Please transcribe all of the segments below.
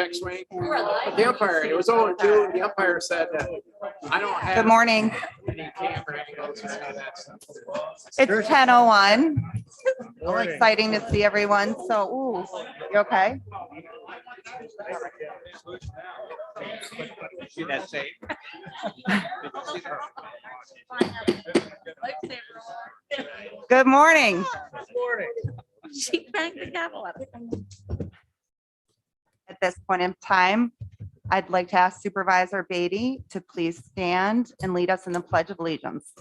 check swing. But the umpire, it was 0-2. The umpire said that I don't have. Good morning. Any camera angles or any of that stuff. It's 10:01. Exciting to see everyone. So, ooh, you okay? See that safe? Good morning. She banged the gavel at us. At this point in time, I'd like to ask Supervisor Beatty to please stand and lead us in the Pledge of Allegiance.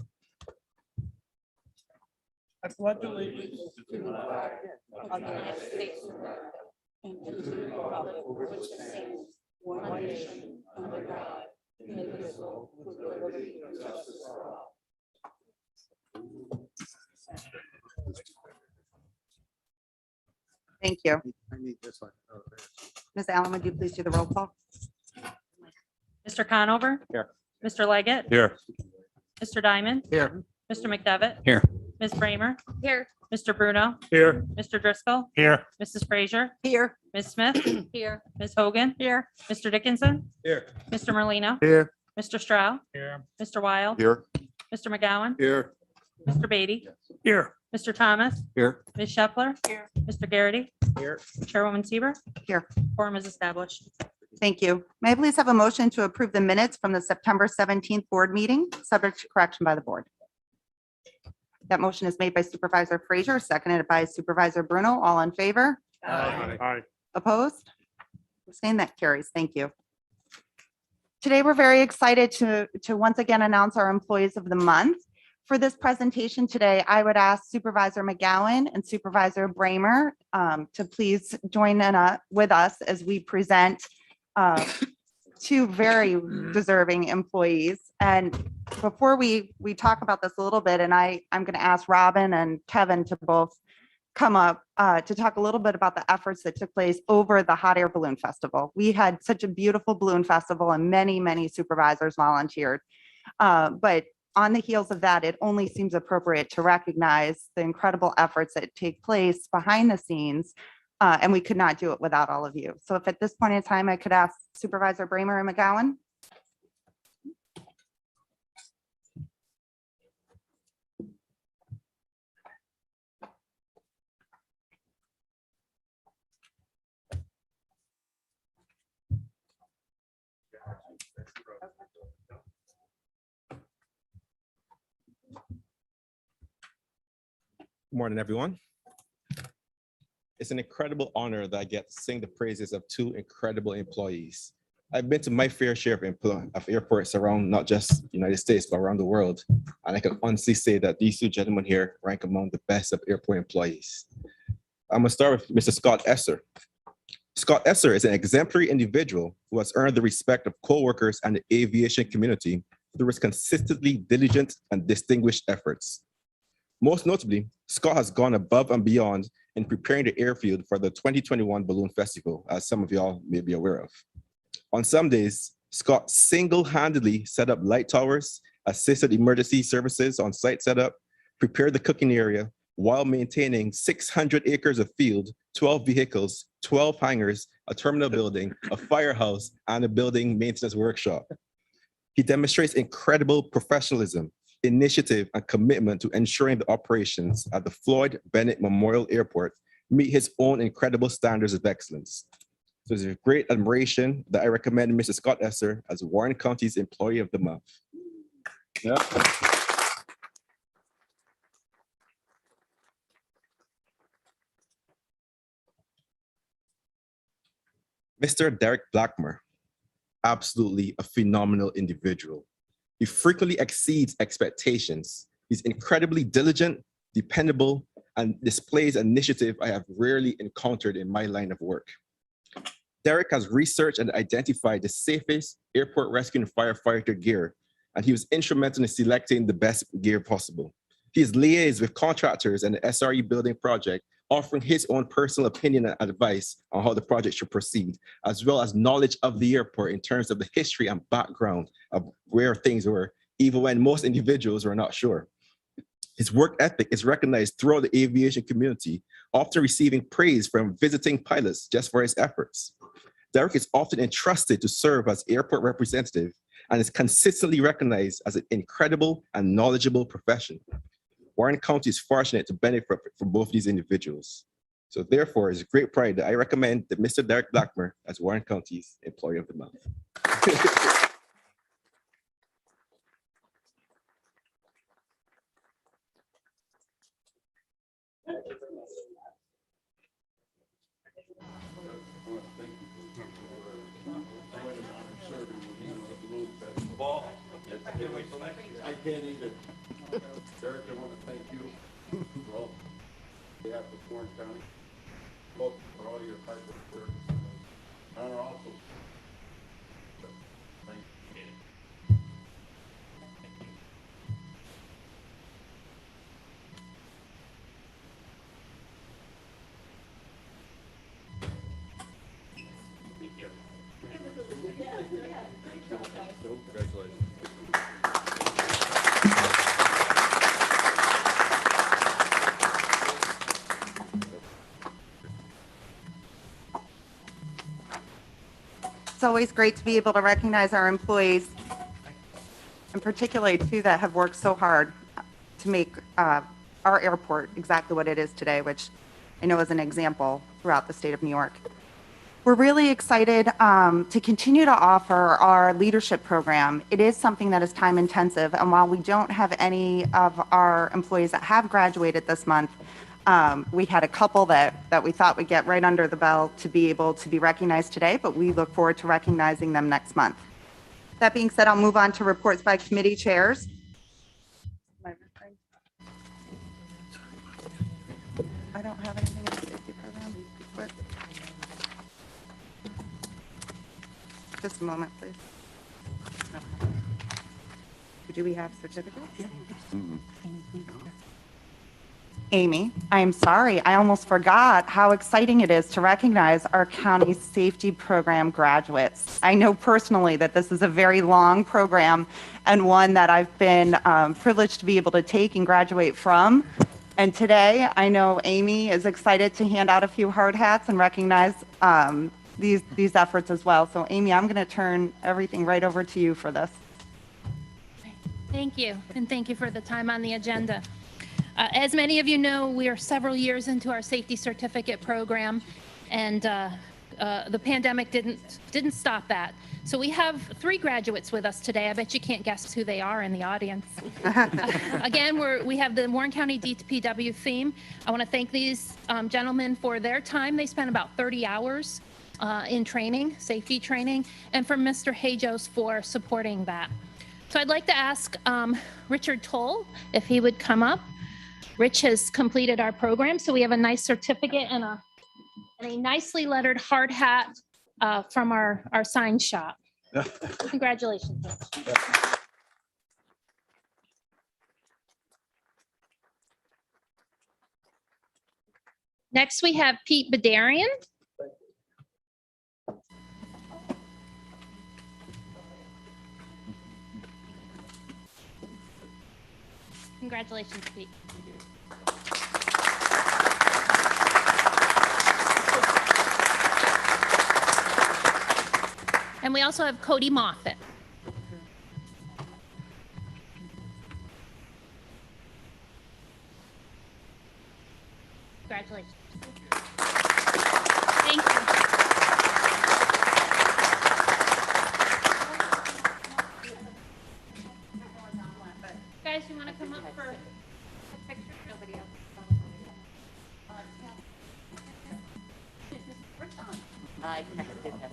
I pledge allegiance to the flag Of the United States of America and to the republic for which it stands, one nation, under God, indivisible, with liberty and justice for all. Thank you. I need this one. Ms. Allen, would you please do the roll call? Mr. Conover? Here. Mr. Leggett? Here. Mr. Diamond? Here. Mr. McDevitt? Here. Ms. Bramer? Here. Mr. Bruno? Here. Mr. Driscoll? Here. Mrs. Frazier? Here. Ms. Smith? Here. Ms. Hogan? Here. Mr. Dickinson? Here. Mr. Merlino? Here. Mr. Stroud? Here. Mr. Wild? Here. Mr. McGowan? Here. Mr. Beatty? Here. Mr. Thomas? Here. Ms. Shepler? Here. Mr. Garrity? Here. Chairwoman Seaver? Here. Quorum is established. Thank you. May I please have a motion to approve the minutes from the September 17th board meeting, subject to correction by the board? That motion is made by Supervisor Frazier, seconded by Supervisor Bruno. All in favor? Aye. Opposed? Abstained? That carries. Thank you. Today, we're very excited to once again announce our Employees of the Month. For this presentation today, I would ask Supervisor McGowan and Supervisor Bramer to please join in with us as we present two very deserving employees. And before we talk about this a little bit, and I'm going to ask Robin and Kevin to both come up to talk a little bit about the efforts that took place over the Hot Air Balloon Festival. We had such a beautiful balloon festival and many supervisors volunteered. But on the heels of that, it only seems appropriate to recognize the incredible efforts that take place behind the scenes. And we could not do it without all of you. So if at this point in time, I could ask Supervisor Bramer and McGowan. Good morning, everyone. It's an incredible honor that I get to sing the praises of two incredible employees. I've been to my fair share of airports around not just the United States, but around the world. And I can honestly say that these two gentlemen here rank among the best of airport employees. I'm gonna start with Mr. Scott Esser. Scott Esser is an exemplary individual who has earned the respect of coworkers and the aviation community through his consistently diligent and distinguished efforts. Most notably, Scott has gone above and beyond in preparing the airfield for the 2021 Balloon Festival, as some of y'all may be aware of. On some days, Scott single-handedly set up light towers, assisted emergency services on site setup, prepared the cooking area while maintaining 600 acres of field, 12 vehicles, 12 hangars, a terminal building, a firehouse, and a building maintenance workshop. He demonstrates incredible professionalism, initiative, and commitment to ensuring the operations at the Floyd Bennett Memorial Airport meet his own incredible standards of excellence. So it's with great admiration that I recommend Mr. Scott Esser as Warren County's Employee of the Month. Yeah. Mr. Derek Blackmer, absolutely a phenomenal individual. He frequently exceeds expectations. He's incredibly diligent, dependable, and displays initiative I have rarely encountered in my line of work. Derek has researched and identified the safest airport rescue and firefighter gear, and he was instrumental in selecting the best gear possible. He has liaised with contractors and the SRE building project, offering his own personal opinion and advice on how the project should proceed, as well as knowledge of the airport in terms of the history and background of where things were, even when most individuals were not sure. His work ethic is recognized throughout the aviation community, often receiving praise from visiting pilots just for his efforts. Derek is often entrusted to serve as airport representative and is consistently recognized as an incredible and knowledgeable professional. Warren County is fortunate to benefit from both these individuals. So therefore, it's a great pride that I recommend that Mr. Derek Blackmer as Warren County's Employee of the Month. I can't either. Derek, I want to thank you for all, on behalf of Warren County, both for all your hard work, service, and also. Thank you. Congratulations. It's always great to be able to recognize our employees, and particularly two that have worked so hard to make our airport exactly what it is today, which I know is an example throughout the state of New York. We're really excited to continue to offer our leadership program. It is something that is time intensive, and while we don't have any of our employees that have graduated this month, we had a couple that we thought would get right under the bell to be able to be recognized today, but we look forward to recognizing them next month. That being said, I'll move on to reports by committee chairs. I don't have anything in the safety program. But just a moment, please. Do we have certificates? Amy, I'm sorry, I almost forgot how exciting it is to recognize our county safety program graduates. I know personally that this is a very long program and one that I've been privileged to be able to take and graduate from. And today, I know Amy is excited to hand out a few hard hats and recognize these efforts as well. So Amy, I'm going to turn everything right over to you for this. Thank you, and thank you for the time on the agenda. As many of you know, we are several years into our safety certificate program, and the pandemic didn't stop that. So we have 3 graduates with us today. I bet you can't guess who they are in the audience. Again, we have the Warren County DPW theme. I want to thank these gentlemen for their time. They spent about 30 hours in training, safety training, and for Mr. Hajos for supporting that. So I'd like to ask Richard Toll if he would come up. Rich has completed our program, so we have a nice certificate and a nicely lettered hard hat from our sign shop. Congratulations. Rich. Next, we have Pete Badarian. Congratulations, Pete. And we also have Cody Moffett. Congratulations. Thank you. Guys, you want to come up for a picture? Nobody else. I texted him.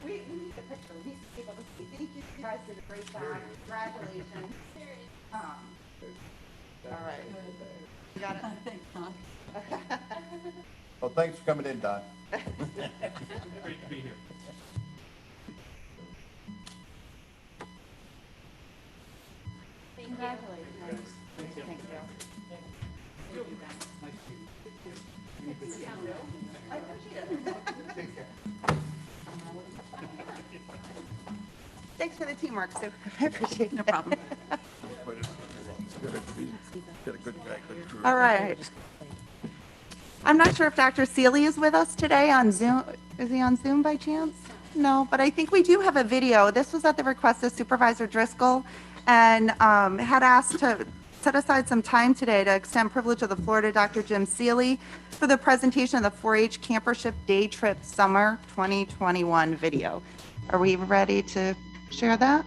We need a picture. We need to be able to see. Thank you. You guys did a great job. Congratulations. All right. You got it? Thanks, Don. Well, thanks for coming in, Don. Great to be here. Congratulations. Thank you. I appreciate it. Thanks for the teamwork, Sue. I appreciate it. No problem. All right. I'm not sure if Dr. Seeley is with us today on Zoom. Is he on Zoom by chance? No, but I think we do have a video. This was at the request of Supervisor Driscoll and had asked to set aside some time today to extend privilege of the floor to Dr. Jim Seeley for the presentation of the 4-H Campership Day Trip Summer 2021 video. Are we ready to share that?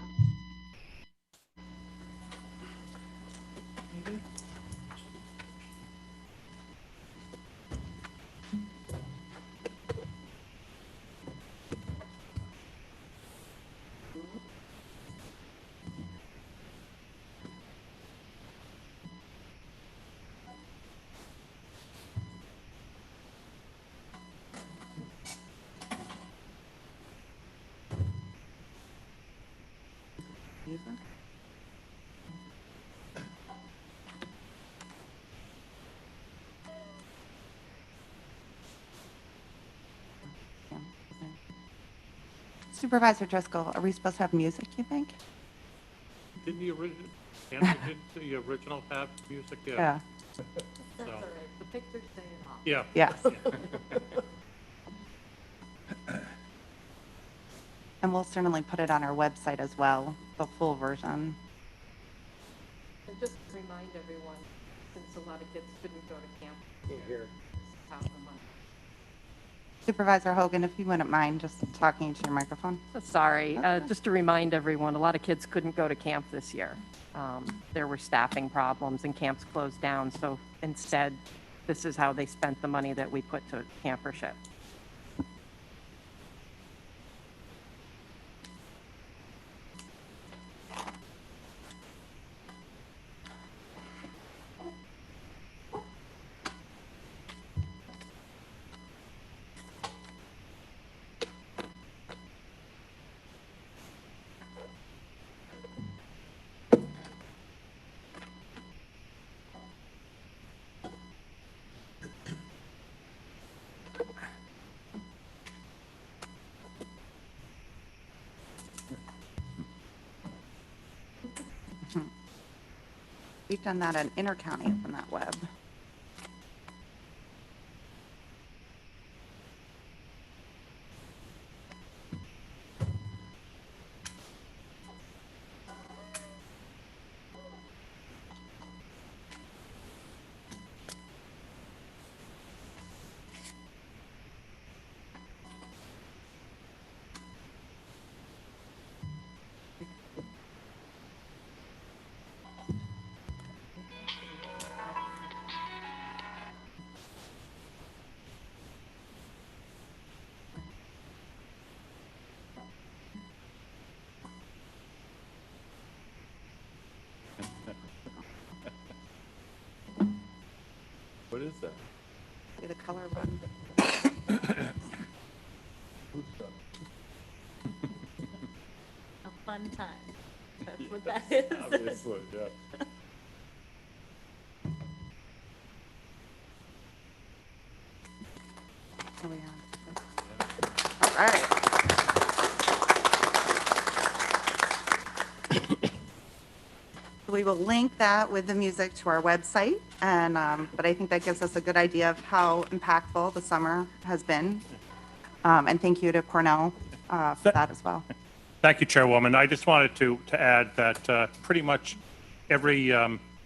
Supervisor Driscoll, are we supposed to have music, you think? Didn't the original, didn't the original have music? Yeah. That's all right. The pictures say it all. Yeah. Yes. And we'll certainly put it on our website as well, the full version. And just to remind everyone, since a lot of kids couldn't go to camp. Here. this is how the money- Supervisor Hogan, if you wouldn't mind just talking to your microphone. Sorry, Okay. just to remind everyone, a lot of kids couldn't go to camp this year. There were staffing problems and camps closed down, so instead, this is how they spent the money that we put to campership. We've done that in Intercounty from that web. What is that? See the color run. A fun time. That's what that is. Obviously, yeah. Oh, yeah. All right. We will link that with the music to our website, and but I think that gives us a good idea of how impactful the summer has been. And thank you to Cornell for that as well. Thank you, Chairwoman. I just wanted to add that pretty much every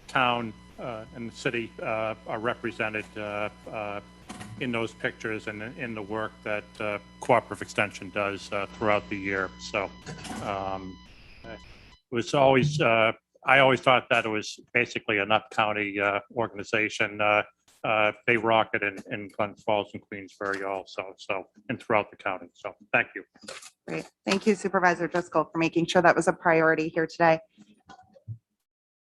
town in the city are represented in those pictures and in the work that Cooperative Extension does throughout the year. So it was always, I always thought that it was basically an up-county organization. They rock it in Glens Falls and Queensbury also, so, and throughout the county. So thank you. Great. Thank you, Supervisor Driscoll, for making sure that was a priority here today.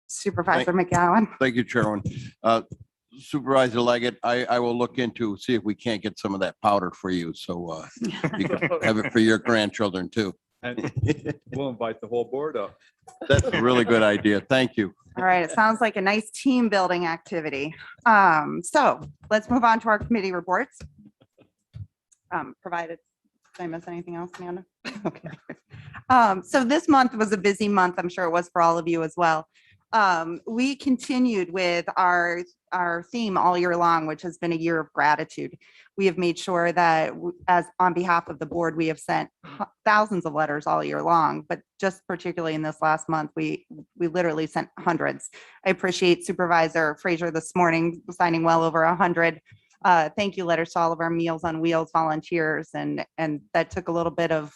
Supervisor McGowan. Thank you, Chairman. Supervisor Leggett, I will look into, see if we can't get some of that powder for you, so you can have it for your grandchildren too. And we'll invite the whole board up. That's a really good idea. Thank you. All right, it sounds like a nice team building activity. So let's move on to our committee reports. Provided, did I miss anything else, Amanda? Okay. So this month was a busy month. I'm sure it was for all of you as well. We continued with our theme all year long, which has been a year of gratitude. We have made sure that as on behalf of the board, we have sent thousands of letters all year long, but just particularly in this last month, we literally sent hundreds. I appreciate Supervisor Frazier this morning signing well over 100 thank you letters to all of our Meals on Wheels volunteers. And that took a little bit of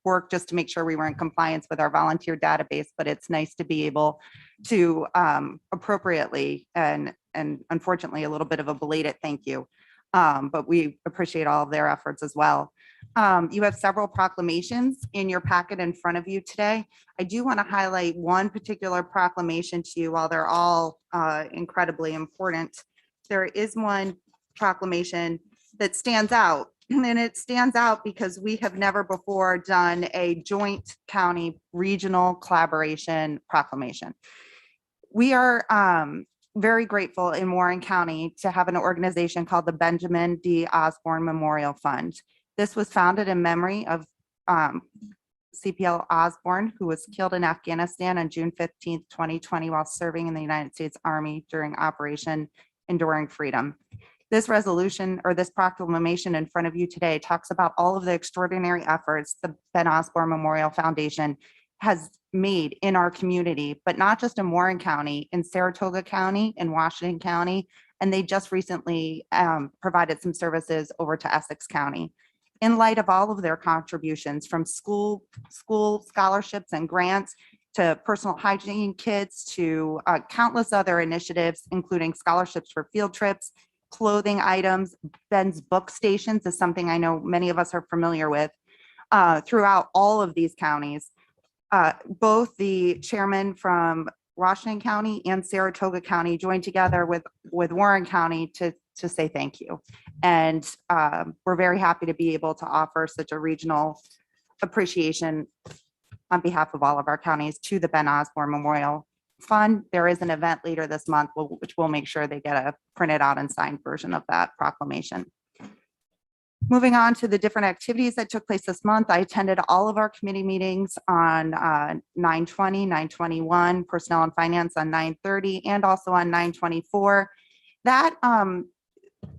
work just to make sure we were in compliance with our volunteer database, but it's nice to be able to appropriately and unfortunately a little bit of a belated thank you. But we appreciate all of their efforts as well. You have several proclamations in your packet in front of you today. I do want to highlight one particular proclamation to you. While they're all incredibly important, there is one proclamation that stands out. And it stands out because we have never before done a joint county regional collaboration proclamation. We are very grateful in Warren County to have an organization called the Benjamin D. Osborne Memorial Fund. This was founded in memory of CPL Osborne, who was killed in Afghanistan on June 15th, 2020, while serving in the United States Army during Operation Enduring Freedom. This resolution or this proclamation in front of you today talks about all of the extraordinary efforts the Ben Osborne Memorial Foundation has made in our community, but not just in Warren County, in Saratoga County, in Washington County, and they just recently provided some services over to Essex County. In light of all of their contributions from school scholarships and grants to personal hygiene kits to countless other initiatives, including scholarships for field trips, clothing items, Ben's book stations is something I know many of us are familiar with throughout all of these counties. Both the chairman from Washington County and Saratoga County joined together with Warren County to say thank you. And we're very happy to be able to offer such a regional appreciation on behalf of all of our counties to the Ben Osborne Memorial Fund. There is an event later this month, which we'll make sure they get a printed out and signed version of that proclamation. Moving on to the different activities that took place this month, I attended all of our committee meetings on 9/20, 9/21, Personnel and Finance on 9/30, and also on 9/24. That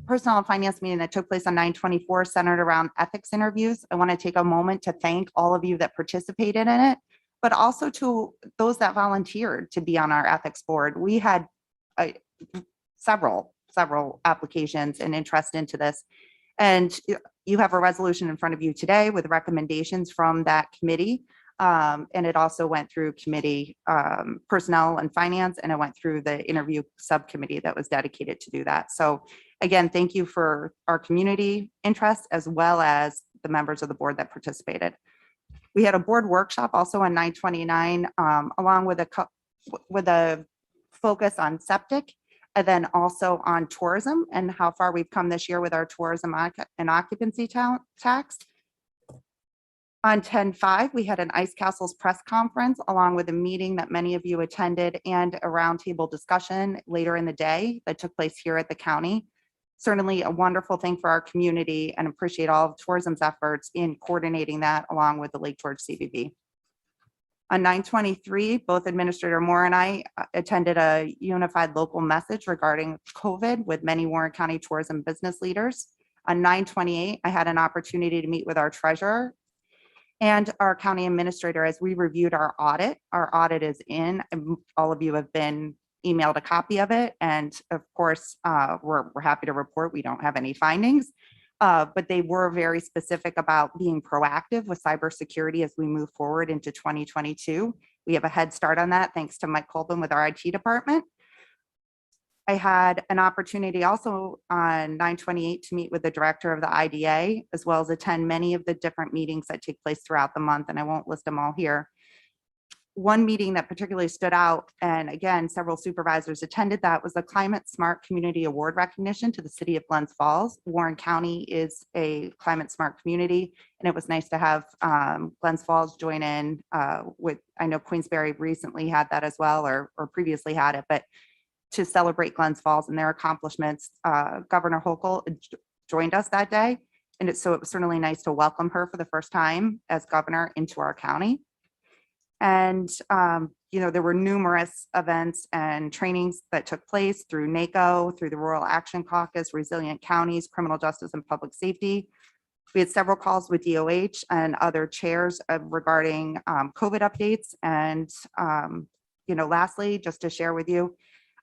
Personnel and Finance meeting that took place on 9/24 centered around ethics interviews. I want to take a moment to thank all of you that participated in it, but also to those that volunteered to be on our ethics board. We had several applications and interest into this. And you have a resolution in front of you today with recommendations from that committee. And it also went through committee personnel and finance, and it went through the interview subcommittee that was dedicated to do that. So again, thank you for our community interest as well as the members of the board that participated. We had a board workshop also on 9/29, along with a focus on septic, and then also on tourism and how far we've come this year with our tourism and occupancy tax. On 10/5, we had an Ice Castles press conference along with a meeting that many of you attended and a roundtable discussion later in the day that took place here at the county. Certainly a wonderful thing for our community, and appreciate all of tourism's efforts in coordinating that along with the Lake George CVB. On 9/23, both Administrator Moore and I attended a unified local message regarding COVID with many Warren County tourism business leaders. On 9/28, I had an opportunity to meet with our treasurer and our county administrator as we reviewed our audit. Our audit is in, and all of you have been emailed a copy of it. And of course, we're happy to report we don't have any findings, but they were very specific about being proactive with cybersecurity as we move forward into 2022. We have a head start on that thanks to Mike Colvin with our IT department. I had an opportunity also on 9/28 to meet with the director of the IDA, as well as attend many of the different meetings that take place throughout the month, and I won't list them all here. One meeting that particularly stood out, and again, several supervisors attended that, was the Climate Smart Community Award recognition to the city of Glens Falls. Warren County is a climate smart community, and it was nice to have Glens Falls join in with, I know Queensbury recently had that as well, or previously had it, but to celebrate Glens Falls and their accomplishments, Governor Hochul joined us that day. And so it was certainly nice to welcome her for the first time as governor into our county. And, there were numerous events and trainings that took place through NACO, through the Rural Action Caucus, Resilient Counties, Criminal Justice and Public Safety. We had several calls with DOH and other chairs regarding COVID updates. And, lastly, just to share with you,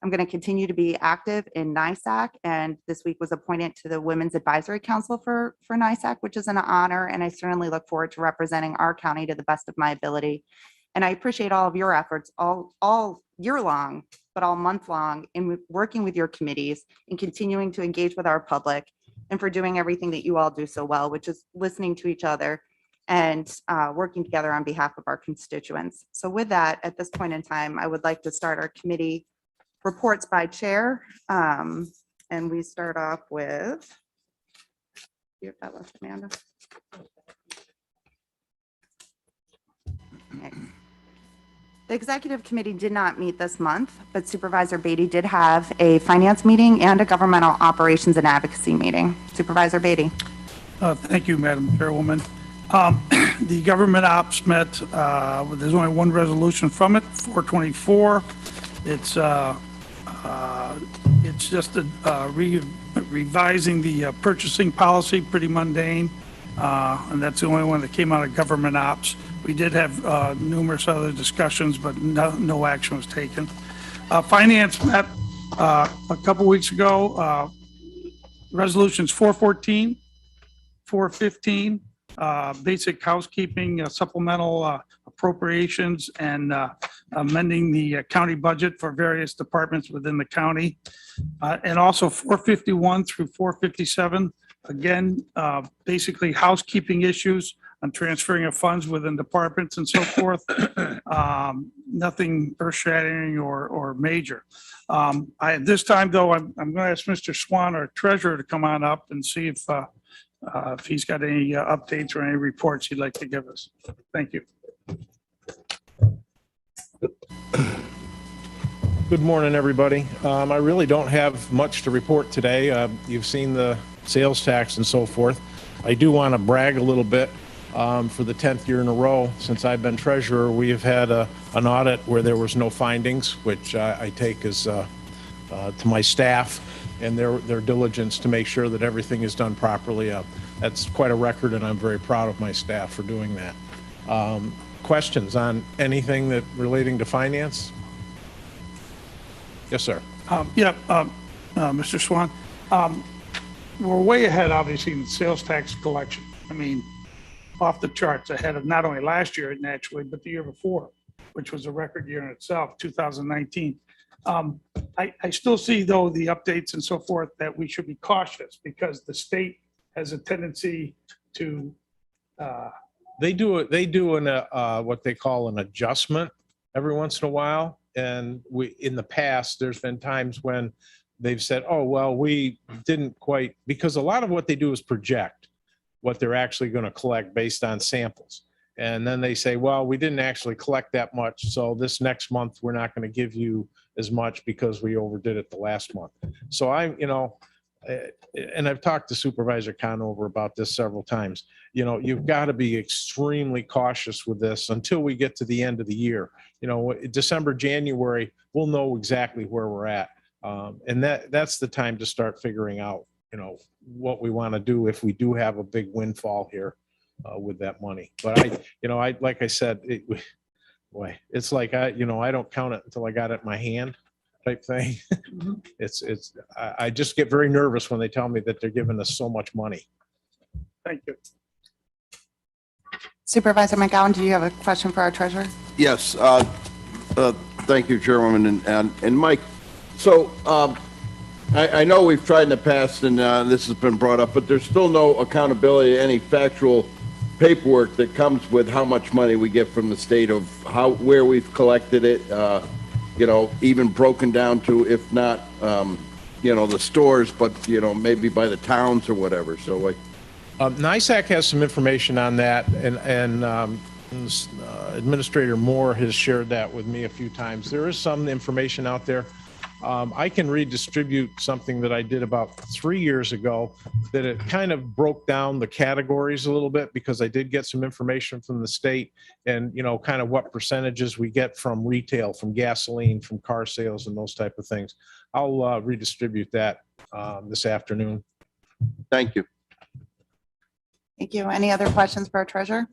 I'm going to continue to be active in NISAC, and this week was appointed to the Women's Advisory Council for NISAC, which is an honor, and I certainly look forward to representing our county to the best of my ability. And I appreciate all of your efforts all year long, but all month long in working with your committees and continuing to engage with our public, and for doing everything that you all do so well, which is listening to each other and working together on behalf of our constituents. So with that, at this point in time, I would like to start our committee reports by chair. And we start off with, you have that list, Amanda? Okay. The executive committee did not meet this month, but Supervisor Beatty did have a finance meeting and a governmental operations and advocacy meeting. Supervisor Beatty. Thank you, Madam Chairwoman. The government ops met, there's only one resolution from it, 424. It's just revising the purchasing policy, pretty mundane. And that's the only one that came out of government ops. We did have numerous other discussions, but no action was taken. Finance met a couple weeks ago. Resolutions 414, 415, basic housekeeping, supplemental appropriations, and amending the county budget for various departments within the county. And also 451 through 457, again, basically housekeeping issues on transferring of funds within departments and so forth. Nothing earth-shattering or major. At this time, though, I'm going to ask Mr. Swan, our treasurer, to come on up and see if he's got any updates or any reports he'd like to give us. Thank you. Good morning, everybody. I really don't have much to report today. You've seen the sales tax and so forth. I do want to brag a little bit. For the 10th year in a row since I've been treasurer, we have had an audit where there was no findings, which I take as to my staff and their diligence to make sure that everything is done properly. That's quite a record, and I'm very proud of my staff for doing that. Questions on anything that relating to finance? Yes, sir. Mr. Swan, we're way ahead, obviously, in sales tax collection. I mean, off the charts ahead of not only last year naturally, but the year before, which was a record year in itself, 2019. I still see, though, the updates and so forth that we should be cautious because the state has a tendency to. They do what they call an adjustment every once in a while. And in the past, there's been times when they've said, oh, well, we didn't quite, because a lot of what they do is project what they're actually going to collect based on samples. And then they say, well, we didn't actually collect that much. So this next month, we're not going to give you as much because we overdid it the last month. So and I've talked to Supervisor Conover about this several times. You've got to be extremely cautious with this until we get to the end of the year. December, January, we'll know exactly where we're at. And that's the time to start figuring out, what we want to do if we do have a big windfall here with that money. But like I said, it's like, I don't count it until I got it in my hand type thing. I just get very nervous when they tell me that they're giving us so much money. Thank you. Supervisor McGowan, do you have a question for our treasurer? Yes, thank you, Chairwoman, and Mike. So I know we've tried in the past, and this has been brought up, but there's still no accountability, any factual paperwork that comes with how much money we get from the state, of where we've collected it, even broken down to, if not, the stores, but, maybe by the towns or whatever. So NISAC has some information on that, and Administrator Moore has shared that with me a few times. There is some information out there. I can redistribute something that I did about 3 years ago that it kind of broke down the categories a little bit because I did get some information from the state and, kind of what percentages we get from retail, from gasoline, from car sales and those type of things. I'll redistribute that this afternoon. Thank you. Thank you. Any other questions for our treasurer?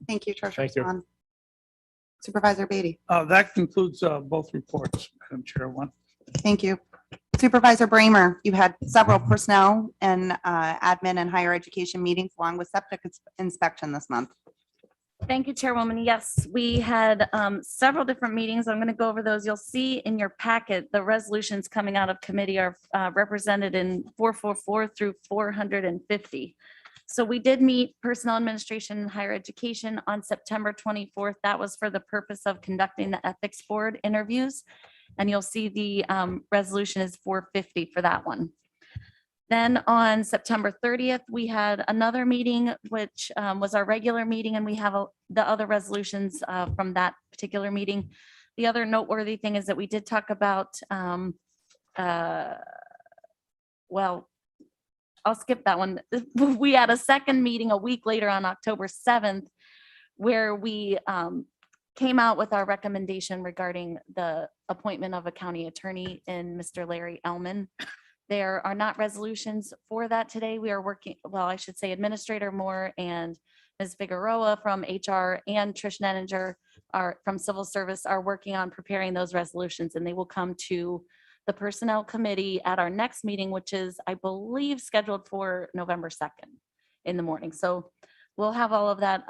Thank you, Treasurer Thank you. Swan. Supervisor Beatty. That concludes both reports, Madam Chairwoman. Thank you. Supervisor Bramer, you had several personnel and admin and higher education meetings along with septic inspection this month. Thank you, Chairwoman. Yes, we had several different meetings. I'm going to go over those. You'll see in your packet, the resolutions coming out of committee are represented in 444 through 450. So we did meet Personnel Administration and Higher Education on September 24th. That was for the purpose of conducting the Ethics Board interviews. And you'll see the resolution is 450 for that one. Then on September 30th, we had another meeting, which was our regular meeting, and we have the other resolutions from that particular meeting. The other noteworthy thing is that we did talk about, well, I'll skip that one. We had a second meeting a week later on October 7th, where we came out with our recommendation regarding the appointment of a county attorney in Mr. Larry Ellman. There are not resolutions for that today. We are working, well, I should say Administrator Moore and Ms. Figueroa from HR and Trish Nenninger are from Civil Service are working on preparing those resolutions, and they will come to the Personnel Committee at our next meeting, which is, I believe, scheduled for November 2nd in the morning. So we'll have all of that.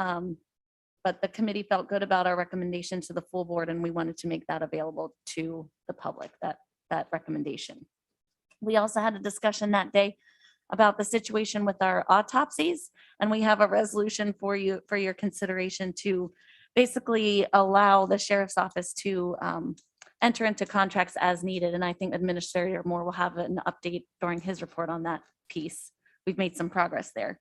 But the committee felt good about our recommendation to the full board, and we wanted to make that available to the public, that recommendation. We also had a discussion that day about the situation with our autopsies, and we have a resolution for you for your consideration to basically allow the sheriff's office to enter into contracts as needed. And I think Administrator Moore will have an update during his report on that piece. We've made some progress there.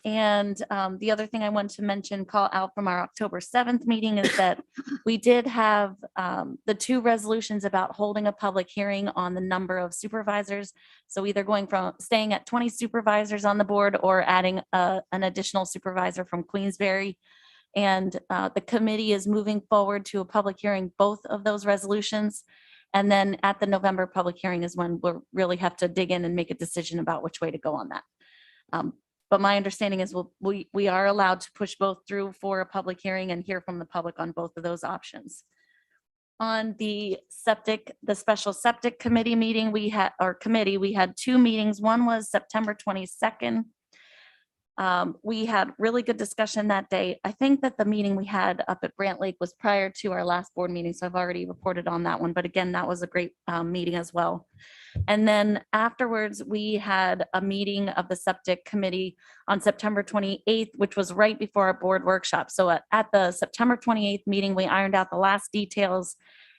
And the other thing I wanted to mention, call out from our October 7th meeting, is that we did have the two resolutions about holding a public hearing on the number of supervisors. So either going from staying at 20 supervisors on the board or adding an additional supervisor from Queensbury. And the committee is moving forward to a public hearing, both of those resolutions. And then at the November public hearing is when we'll really have to dig in and make a decision about which way to go on that. But my understanding is we are allowed to push both through for a public hearing and hear from the public on both of those options. On the special septic committee meeting, we had two meetings. One was September 22nd. We had really good discussion that day. I think that the meeting we had up at Brant Lake was prior to our last board meeting, so I've already reported on that one. But again, that was a great meeting as well. And then afterwards, we had a meeting of the septic committee on September 28th, which was right before our board workshop. So at the September 28th meeting, we ironed out the last details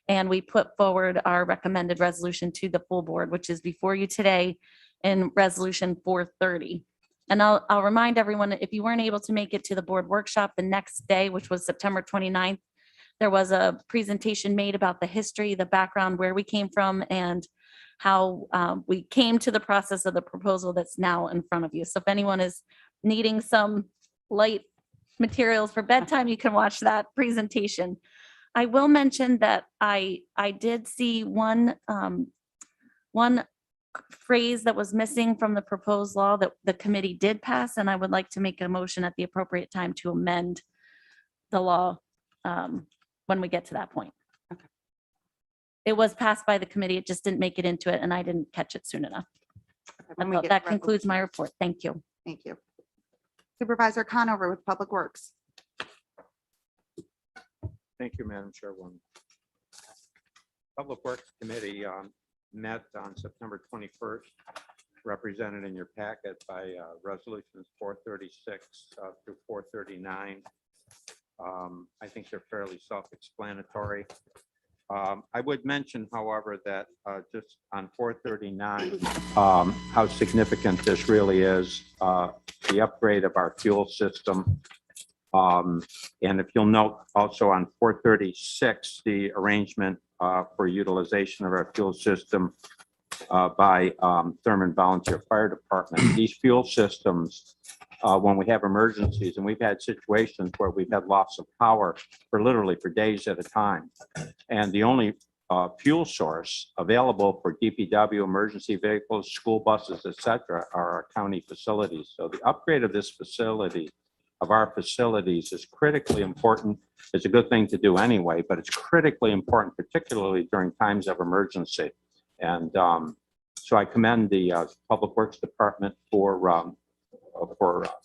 and we put forward our recommended resolution to the full board, which is before you today in resolution 430. And I'll remind everyone, if you weren't able to make it to the board workshop the next day, which was September 29th, there was a presentation made about the history, the background, where we came from, and how we came to the process of the proposal that's now in front of you. So if anyone is needing some light materials for bedtime, you can watch that presentation. I will mention that I did see one phrase that was missing from the proposed law that the committee did pass, and I would like to make a motion at the appropriate time to amend the law when we get to that point. Okay. It was passed by the committee, it just didn't make it into it, and I didn't catch it soon enough. When we get That to concludes my resolution. report. Thank you. Thank you. Supervisor Conover with Public Works. Thank you, Madam Chairwoman. Public Works Committee met on September 21st, represented in your packet by resolutions 436 through 439. I think they're fairly self-explanatory. I would mention, however, that just on 439, how significant this really is, the upgrade of our fuel system. And if you'll note also on 436, the arrangement for utilization of our fuel system by Thurman Volunteer Fire Department. These fuel systems, when we have emergencies, and we've had situations where we've had loss of power literally for days at a time. And the only fuel source available for DPW, emergency vehicles, school buses, et cetera, are our county facilities. So the upgrade of this facility, of our facilities, is critically important. It's a good thing to do anyway, but it's critically important, particularly during times of emergency. And so I commend the Public Works Department for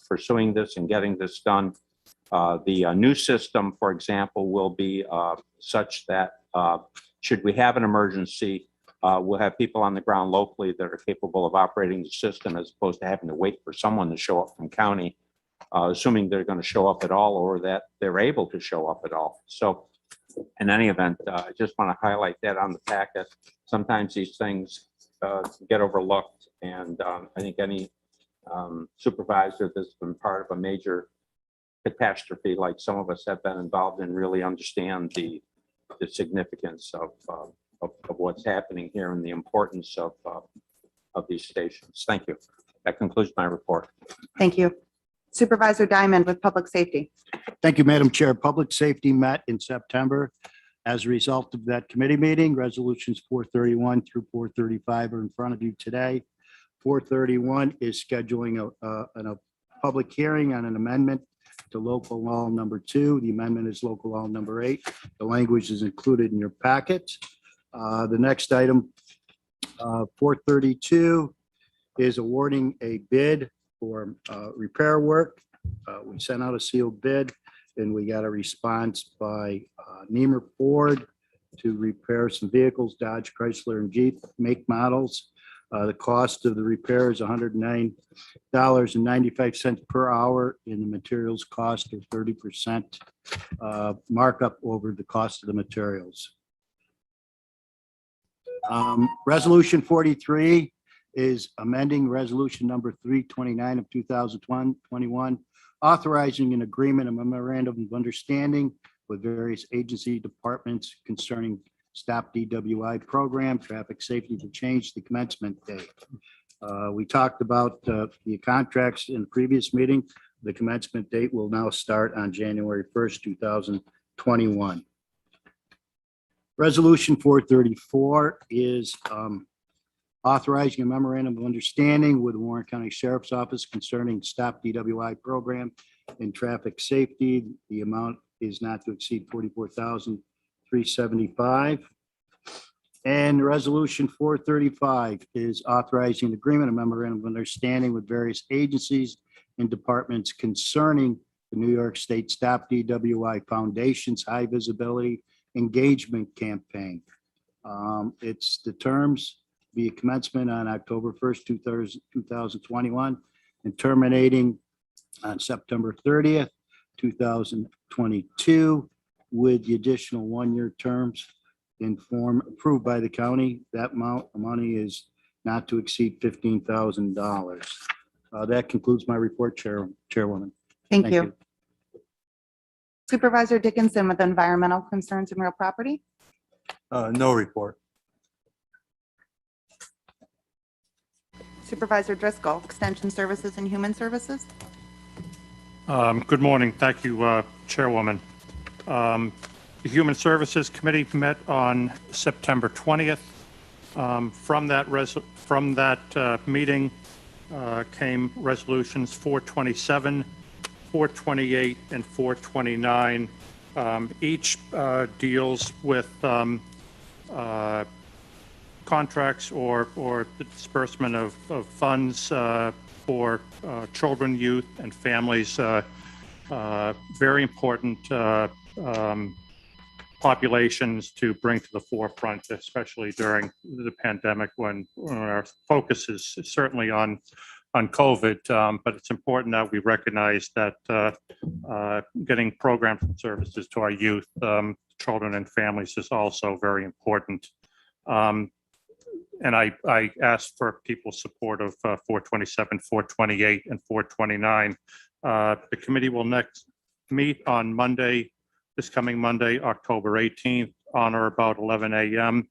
pursuing this and getting this done. The new system, for example, will be such that should we have an emergency, we'll have people on the ground locally that are capable of operating the system, as opposed to having to wait for someone to show up from county, assuming they're going to show up at all or that they're able to show up at all. So in any event, I just want to highlight that on the packet. Sometimes these things get overlooked, and I think any supervisor that's been part of a major catastrophe like some of us have been involved in really understand the significance of what's happening here and the importance of these stations. Thank you. That concludes my report. Thank you. Supervisor Diamond with Public Safety. Thank you, Madam Chair. Public Safety met in September. As a result of that committee meeting, resolutions 431 through 435 are in front of you today. 431 is scheduling a public hearing on an amendment to local law number 2. The amendment is local law number 8. The language is included in your packet. The next item, 432, is awarding a bid for repair work. We sent out a sealed bid and we got a response by Niemer Ford to repair some vehicles, Dodge, Chrysler, and Jeep make models. The cost of the repair is $109.95 per hour, and the materials cost are 30% markup over the cost of the materials. Resolution 43 is amending resolution number 329 of 2021, authorizing an agreement, a memorandum of understanding with various agency departments concerning Stop DWI program, traffic safety, to change the commencement date. We talked about the contracts in the previous meeting. The commencement date will now start on January 1st, 2021. Resolution 434 is authorizing a memorandum of understanding with the Warren County Sheriff's Office concerning Stop DWI program and traffic safety. The amount is not to exceed $44,375. And resolution 435 is authorizing an agreement, a memorandum of understanding with various agencies and departments concerning the New York State Stop DWI Foundation's high visibility engagement campaign. It's the terms be commencement on October 1st, 2021 and terminating on September 30th, 2022 with the additional one-year terms in form approved by the county. That amount of money is not to exceed $15,000. That concludes my report, Chairwoman. Thank you. Supervisor Dickinson with Environmental Concerns and Real Property. No report. Supervisor Driscoll, Extension Services and Human Services. Good morning. Thank you, Chairwoman. The Human Services Committee met on September 20th. From that meeting came resolutions 427, 428, and 429. Each deals with contracts or the disbursement of funds for children, youth, and families. Very important populations to bring to the forefront, especially during the pandemic when our focus is certainly on COVID, but it's important that we recognize that getting programs and services to our youth, children, and families is also very important. And I asked for people's support of 427, 428, and 429. The committee will next meet on Monday, this coming Monday, October 18th, on or about 11 a.m.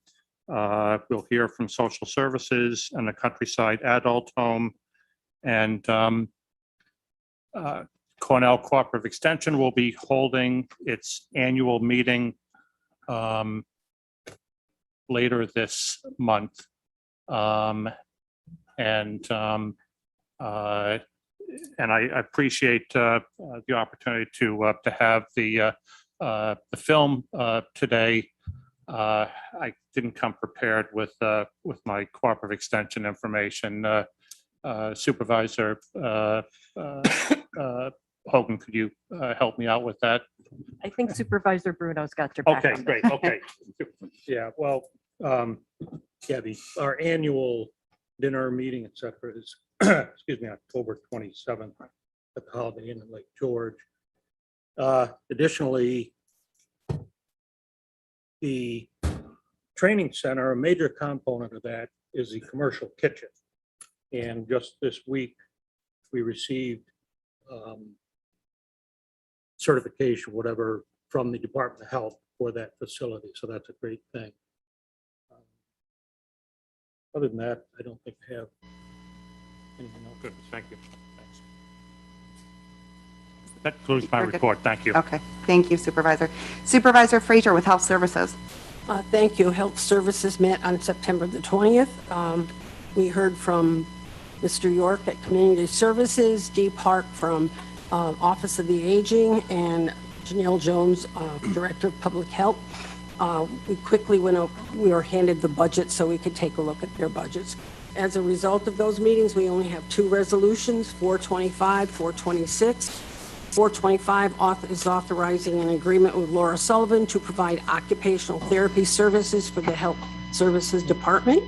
We'll hear from social services and the Countryside Adult Home. And Cornell Cooperative Extension will be holding its annual meeting later this month. And I appreciate the opportunity to have the film today. I didn't come prepared with my cooperative extension information. Supervisor Hogan, could you help me out with that? I think Supervisor Bruno's got your back. Okay, on great. this. Okay. Yeah, well, our annual dinner meeting, et cetera, is, excuse me, October 27th at the Holiday Inn in Lake George. Additionally, the training center, a major component of that is the commercial kitchen. And just this week, we received certification, whatever, from the Department of Health for that facility. So that's a great thing. Other than that, I don't think I have anything else. Good, thank you. Thanks. That concludes my Very good. report. Thank you. Okay, thank you, Supervisor. Supervisor Frazier with Health Services. Thank you. Health Services met on September the 20th. We heard from Mr. York at Community Services, Dee Park from Office of the Aging, and Janelle Jones, Director of Public Health. We quickly we were handed the budget so we could take a look at their budgets. As a result of those meetings, we only have two resolutions, 425, 426. 425 is authorizing an agreement with Laura Sullivan to provide occupational therapy services for the Health Services Department.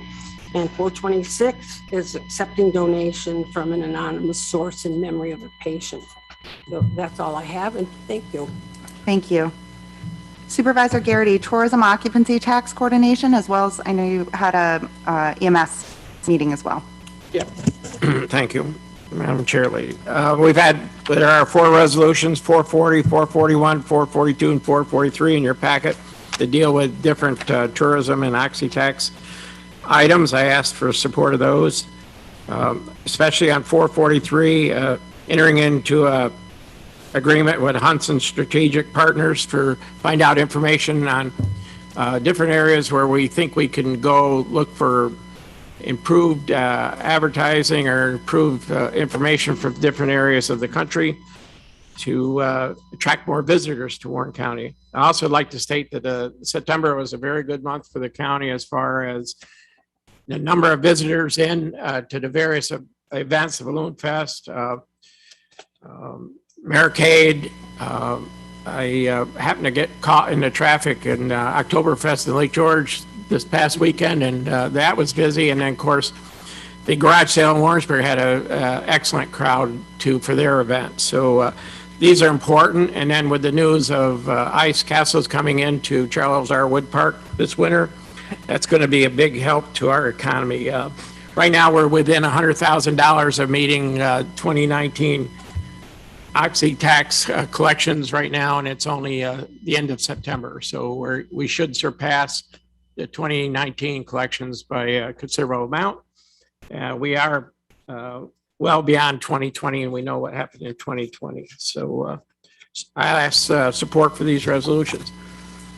And 426 is accepting donation from an anonymous source in memory of a patient. So that's all I have, and thank you. Thank you. Supervisor Garrity, Tourism Occupancy Tax Coordination, as well as I know you had a EMS meeting as well. Yeah, thank you, Madam Chair Lady. There are four resolutions, 440, 441, 442, and 443 in your packet that deal with different tourism and oxy tax items. I asked for support of those, especially on 443, entering into a agreement with Hunson Strategic Partners for find out information on different areas where we think we can go look for improved advertising or improved information from different areas of the country to attract more visitors to Warren County. I also like to state that September was a very good month for the county as far as the number of visitors in to the various events, the Balloon Fest, Mercade. I happened to get caught in the traffic in Oktoberfest in Lake George this past weekend, and that was busy. And then, of course, the garage sale in Warrensburg had an excellent crowd too for their event. So these are important. And then with the news of ice castles coming into Charles R. Wood Park this winter, that's going to be a big help to our economy. Right now, we're within $100,000 of meeting 2019 oxy tax collections right now, and it's only the end of September. So we should surpass the 2019 collections by a considerable amount. We are well beyond 2020, and we know what happened in 2020. So I ask support for these resolutions.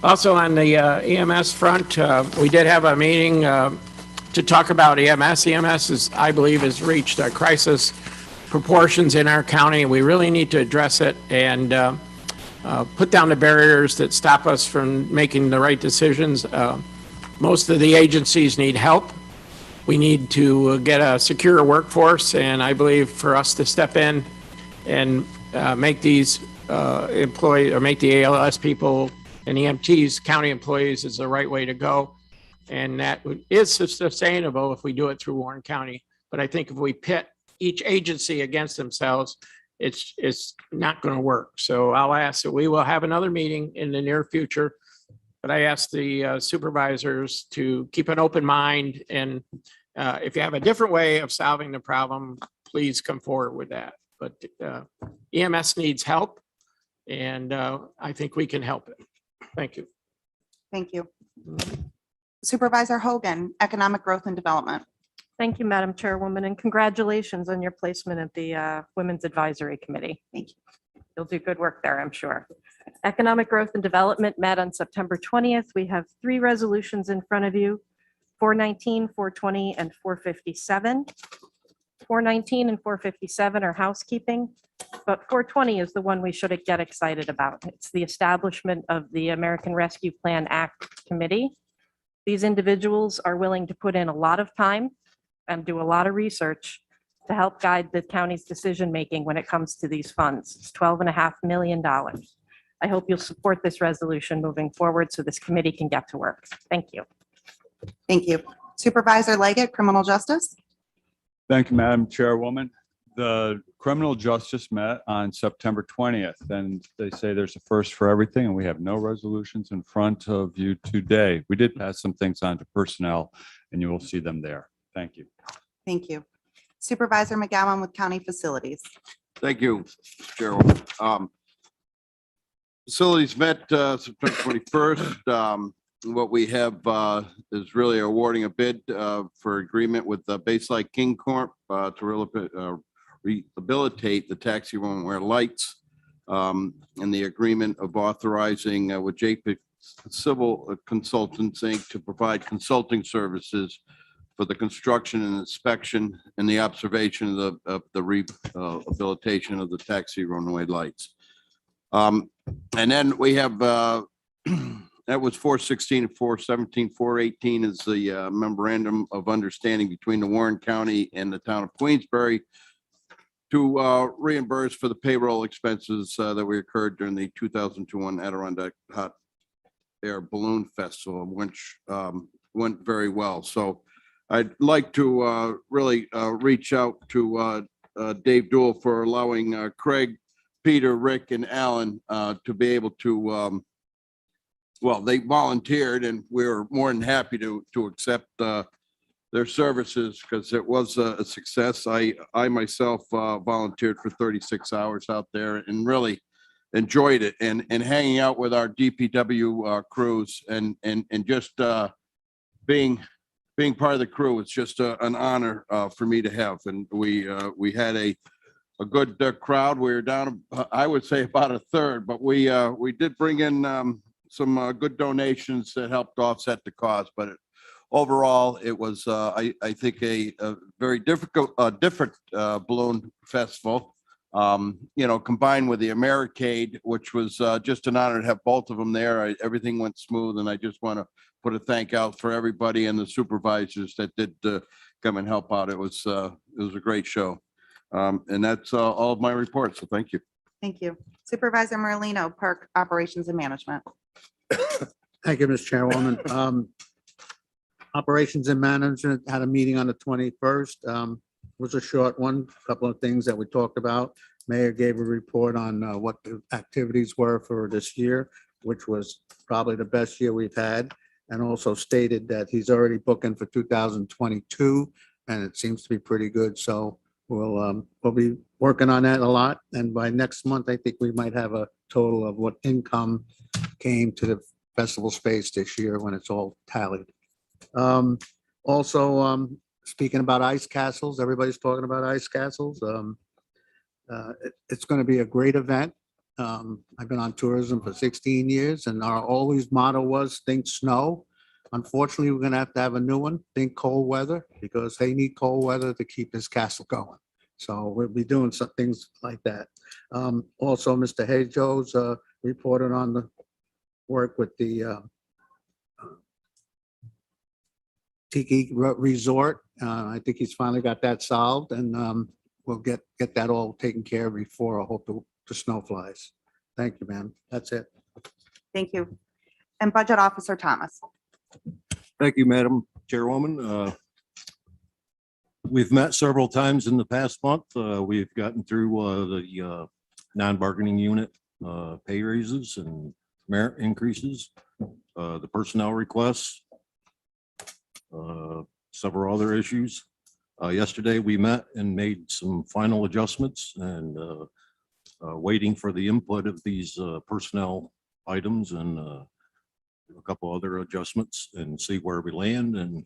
Also on the EMS front, we did have a meeting to talk about EMS. EMS is, I believe, has reached a crisis proportions in our county. We really need to address it and put down the barriers that stop us from making the right decisions. Most of the agencies need help. We need to get a secure workforce, and I believe for us to step in and make these employees, or make the ALS people and EMTs county employees, is the right way to go. And that is sustainable if we do it through Warren County. But I think if we pit each agency against themselves, it's not going to work. So I'll ask that we will have another meeting in the near future. But I ask the supervisors to keep an open mind, and if you have a different way of solving the problem, please come forward with that. But EMS needs help. And I think we can help it. Thank you. Thank you. Supervisor Hogan, Economic Growth and Development. Thank you, Madam Chairwoman, and congratulations on your placement at the Women's Advisory Committee. Thank you. You'll do good work there, I'm sure. Economic Growth and Development met on September 20th. We have 3 resolutions in front of you, 419, 420, and 457. 419 and 457 are housekeeping, but 420 is the one we should get excited about. It's the establishment of the American Rescue Plan Act Committee. These individuals are willing to put in a lot of time and do a lot of research to help guide the county's decision-making when it comes to these funds. It's $12.5 million. I hope you'll support this resolution moving forward so this committee can get to work. Thank you. Thank you. Supervisor Leggett, Criminal Justice. Thank you, Madam Chairwoman. The criminal justice met on September 20th, and they say there's a first for everything, and we have no resolutions in front of you today. We did pass some things on to personnel, and you will see them there. Thank you. Thank you. Supervisor McGowan with County Facilities. Thank you, Chairwoman. Facilities met September 21st. What we have is really awarding a bid for agreement with Baselite King Corp. To rehabilitate the taxi runway lights, and the agreement of authorizing with JP Civil Consultants Inc. to provide consulting services for the construction and inspection and the observation of the rehabilitation of the taxi runway lights. And then we have that was 416, 417, 418 is the memorandum of understanding between the Warren County and the town of Queensbury to reimburse for the payroll expenses that we incurred during the 2021 Adirondack Hot Air Balloon Festival, which went very well. So I'd like to really reach out to Dave Dool for allowing Craig, Peter, Rick, and Alan to be able to, well, they volunteered, and we were more than happy to accept their services because it was a success. I myself volunteered for 36 hours out there and really enjoyed it, and hanging out with our DPW crews and just being part of the crew. It's just an honor for me to have. And we had a good crowd. We were down, I would say, about a third, but we did bring in some good donations that helped offset the cost. But overall, it was, I think, a very different balloon festival. Combined with the Americade, which was just an honor to have both of them there. Everything went smooth, and I just want to put a thank out for everybody and the supervisors that did come and help out. It was a great show. And that's all of my reports. So thank you. Thank you. Supervisor Merlino, Park Operations and Management. Thank you, Ms. Chairwoman. Operations and Management had a meeting on the 21st. It was a short one, a couple of things that we talked about. Mayor gave a report on what the activities were for this year, which was probably the best year we've had, and also stated that he's already booking for 2022, and it seems to be pretty good. So we'll be working on that a lot, and by next month, I think we might have a total of what income came to the festival space this year when it's all tallied. Also, speaking about ice castles, everybody's talking about ice castles. It's going to be a great event. I've been on tourism for 16 years, and our always motto was think snow. Unfortunately, we're going to have a new one, think cold weather, because they need cold weather to keep this castle going. So we'll be doing some things like that. Also, Mr. Hajo's reported on the work with the Tiki Resort. I think he's finally got that solved, and we'll get that all taken care of before I hope the snow flies. Thank you, ma'am. That's it. Thank you. And Budget Officer Thomas. Thank you, Madam Chairwoman. We've met several times in the past month. We've gotten through the non-bargaining unit pay raises and merit increases, the personnel requests, several other issues. Yesterday, we met and made some final adjustments, and waiting for the input of these personnel items and a couple other adjustments and see where we land. And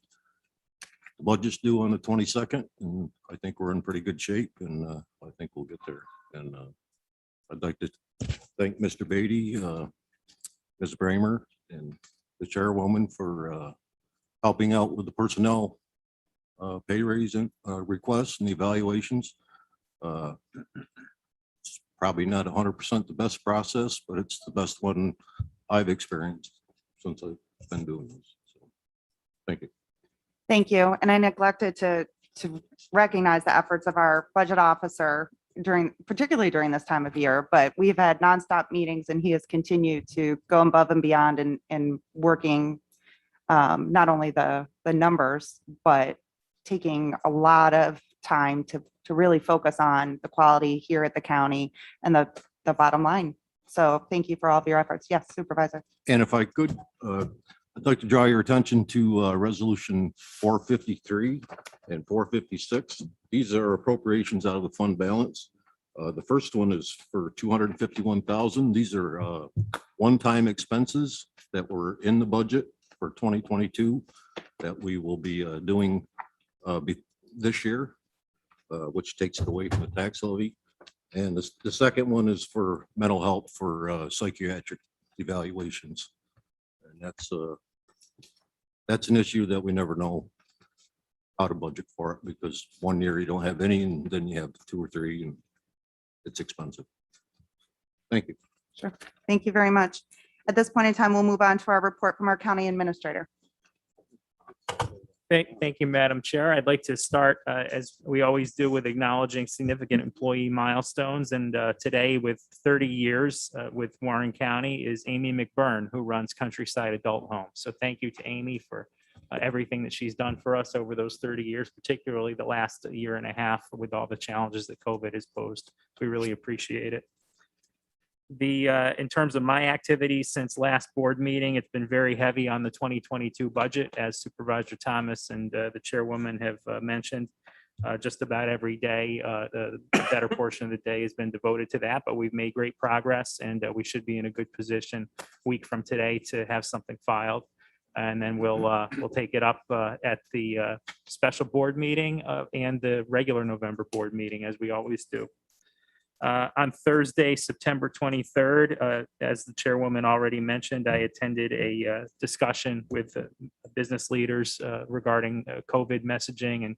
the budget's due on the 22nd, and I think we're in pretty good shape, and I think we'll get there. And I'd like to thank Mr. Beatty, Ms. Bramer, and the chairwoman for helping out with the personnel pay raise and requests and evaluations. It's probably not 100% the best process, but it's the best one I've experienced since I've been doing this. So, thank you. Thank you. And I neglected to recognize the efforts of our budget officer particularly during this time of year, but we've had nonstop meetings and he has continued to go above and beyond and working not only the numbers, but taking a lot of time to really focus on the quality here at the county and the bottom line. So thank you for all of your efforts. Yes, Supervisor. And if I could, I'd like to draw your attention to resolution 453 and 456. These are appropriations out of the fund balance. The first one is for 251,000. These are one-time expenses that were in the budget for 2022 that we will be doing this year, which takes it away from the tax levy. And the second one is for mental health for psychiatric evaluations. And that's an issue that we never know how to budget for it, because one year you don't have any and then you have 2 or 3 and it's expensive. Thank you. Sure. Thank you very much. At this point in time, we'll move on to our report from our county administrator. Thank you, Madam Chair. I'd like to start, as we always do, with acknowledging significant employee milestones. And today, with 30 years with Warren County, is Amy McBurn, who runs Countryside Adult Home. So thank you to Amy for everything that she's done for us over those 30 years, particularly the last year and a half with all the challenges that COVID has posed. We really appreciate it. In terms of my activities since last board meeting, it's been very heavy on the 2022 budget, as Supervisor Thomas and the chairwoman have mentioned. Just about every day, the better portion of the day has been devoted to that, but we've made great progress and we should be in a good position a week from today to have something filed. And then we'll take it up at the special board meeting and the regular November board meeting, as we always do. On Thursday, September 23rd, as the chairwoman already mentioned, I attended a discussion with business leaders regarding COVID messaging and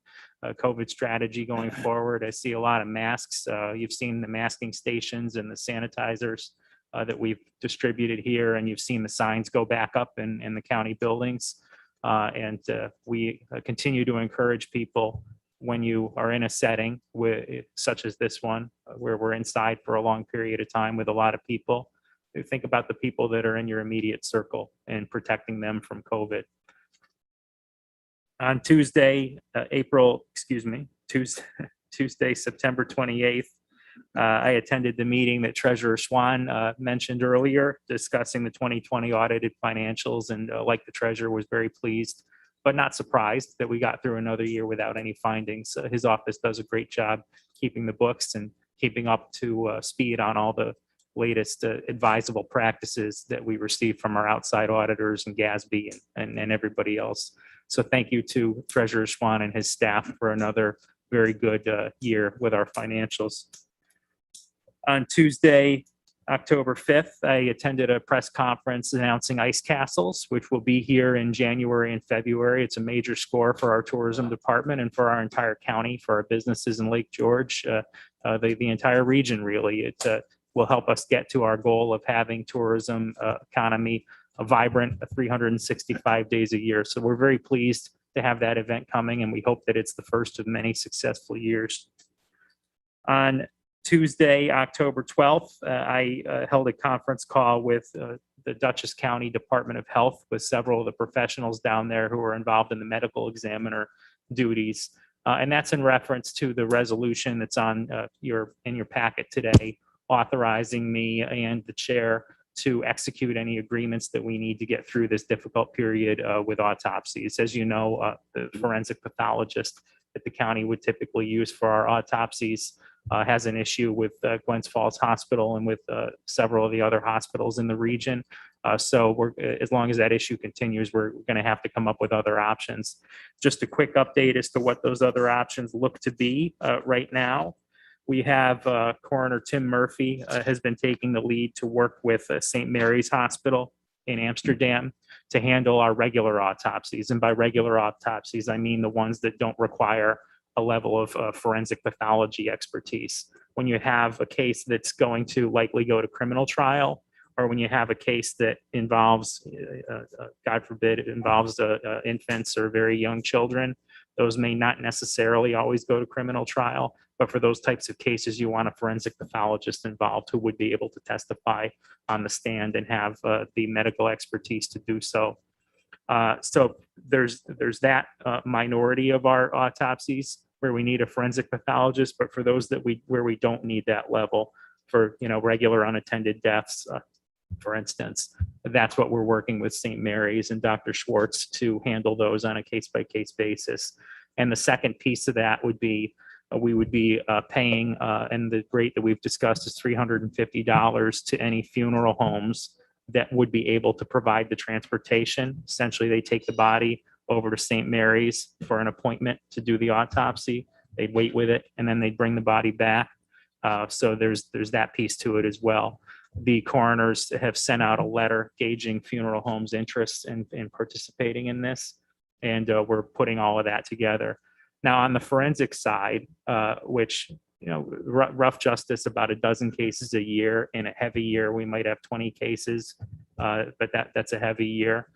COVID strategy going forward. I see a lot of masks. You've seen the masking stations and the sanitizers that we've distributed here, and you've seen the signs go back up in the county buildings. And we continue to encourage people, when you are in a setting such as this one, where we're inside for a long period of time with a lot of people, think about the people that are in your immediate circle and protecting them from COVID. On Tuesday, Tuesday, September 28th, I attended the meeting that Treasurer Swan mentioned earlier, discussing the 2020 audited financials, and like the treasurer, was very pleased but not surprised that we got through another year without any findings. His office does a great job keeping the books and keeping up to speed on all the latest advisable practices that we receive from our outside auditors and GASB and everybody else. So thank you to Treasurer Swan and his staff for another very good year with our financials. On Tuesday, October 5th, I attended a press conference announcing ice castles, which will be here in January and February. It's a major score for our tourism department and for our entire county, for our businesses in Lake George, the entire region, really. It will help us get to our goal of having tourism economy vibrant 365 days a year. So we're very pleased to have that event coming, and we hope that it's the first of many successful years. On Tuesday, October 12th, I held a conference call with the Dutchess County Department of Health with several of the professionals down there who are involved in the medical examiner duties. And that's in reference to the resolution that's on in your packet today, authorizing me and the chair to execute any agreements that we need to get through this difficult period with autopsies. As you know, the forensic pathologist that the county would typically use for our autopsies has an issue with Glens Falls Hospital and with several of the other hospitals in the region. So as long as that issue continues, we're going to have to come up with other options. Just a quick update as to what those other options look to be right now. We have Coroner Tim Murphy has been taking the lead to work with St. Mary's Hospital in Amsterdam to handle our regular autopsies. And by regular autopsies, I mean the ones that don't require a level of forensic pathology expertise. When you have a case that's going to likely go to criminal trial, or when you have a case that involves, God forbid, it involves infants or very young children, those may not necessarily always go to criminal trial. But for those types of cases, you want a forensic pathologist involved who would be able to testify on the stand and have the medical expertise to do so. So there's that minority of our autopsies where we need a forensic pathologist, but for those where we don't need that level, for regular unattended deaths, for instance, that's what we're working with St. Mary's and Dr. Schwartz to handle those on a case-by-case basis. And the second piece of that would be we would be paying, and the rate that we've discussed is $350 to any funeral homes that would be able to provide the transportation. Essentially, they take the body over to St. Mary's for an appointment to do the autopsy. They'd wait with it, and then they'd bring the body back. So there's that piece to it as well. The coroners have sent out a letter gauging funeral homes' interest in participating in this, and we're putting all of that together. Now, on the forensic side, which, rough justice, about a dozen cases a year. In a heavy year, we might have 20 cases, but that's a heavy year.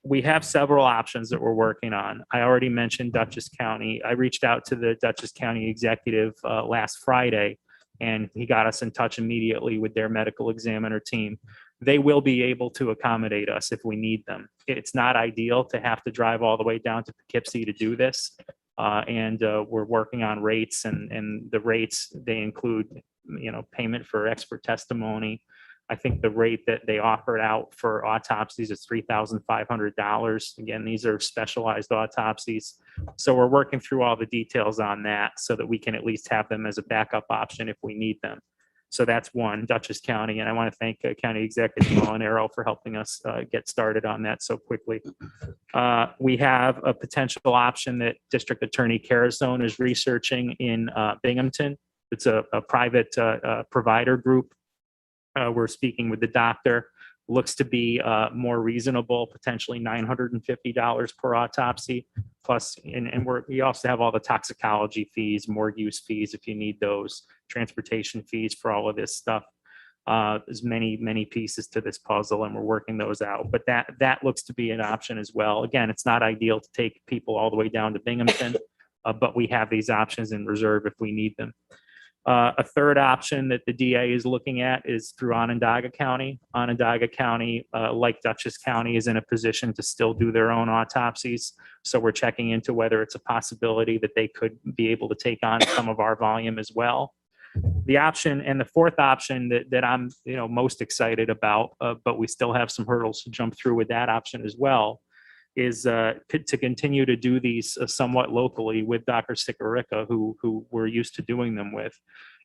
We have several options that we're working on. I already mentioned Dutchess County. I reached out to the Dutchess County executive last Friday, and he got us in touch immediately with their medical examiner team. They will be able to accommodate us if we need them. It's not ideal to have to drive all the way down to Poughkeepsie to do this. And we're working on rates, and the rates, they include, payment for expert testimony. I think the rate that they offered out for autopsies is $3,500. Again, these are specialized autopsies. So we're working through all the details on that so that we can at least have them as a backup option if we need them. So that's one, Dutchess County. And I want to thank County Executive Molinaro for helping us get started on that so quickly. We have a potential option that District Attorney Carasone is researching in Binghamton. It's a private provider group. We're speaking with the doctor. Looks to be more reasonable, potentially $950 per autopsy. Plus, and we also have all the toxicology fees, morgue use fees if you need those, transportation fees for all of this stuff. There's many pieces to this puzzle, and we're working those out. But that looks to be an option as well. Again, it's not ideal to take people all the way down to Binghamton, but we have these options in reserve if we need them. A third option that the DA is looking at is through Onondaga County. Onondaga County, like Dutchess County, is in a position to still do their own autopsies. So we're checking into whether it's a possibility that they could be able to take on some of our volume as well. The option, and the fourth option that I'm most excited about, but we still have some hurdles to jump through with that option as well, is to continue to do these somewhat locally with Dr. Sikorica, who we're used to doing them with.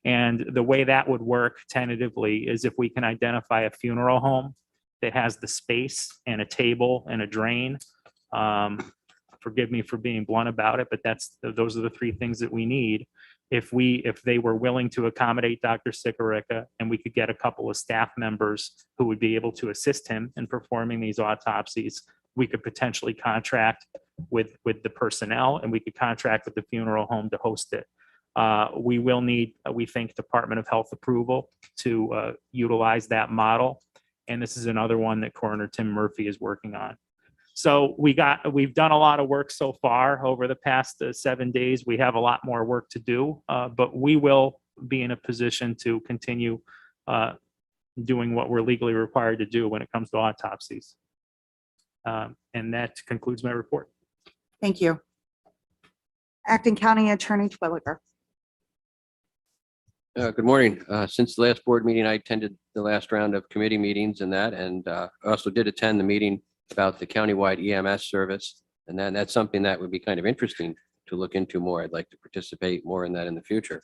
And the way that would work tentatively is if we can identify a funeral home that has the space and a table and a drain. Forgive me for being blunt about it, but those are the three things that we need. If they were willing to accommodate Dr. Sikorica, and we could get a couple of staff members who would be able to assist him in performing these autopsies, we could potentially contract with the personnel, and we could contract with the funeral home to host it. We will need, we think, Department of Health approval to utilize that model. And this is another one that Coroner Tim Murphy is working on. So we've done a lot of work so far over the past 7 days. We have a lot more work to do, but we will be in a position to continue doing what we're legally required to do when it comes to autopsies. And that concludes my report. Thank you. Acting County Attorney Twilliger. Good morning. Since the last board meeting, I attended the last round of committee meetings and I also did attend the meeting about the countywide EMS service. And then that's something that would be kind of interesting to look into more. I'd like to participate more in that in the future.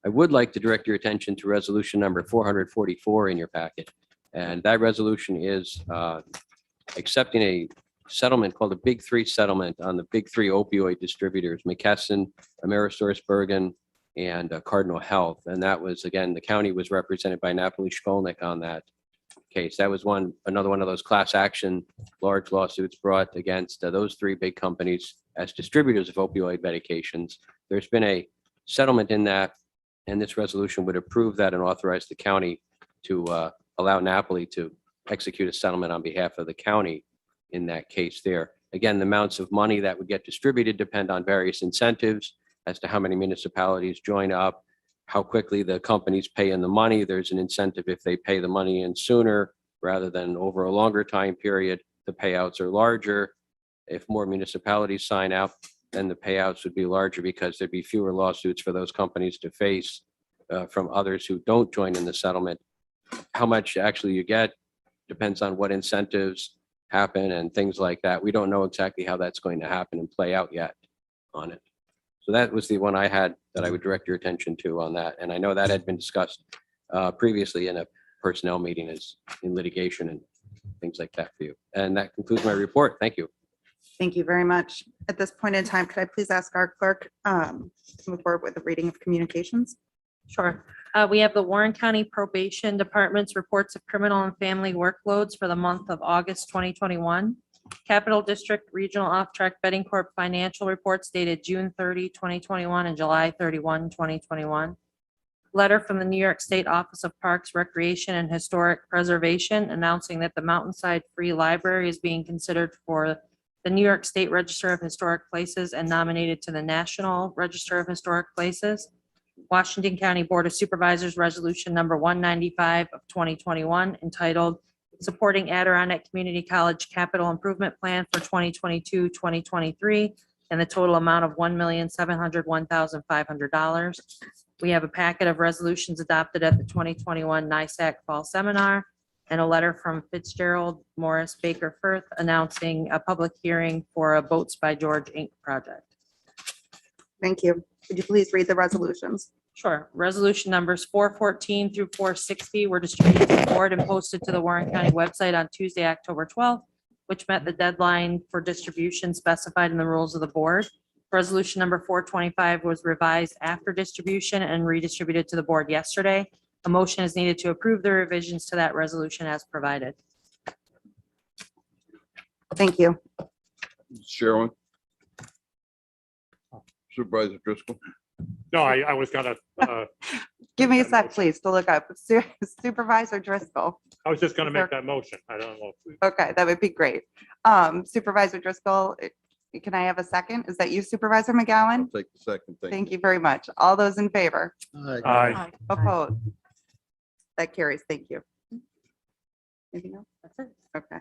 I would like to direct your attention to resolution number 444 in your packet. And that resolution is accepting a settlement called the Big Three settlement on the Big Three opioid distributors, McKesson, AmerisourceBergen, and Cardinal Health. And that was, again, the county was represented by Napoli Shkolnick on that case. That was another one of those class action large lawsuits brought against those three big companies as distributors of opioid medications. There's been a settlement in that, and this resolution would approve that and authorize the county to allow Napoli to execute a settlement on behalf of the county in that case there. Again, the amounts of money that would get distributed depend on various incentives as to how many municipalities join up, how quickly the companies pay in the money. There's an incentive if they pay the money in sooner rather than over a longer time period, the payouts are larger. If more municipalities sign up, then the payouts would be larger because there'd be fewer lawsuits for those companies to face from others who don't join in the settlement. How much actually you get depends on what incentives happen and things like that. We don't know exactly how that's going to happen and play out yet on it. So that was the one I had that I would direct your attention to on that. And I know that had been discussed previously in a personnel meeting as in litigation and things like that for you. And that concludes my report. Thank you. Thank you very much. At this point in time, could I please ask our clerk to move forward with the reading of communications? Sure. We have the Warren County Probation Department's reports of criminal and family workloads for the month of August 2021. Capital District Regional Off-Track Betting Corp. Financial reports dated June 30, 2021 and July 31, 2021. Letter from the New York State Office of Parks, Recreation, and Historic Preservation announcing that the Mountainside Free Library is being considered for the New York State Register of Historic Places and nominated to the National Register of Historic Places. Washington County Board of Supervisors Resolution number 195 of 2021 entitled Supporting Adirondack Community College Capital Improvement Plan for 2022-2023 and the total amount of $1,701,500. We have a packet of resolutions adopted at the 2021 NISAC Fall Seminar and a letter from Fitzgerald Morris Baker Firth announcing a public hearing for a Boats by George Inc. project. Thank you. Could you please read the resolutions? Sure. Resolution numbers 414 through 460 were distributed to the board and posted to the Warren County website on Tuesday, October 12th, which met the deadline for distribution specified in the rules of the board. Resolution number 425 was revised after distribution and redistributed to the board yesterday. A motion is needed to approve the revisions to that resolution as provided. Thank you. Sherwin. Supervisor Driscoll. No, I was gonna, Give me a sec, please, to look up. Supervisor Driscoll. I was just gonna make that motion. I don't know. Okay, that would be great. Supervisor Driscoll, can I have a second? Is that you, Supervisor McGowan? I'll take the second thing. Thank you very much. All those in favor? Aye. Opposed? That carries. Thank you. Anything else? That's it. Okay.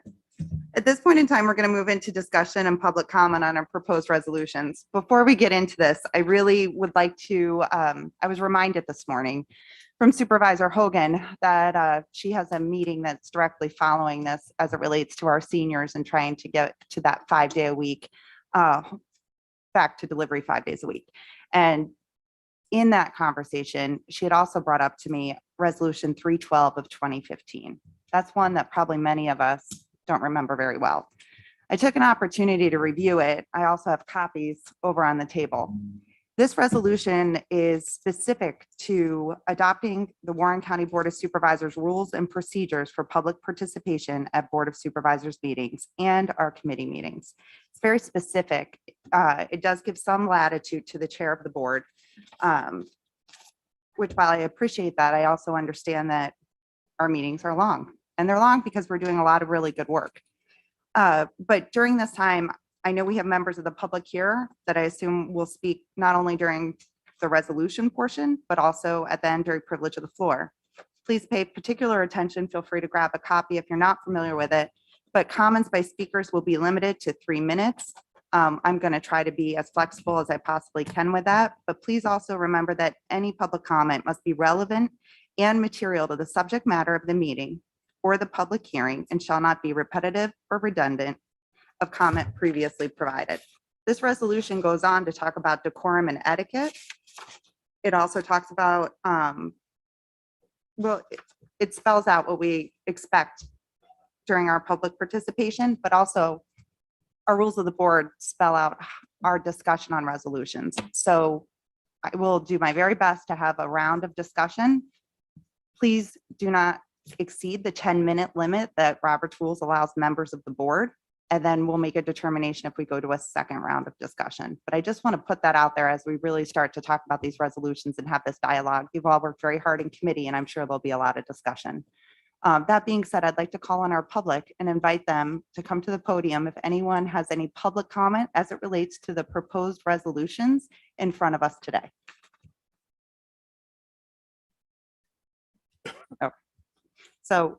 At this point in time, we're going to move into discussion and public comment on our proposed resolutions. Before we get into this, I really would like to, I was reminded this morning from Supervisor Hogan that she has a meeting that's directly following this as it relates to our seniors and trying to get to that 5-day a week, back to delivery 5 days a week. And in that conversation, she had also brought up to me Resolution 312 of 2015. That's one that probably many of us don't remember very well. I took an opportunity to review it. I also have copies over on the table. This resolution is specific to adopting the Warren County Board of Supervisors rules and procedures for public participation at Board of Supervisors meetings and our committee meetings. It's very specific. It does give some latitude to the chair of the board, which while I appreciate that, I also understand that our meetings are long. And they're long because we're doing a lot of really good work. But during this time, I know we have members of the public here that I assume will speak not only during the resolution portion, but also at the end during privilege of the floor. Please pay particular attention. Feel free to grab a copy if you're not familiar with it. But comments by speakers will be limited to 3 minutes. I'm going to try to be as flexible as I possibly can with that. But please also remember that any public comment must be relevant and material to the subject matter of the meeting or the public hearing and shall not be repetitive or redundant of comment previously provided. This resolution goes on to talk about decorum and etiquette. It also talks about, well, it spells out what we expect during our public participation, but also our rules of the board spell out our discussion on resolutions. So I will do my very best to have a round of discussion. Please do not exceed the 10-minute limit that Robert's Rules allows members of the board. And then we'll make a determination if we go to a second round of discussion. But I just want to put that out there as we really start to talk about these resolutions and have this dialogue. You've all worked very hard in committee, and I'm sure there'll be a lot of discussion. That being said, I'd like to call on our public and invite them to come to the podium if anyone has any public comment as it relates to the proposed resolutions in front of us today. Okay. So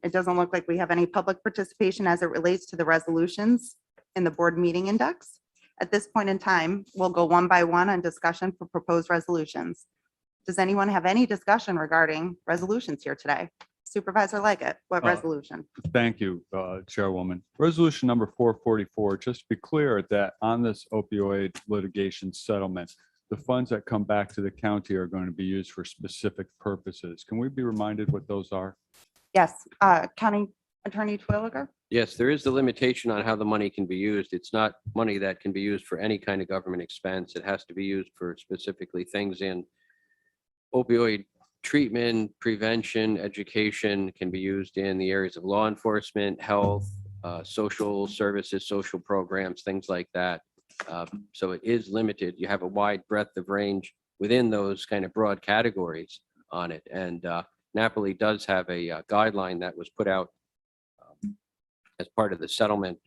it doesn't look like we have any public participation as it relates to the resolutions in the board meeting index. At this point in time, we'll go one by one on discussion for proposed resolutions. Does anyone have any discussion regarding resolutions here today? Supervisor Leggett, what resolution? Thank you, Chairwoman. Resolution number 444, just to be clear that on this opioid litigation settlement, the funds that come back to the county are going to be used for specific purposes. Can we be reminded what those are? Yes, County Attorney Twilliger? Yes, there is the limitation on how the money can be used. It's not money that can be used for any kind of government expense. It has to be used for specifically things in opioid treatment, prevention, education, can be used in the areas of law enforcement, health, social services, social programs, things like that. So it is limited. You have a wide breadth of range within those kind of broad categories on it. And Napoli does have a guideline that was put out as part of the settlement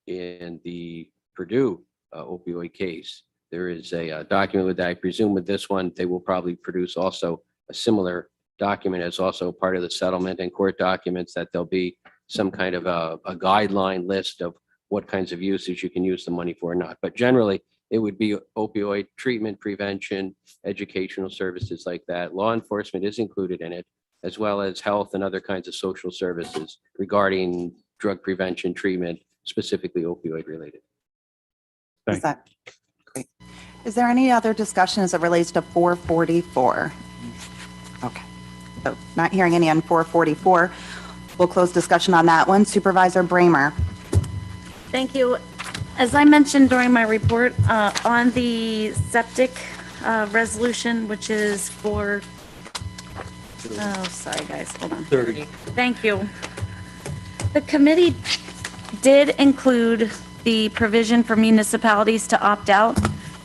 in the Purdue opioid case. There is a document with that. I presume with this one, they will probably produce also a similar document as also part of the settlement and court documents, that there'll be some kind of a guideline list of what kinds of uses you can use the money for or not. But generally, it would be opioid treatment, prevention, educational services like that. Law enforcement is included in it, as well as health and other kinds of social services regarding drug prevention, treatment, specifically opioid related. Is that great? Is there any other discussion as it relates to 444? Okay, so not hearing any on 444. We'll close discussion on that one. Supervisor Bramer. Thank you. As I mentioned during my report, on the septic resolution, which is for, oh, sorry, guys, hold on. 30. Thank you. The committee did include the provision for municipalities to opt out.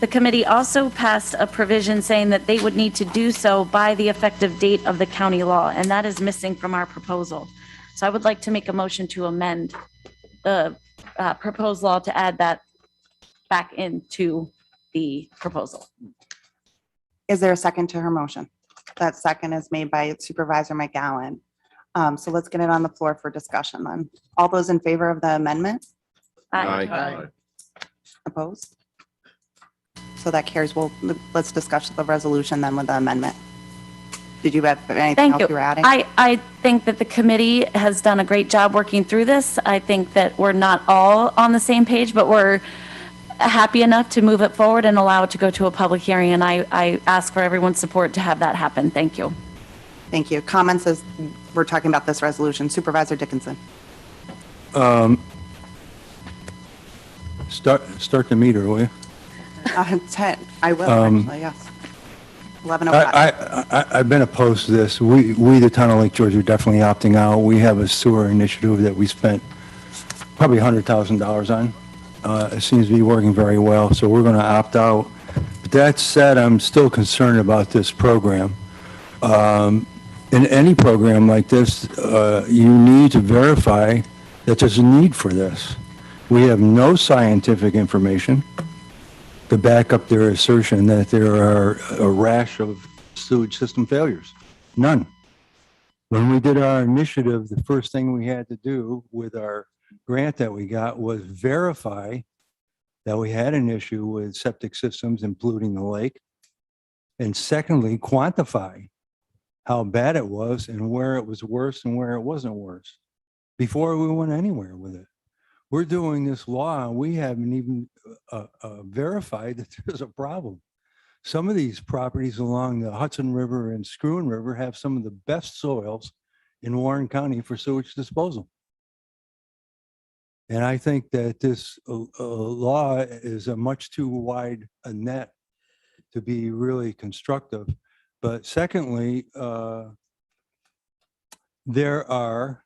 The committee also passed a provision saying that they would need to do so by the effective date of the county law, and that is missing from our proposal. So I would like to make a motion to amend the proposed law to add that back into the proposal. Is there a second to her motion? That second is made by Supervisor McGowan. So let's get it on the floor for discussion then. All those in favor of the amendment? Aye. Opposed? So that carries. Well, let's discuss the resolution then with the amendment. Did you have anything Thank else you. you were adding? I think that the committee has done a great job working through this. I think that we're not all on the same page, but we're happy enough to move it forward and allow it to go to a public hearing. And I ask for everyone's support to have that happen. Thank you. Thank you. Comments as we're talking about this resolution. Supervisor Dickinson. Start the meter, will you? 10. I will actually, yes. 11:05. I've been opposed to this. We, the town of Lake George, are definitely opting out. We have a sewer initiative that we spent probably $100,000 on. It seems to be working very well, so we're going to opt out. But that said, I'm still concerned about this program. In any program like this, you need to verify that there's a need for this. We have no scientific information to back up their assertion that there are a rash of sewage system failures. None. When we did our initiative, the first thing we had to do with our grant that we got was verify that we had an issue with septic systems, including the lake. And secondly, quantify how bad it was and where it was worse and where it wasn't worse before we went anywhere with it. We're doing this law and we haven't even verified that there's a problem. Some of these properties along the Hudson River and Screwen River have some of the best soils in Warren County for sewage disposal. And I think that this law is a much too wide a net to be really constructive. But secondly, there are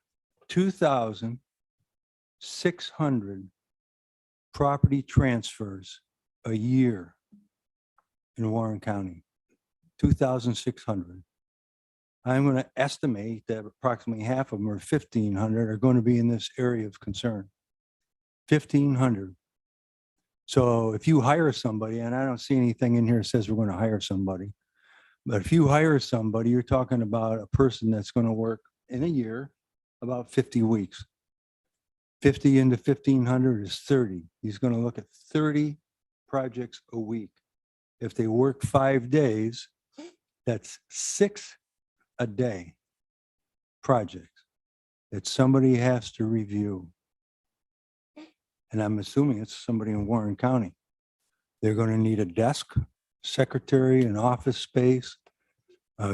2,600 property transfers a year in Warren County, 2,600. I'm going to estimate that approximately half of them, or 1,500, are going to be in this area of concern. 1,500. So if you hire somebody, and I don't see anything in here that says we're going to hire somebody, but if you hire somebody, you're talking about a person that's going to work in a year about 50 weeks. 50 into 1,500 is 30. He's going to look at 30 projects a week. If they work 5 days, that's 6 a day projects that somebody has to review. And I'm assuming it's somebody in Warren County. They're going to need a desk, secretary, and office space.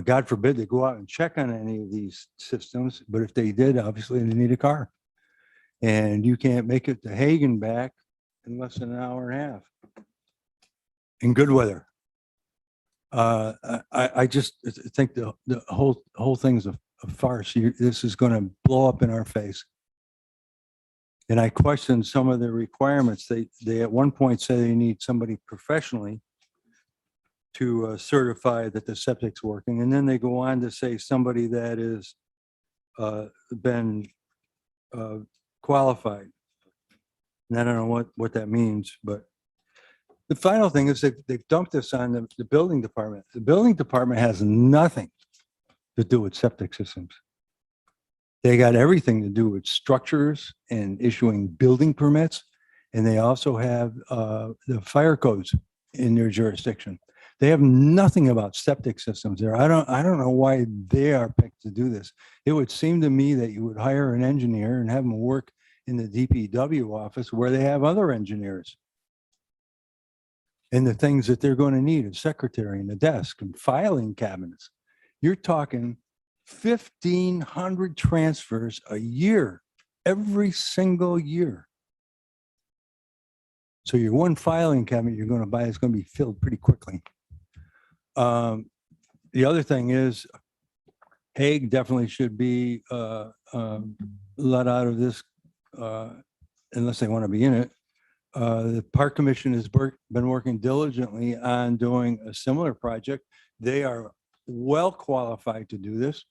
God forbid they go out and check on any of these systems, but if they did, obviously they need a car. And you can't make it to Hagen back in less than an hour and a half in good weather. I just think the whole thing's a farce. This is going to blow up in our face. And I questioned some of the requirements. They at one point say they need somebody professionally to certify that the septic's working. And then they go on to say somebody that is been qualified. And I don't know what that means, but the final thing is they've dumped this on the building department. The building department has nothing to do with septic systems. They got everything to do with structures and issuing building permits. And they also have the fire codes in their jurisdiction. They have nothing about septic systems there. I don't know why they are picked to do this. It would seem to me that you would hire an engineer and have them work in the DPW office where they have other engineers. And the things that they're going to need, a secretary and a desk and filing cabinets. You're talking 1,500 transfers a year, every single year. So your one filing cabinet you're going to buy is going to be filled pretty quickly. The other thing is Hague definitely should be let out of this unless they want to be in it. The Park Commission has been working diligently on doing a similar project. They are well qualified to do this.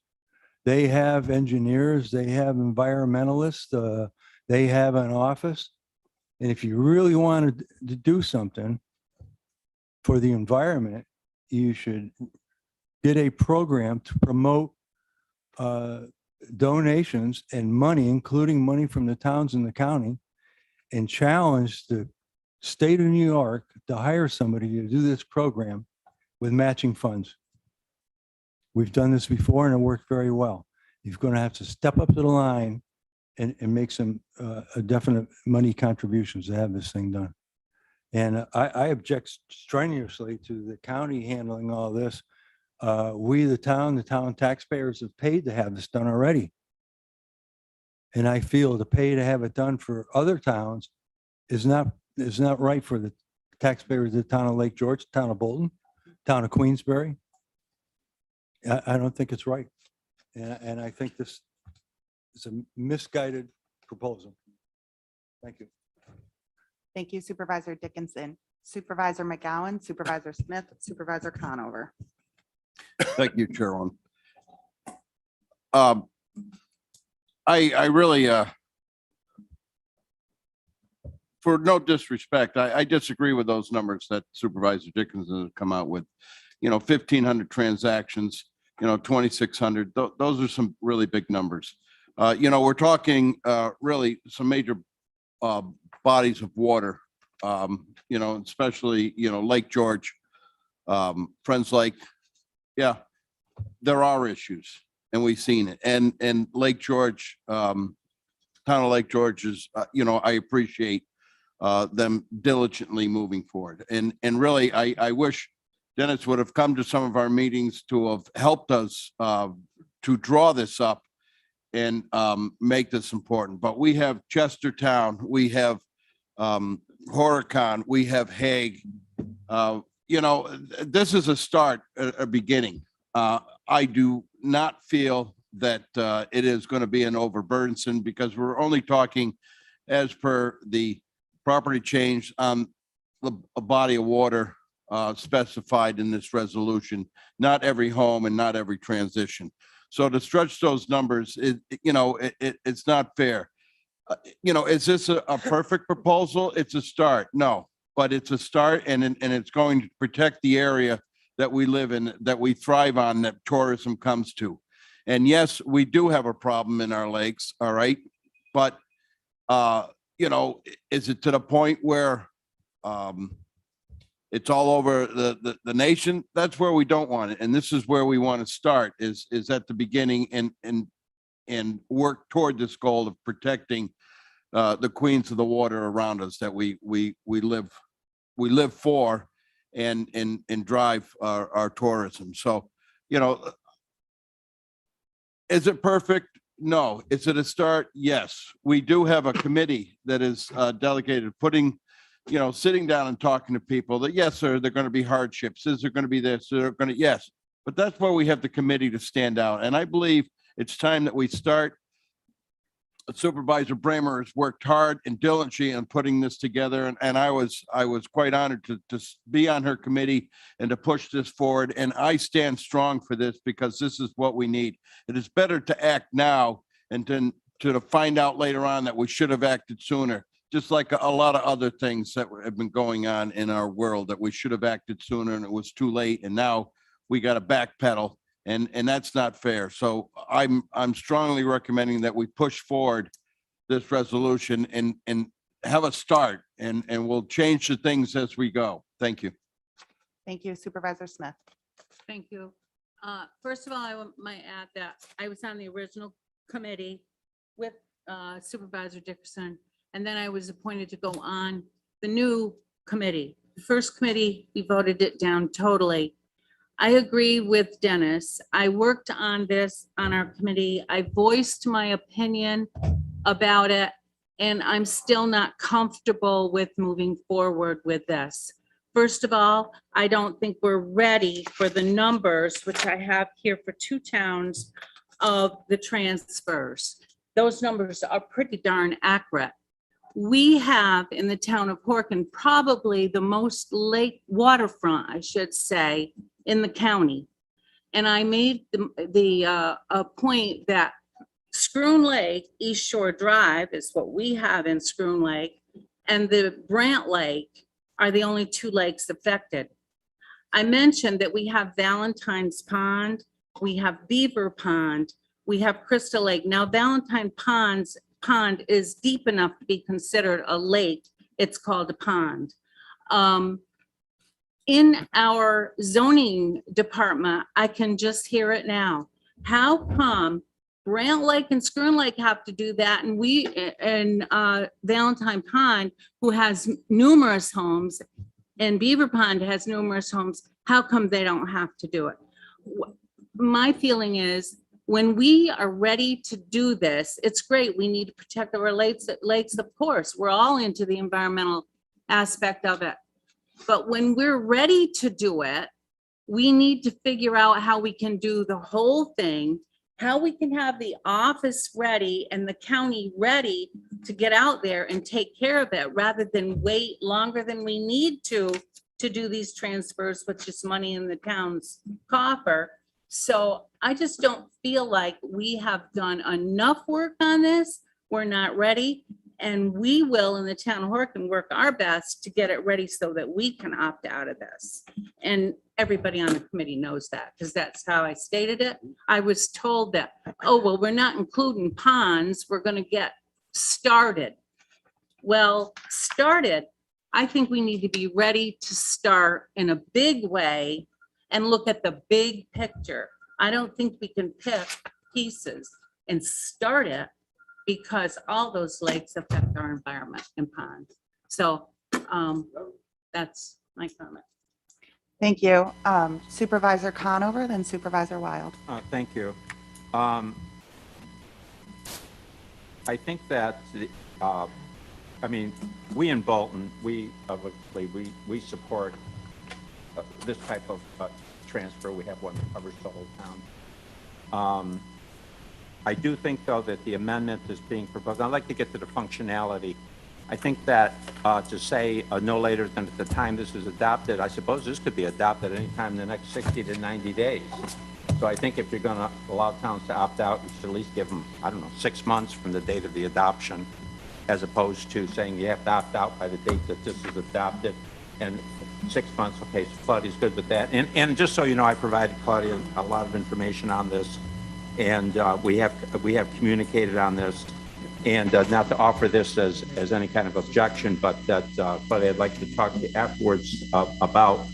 They have engineers, they have environmentalists, they have an office. And if you really wanted to do something for the environment, you should get a program to promote donations and money, including money from the towns and the county, and challenge the state of New York to hire somebody to do this program with matching funds. We've done this before and it worked very well. You're going to have to step up to the line and make some definite money contributions to have this thing done. And I object strenuously to the county handling all this. We, the town taxpayers have paid to have this done already. And I feel to pay to have it done for other towns is not right for the taxpayers of the town of Lake George, town of Bolton, town of Queensbury. I don't think it's right. And I think this is a misguided proposal. Thank you. Thank you, Supervisor Dickinson. Supervisor McGowan, Supervisor Smith, Supervisor Conover. Thank you, Chairwoman. I really, for no disrespect, I disagree with those numbers that Supervisor Dickinson has come out with. 1,500 transactions, 2,600. Those are some really big numbers. We're talking really some major bodies of water, especially, Lake George, Friends Lake. Yeah, there are issues and we've seen it. And Lake George, town of Lake George is, I appreciate them diligently moving forward. And really, I wish Dennis would have come to some of our meetings to have helped us to draw this up and make this important. But we have Chestertown, we have Horicon, we have Hague. You know, this is a start, a beginning. I do not feel that it is going to be an overburdensome, because we're only talking, as per the property change, a body of water specified in this resolution, not every home and not every transition. So to stretch those numbers, it's not fair. You know, is this a perfect proposal? It's a start. No, but it's a start, and it's going to protect the area that we live in, that we thrive on, that tourism comes to. And yes, we do have a problem in our lakes, all right? But, you know, is it to the point where it's all over the nation? That's where we don't want it. And this is where we want to start, is at the beginning, and work toward this goal of protecting the queens of the water around us that we live for and drive our tourism. So, you know, is it perfect? No. Is it a start? Yes. We do have a committee that is delegated, sitting down and talking to people that, yes, sir, they're going to be hardships. Is there going to be this? Yes. But that's why we have the committee to stand out. And I believe it's time that we start. Supervisor Bramer has worked hard and diligently on putting this together. And I was quite honored to be on her committee and to push this forward. And I stand strong for this, because this is what we need. It is better to act now and then to find out later on that we should have acted sooner. Just like a lot of other things that have been going on in our world, that we should have acted sooner and it was too late. And now we got to backpedal. And that's not fair. So I'm strongly recommending that we push forward this resolution and have a start, and we'll change the things as we go. Thank you. Thank you, Supervisor Smith. Thank you. First of all, I might add that I was on the original committee with Supervisor Dickerson, and then I was appointed to go on the new committee. The first committee, we voted it down totally. I agree with Dennis. I worked on this on our committee. I voiced my opinion about it, and I'm still not comfortable with moving forward with this. First of all, I don't think we're ready for the numbers, which I have here for 2 towns, of the transfers. Those numbers are pretty darn accurate. We have in the town of Horkin probably the most lake waterfront, I should say, in the county. And I made a point that Schroon Lake, East Shore Drive is what we have in Schroon Lake, and the Brant Lake are the only 2 lakes affected. I mentioned that we have Valentine's Pond, we have Beaver Pond, we have Crystal Lake. Now Valentine Pond is deep enough to be considered a lake. It's called a pond. In our zoning department, I can just hear it now. How come Brant Lake and Schroon Lake have to do that, and we and Valentine Pond, who has numerous homes, and Beaver Pond has numerous homes, how come they don't have to do it? My feeling is, when we are ready to do this, it's great. We need to protect our lakes, of course. We're all into the environmental aspect of it. But when we're ready to do it, we need to figure out how we can do the whole thing, how we can have the office ready and the county ready to get out there and take care of it, rather than wait longer than we need to do these transfers with just money in the town's coffer. So I just don't feel like we have done enough work on this. We're not ready. And we will, in the town of Horkin, work our best to get it ready so that we can opt out of this. And everybody on the committee knows that, because that's how I stated it. I was told that, oh, well, we're not including ponds. We're going to get started. Well, started, I think we need to be ready to start in a big way and look at the big picture. I don't think we can pick pieces and start it, because all those lakes affect our environment and ponds. So that's my comment. Thank you. Supervisor Conover, then Supervisor Wild. Thank you. I think that, I mean, we in Bolton, we obviously, we support this type of transfer. We have one that covers the whole town. I do think, though, that the amendment is being proposed. I'd like to get to the functionality. I think that to say no later than at the time this is adopted, I suppose this could be adopted anytime in the next 60 to 90 days. So I think if you're going to allow towns to opt out, you should at least give them, I don't know, 6 months from the date of the adoption, as opposed to saying you have to opt out by the date that this is adopted. And 6 months, okay, so Claudia's good with that. And just so you know, I provided Claudia a lot of information on this, and we have communicated on this. And not to offer this as any kind of objection, but I'd like to talk to you afterwards about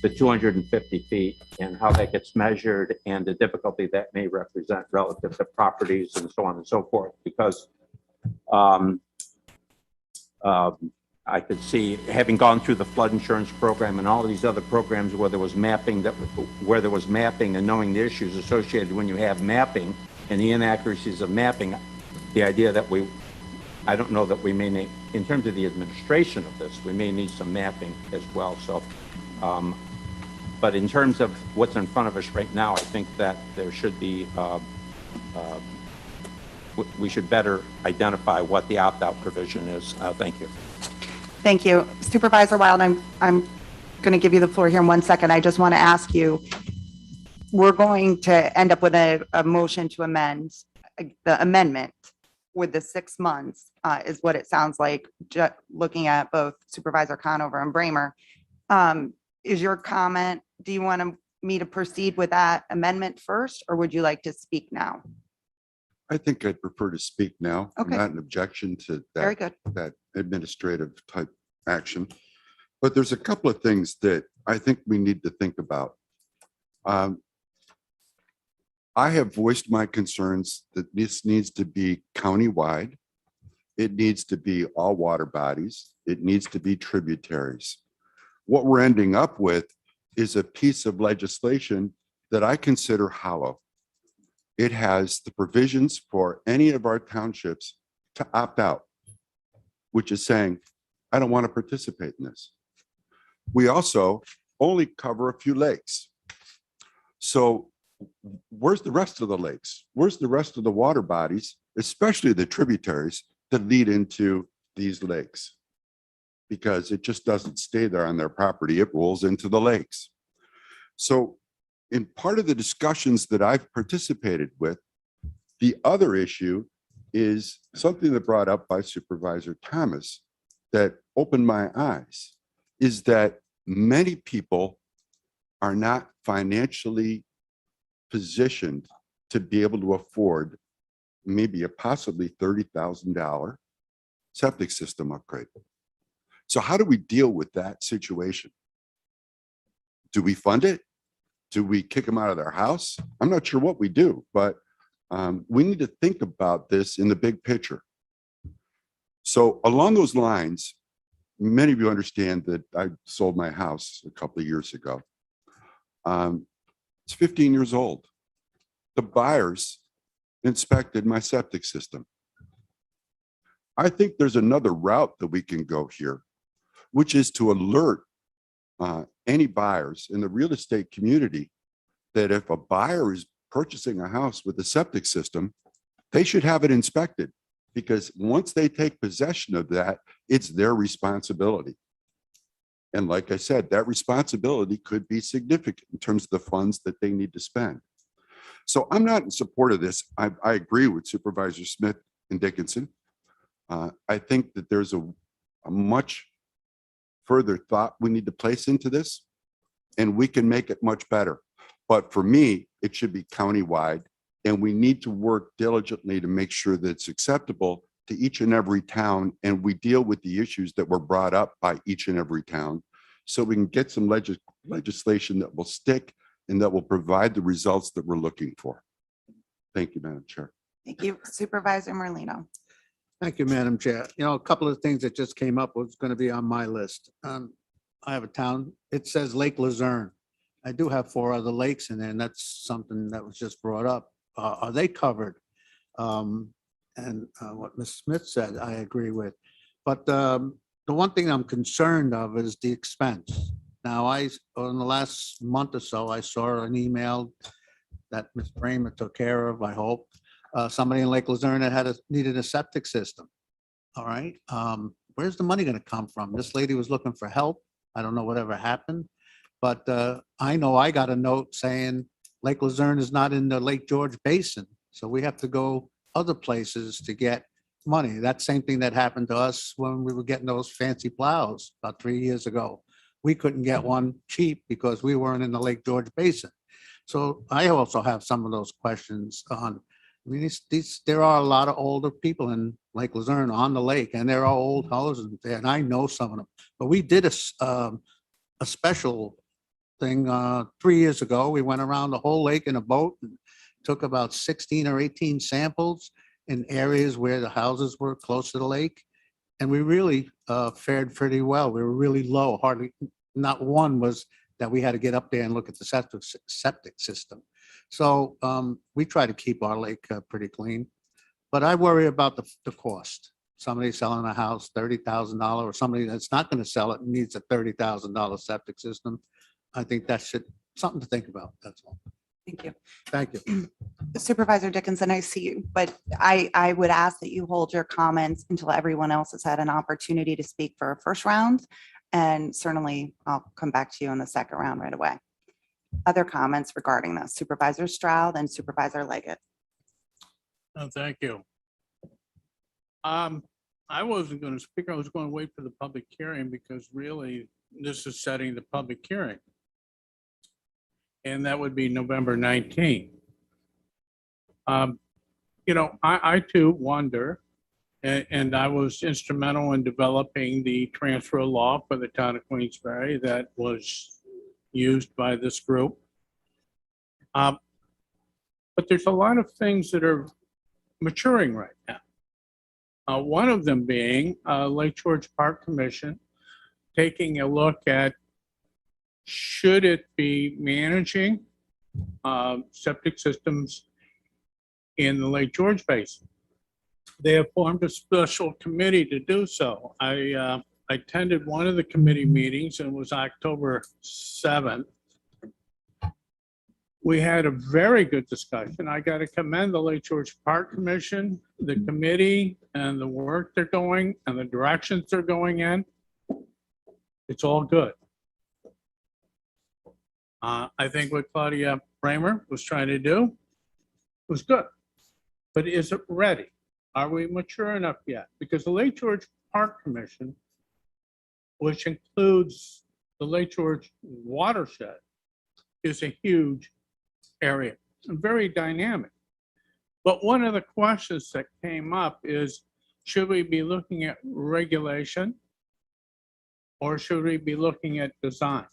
the 250 feet and how that gets measured and the difficulty that may represent relative to properties and so on and so forth. Because I could see, having gone through the flood insurance program and all of these other programs where there was mapping and knowing the issues associated when you have mapping and the inaccuracies of mapping, the idea that I don't know that we may need, in terms of the administration of this, we may need some mapping as well. So, but in terms of what's in front of us right now, I think that there should be, we should better identify what the opt-out provision is. Thank you. Thank you. Supervisor Wild, I'm going to give you the floor here in 1 second. I just want to ask you, we're going to end up with a motion to amend the amendment with the 6 months, is what it sounds like, looking at both Supervisor Conover and Bramer. Is your comment, do you want me to proceed with that amendment first, or would you like to speak now? I think I'd prefer to speak now. Okay. Not an objection to Very good. that administrative type action. But there's a couple of things that I think we need to think about. I have voiced my concerns that this needs to be countywide. It needs to be all water bodies. It needs to be tributaries. What we're ending up with is a piece of legislation that I consider hollow. It has the provisions for any of our townships to opt out, which is saying, I don't want to participate in this. We also only cover a few lakes. So where's the rest of the lakes? Where's the rest of the water bodies, especially the tributaries that lead into these lakes? Because it just doesn't stay there on their property. It rolls into the lakes. So in part of the discussions that I've participated with, the other issue is something that brought up by Supervisor Thomas that opened my eyes, is that many people are not financially positioned to be able to afford maybe a possibly $30,000 septic system upgrade. So how do we deal with that situation? Do we fund it? Do we kick them out of their house? I'm not sure what we do, but we need to think about this in the big picture. So along those lines, many of you understand that I sold my house a couple of years ago. It's 15 years old. The buyers inspected my septic system. I think there's another route that we can go here, which is to alert any buyers in the real estate community that if a buyer is purchasing a house with a septic system, they should have it inspected, because once they take possession of that, it's their responsibility. And like I said, that responsibility could be significant in terms of the funds that they need to spend. So I'm not in support of this. I agree with Supervisor Smith and Dickinson. I think that there's a much further thought we need to place into this, and we can make it much better. But for me, it should be countywide, and we need to work diligently to make sure that it's acceptable to each and every town, and we deal with the issues that were brought up by each and every town, so we can get some legislation that will stick and that will provide the results that we're looking for. Thank you, Madam Chair. Thank you. Supervisor Merlino. Thank you, Madam Chair. You know, a couple of things that just came up was going to be on my list. I have a town, it says Lake Luzerne. I do have 4 other lakes in there, and that's something that was just brought up. Are they covered? And what Ms. Smith said, I agree with. But the one thing I'm concerned of is the expense. Now, in the last month or so, I saw an email that Ms. Bramer took care of, I hope. Somebody in Lake Luzerne that needed a septic system. All right. Where's the money going to come from? This lady was looking for help. I don't know whatever happened. But I know I got a note saying Lake Luzerne is not in the Lake George Basin. So we have to go other places to get money. That same thing that happened to us when we were getting those fancy plows about 3 years ago. We couldn't get one cheap because we weren't in the Lake George Basin. So I also have some of those questions on, I mean, there are a lot of older people in Lake Luzerne on the lake, and there are old houses there, and I know some of them. But we did a special thing 3 years ago. We went around the whole lake in a boat and took about 16 or 18 samples in areas where the houses were close to the lake. And we really fared pretty well. We were really low. Hardly, not one was that we had to get up there and look at the septic system. So we try to keep our lake pretty clean. But I worry about the cost. Somebody selling a house, $30,000, or somebody that's not going to sell it and needs a $30,000 septic system. I think that should, something to think about. That's all. Thank you. Thank you. Supervisor Dickinson, I see you, but I would ask that you hold your comments until everyone else has had an opportunity to speak for a first round. And certainly I'll come back to you in the second round right away. Other comments regarding this? Supervisor Stroud and Supervisor Leggett. Thank you. I wasn't going to speak. I was going to wait for the public hearing because really this is setting the public hearing. And that would be November 19th. You know, I too wonder, and I was instrumental in developing the transfer law for the town of Queensbury that was used by this group. But there's a lot of things that are maturing right now. One of them being Lake George Park Commission taking a look at should it be managing septic systems in the Lake George Basin. They have formed a special committee to do so. I attended one of the committee meetings and it was October 7th. We had a very good discussion. I got to commend the Lake George Park Commission, the committee, and the work they're doing and the directions they're going in. It's all good. I think what Claudia Bramer was trying to do was good. But is it ready? Are we mature enough yet? Because the Lake George Park Commission, which includes the Lake George watershed, is a huge area and very dynamic. But one of the questions that came up is, should we be looking at regulation or should we be looking at design?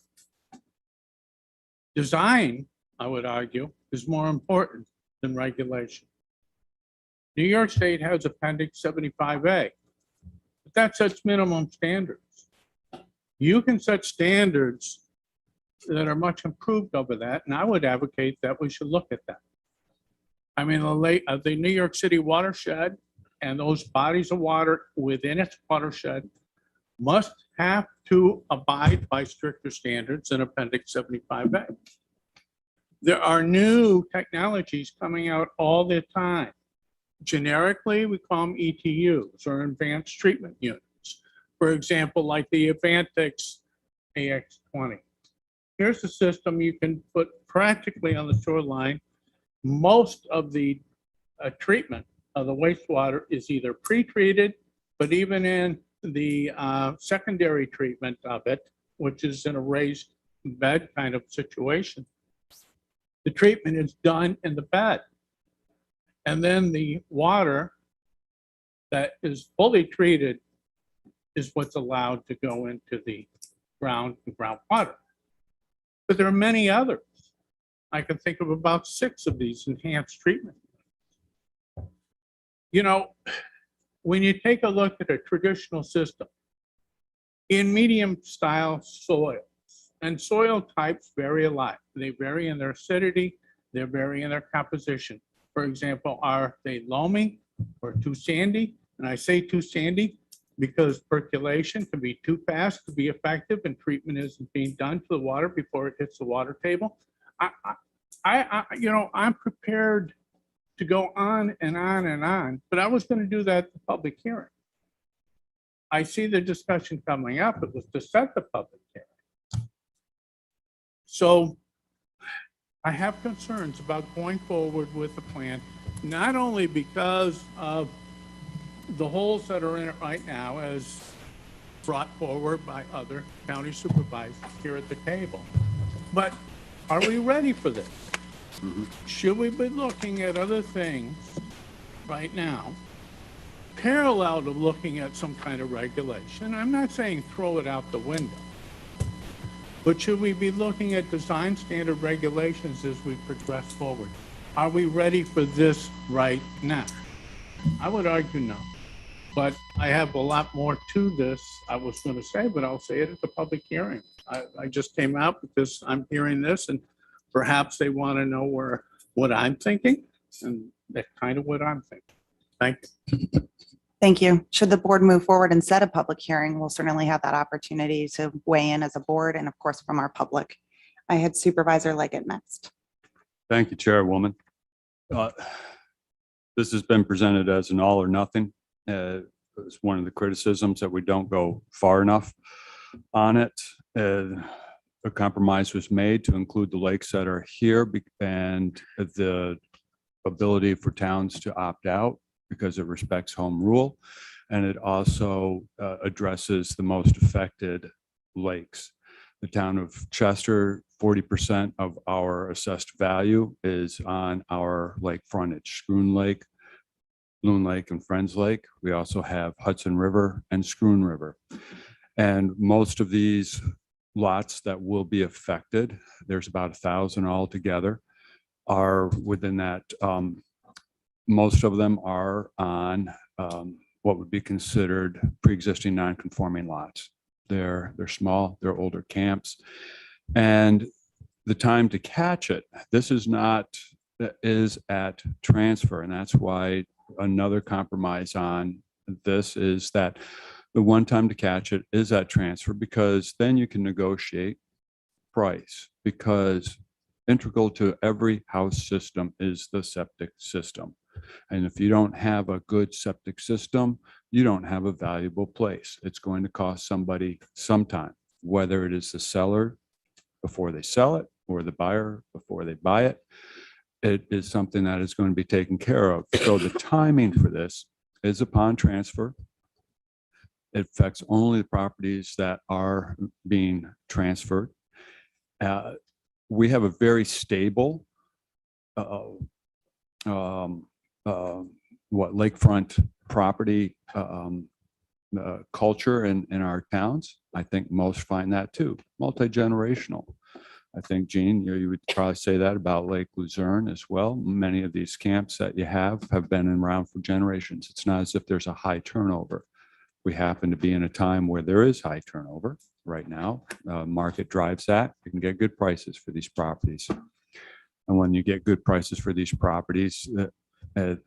Design, I would argue, is more important than regulation. New York State has Appendix 75A, but that sets minimum standards. You can set standards that are much improved over that, and I would advocate that we should look at that. I mean, the New York City watershed and those bodies of water within its watershed must have to abide by stricter standards than Appendix 75A. There are new technologies coming out all the time. Generically, we call them ETUs, or advanced treatment units. For example, like the Avantix AX20. Here's a system you can put practically on the shoreline. Most of the treatment of the wastewater is either pre-treated, but even in the secondary treatment of it, which is in a raised bed kind of situation, the treatment is done in the bed. And then the water that is fully treated is what's allowed to go into the groundwater. But there are many others. I can think of about 6 of these enhanced treatment. You know, when you take a look at a traditional system, in medium style soils. And soil types vary a lot. They vary in their acidity, they vary in their composition. For example, are they loamy or too sandy? And I say too sandy because percolation can be too fast to be effective and treatment isn't being done to the water before it hits the water table. I'm prepared to go on and on and on, but I was going to do that at the public hearing. I see the discussion coming up. It was to set the public hearing. So I have concerns about going forward with the plan, not only because of the holes that are in it right now as brought forward by other county supervisors here at the table, but are we ready for this? Should we be looking at other things right now, parallel to looking at some kind of regulation? I'm not saying throw it out the window, but should we be looking at design standard regulations as we progress forward? Are we ready for this right now? I would argue no, but I have a lot more to this I was going to say, but I'll say it at the public hearing. I just came out because I'm hearing this and perhaps they want to know what I'm thinking, and that's kind of what I'm thinking. Thank you. Thank you. Should the board move forward and set a public hearing, we'll certainly have that opportunity to weigh in as a board and of course from our public. I had Supervisor Leggett next. Thank you, Chairwoman. This has been presented as an all or nothing. It's one of the criticisms that we don't go far enough on it. A compromise was made to include the lakes that are here and the ability for towns to opt out because it respects home rule. And it also addresses the most affected lakes. The town of Chester, 40% of our assessed value is on our lake frontage, Schroon Lake, Loon Lake, and Friends Lake. We also have Hudson River and Schroon River. And most of these lots that will be affected, there's about 1,000 altogether, are within that. Most of them are on what would be considered pre-existing non-conforming lots. They're small, they're older camps. And the time to catch it, this is at transfer. And that's why another compromise on this is that the one time to catch it is at transfer, because then you can negotiate price, because integral to every house system is the septic system. And if you don't have a good septic system, you don't have a valuable place. It's going to cost somebody sometime, whether it is the seller before they sell it or the buyer before they buy it. It is something that is going to be taken care of. So the timing for this is upon transfer. It affects only the properties that are being transferred. We have a very stable lakefront property culture in our towns. I think most find that too, multi-generational. I think, Gene, you would probably say that about Lake Luzerne as well. Many of these camps that you have been around for generations. It's not as if there's a high turnover. We happen to be in a time where there is high turnover right now. Market drives that. You can get good prices for these properties. And when you get good prices for these properties, this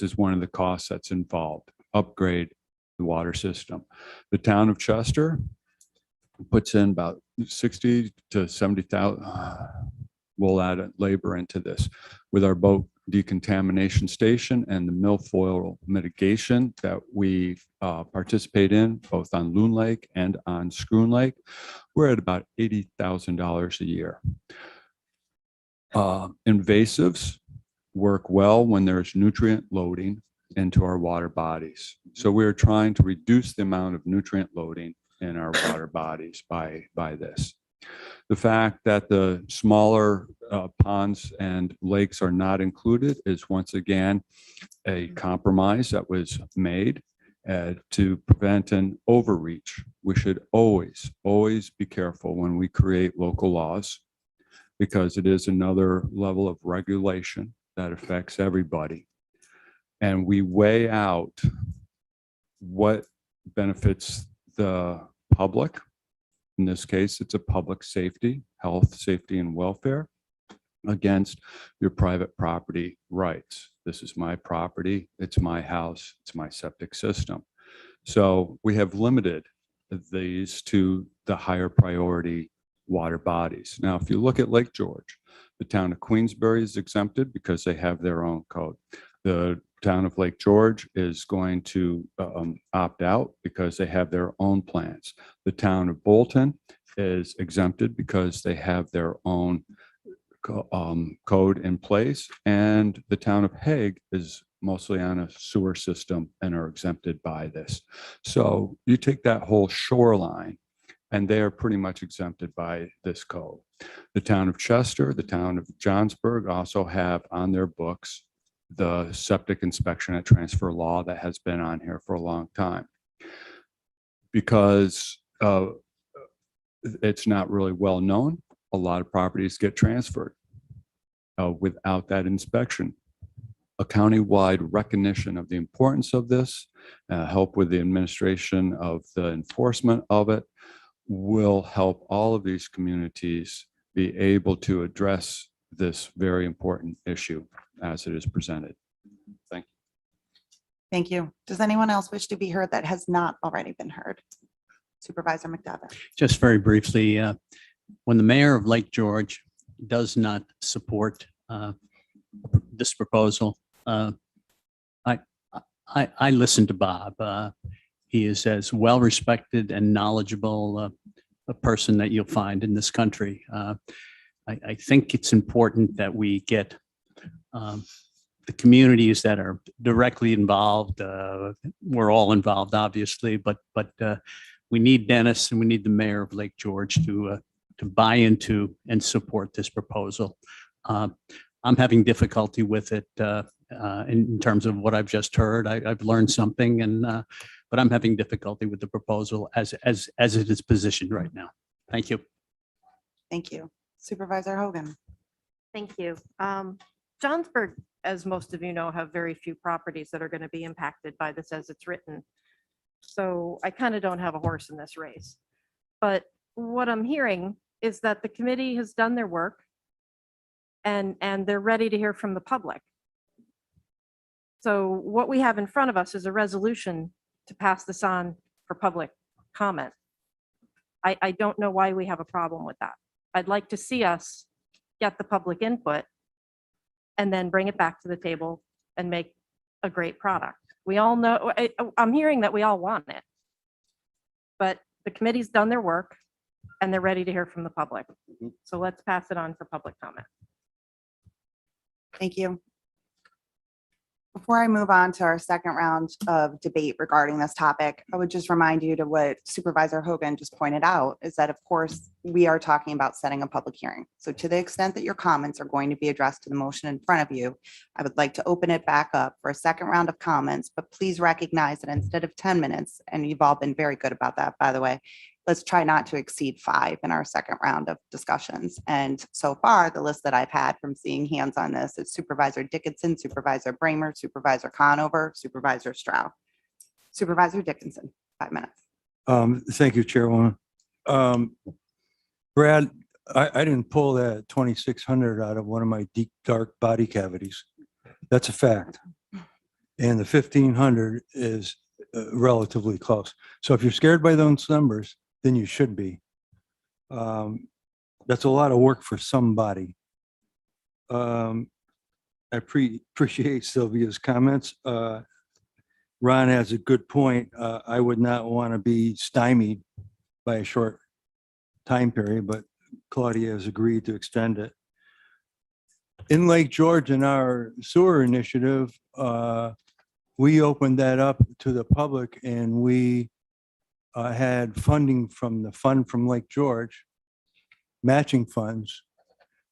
is one of the costs that's involved. Upgrade the water system. The town of Chester puts in about 60 to 70,000. We'll add labor into this with our boat decontamination station and the milfoil mitigation that we participate in both on Loon Lake and on Schroon Lake. We're at about $80,000 a year. Invasives work well when there's nutrient loading into our water bodies. So we're trying to reduce the amount of nutrient loading in our water bodies by this. The fact that the smaller ponds and lakes are not included is once again a compromise that was made to prevent an overreach. We should always be careful when we create local laws, because it is another level of regulation that affects everybody. And we weigh out what benefits the public. In this case, it's a public safety, health, safety, and welfare against your private property rights. This is my property, it's my house, it's my septic system. So we have limited these to the higher priority water bodies. Now, if you look at Lake George, the town of Queensbury is exempted because they have their own code. The town of Lake George is going to opt out because they have their own plans. The town of Bolton is exempted because they have their own code in place, and the town of Hague is mostly on a sewer system and are exempted by this. So you take that whole shoreline and they are pretty much exempted by this code. The town of Chester, the town of Johnsburg also have on their books the septic inspection and transfer law that has been on here for a long time. Because it's not really well known, a lot of properties get transferred without that inspection. A county-wide recognition of the importance of this, help with the administration of the enforcement of it, will help all of these communities be able to address this very important issue as it is presented. Thank you. Thank you. Does anyone else wish to be heard that has not already been heard? Supervisor McDevitt. Just very briefly, when the mayor of Lake George does not support this proposal, I listen to Bob. He is as well-respected and knowledgeable a person that you'll find in this country. I think it's important that we get the communities that are directly involved. We're all involved, obviously, but we need Dennis and we need the mayor of Lake George to buy into and support this proposal. I'm having difficulty with it in terms of what I've just heard. I've learned something, but I'm having difficulty with the proposal as it is positioned right now. Thank you. Thank you. Supervisor Hogan. Thank you. Johnsburg, as most of you know, have very few properties that are going to be impacted by this as it's written. So I kind of don't have a horse in this race. But what I'm hearing is that the committee has done their work and they're ready to hear from the public. So what we have in front of us is a resolution to pass this on for public comment. I don't know why we have a problem with that. I'd like to see us get the public input and then bring it back to the table and make a great product. We all know, I'm hearing that we all want it, but the committee's done their work and they're ready to hear from the public. So let's pass it on for public comment. Thank you. Before I move on to our second round of debate regarding this topic, I would just remind you to what Supervisor Hogan just pointed out is that, of course, we are talking about setting a public hearing. So to the extent that your comments are going to be addressed to the motion in front of you, I would like to open it back up for a second round of comments, but please recognize that instead of 10 minutes, and you've all been very good about that, by the way, let's try not to exceed 5 in our second round of discussions. And so far, the list that I've had from seeing hands on this is Supervisor Dickinson, Supervisor Bramer, Supervisor Conover, Supervisor Stroud. Supervisor Dickinson, 5 minutes. Thank you, Chairwoman. Brad, I didn't pull that 2,600 out of one of my deep, dark body cavities. That's a fact. And the 1,500 is relatively close. So if you're scared by those numbers, then you should be. That's a lot of work for somebody. I appreciate Sylvia's comments. Ron has a good point. I would not want to be stymied by a short time period, but Claudia has agreed to extend it. In Lake George, in our sewer initiative, we opened that up to the public and we had funding from the fund from Lake George, matching funds.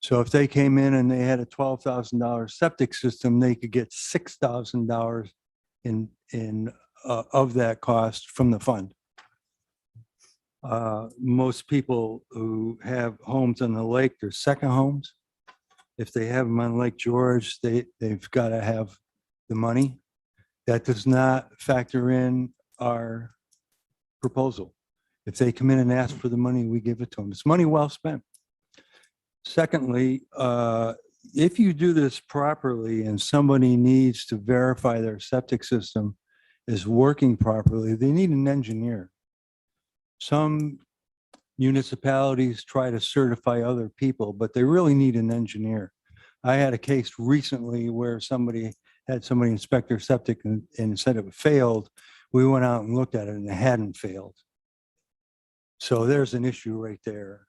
So if they came in and they had a $12,000 septic system, they could get $6,000 in of that cost from the fund. Most people who have homes on the lake, they're second homes. If they have them on Lake George, they've got to have the money. That does not factor in our proposal. If they come in and ask for the money, we give it to them. It's money well spent. Secondly, if you do this properly and somebody needs to verify their septic system is working properly, they need an engineer. Some municipalities try to certify other people, but they really need an engineer. I had a case recently where somebody had somebody inspect their septic and said it failed. We went out and looked at it and it hadn't failed. So there's an issue right there.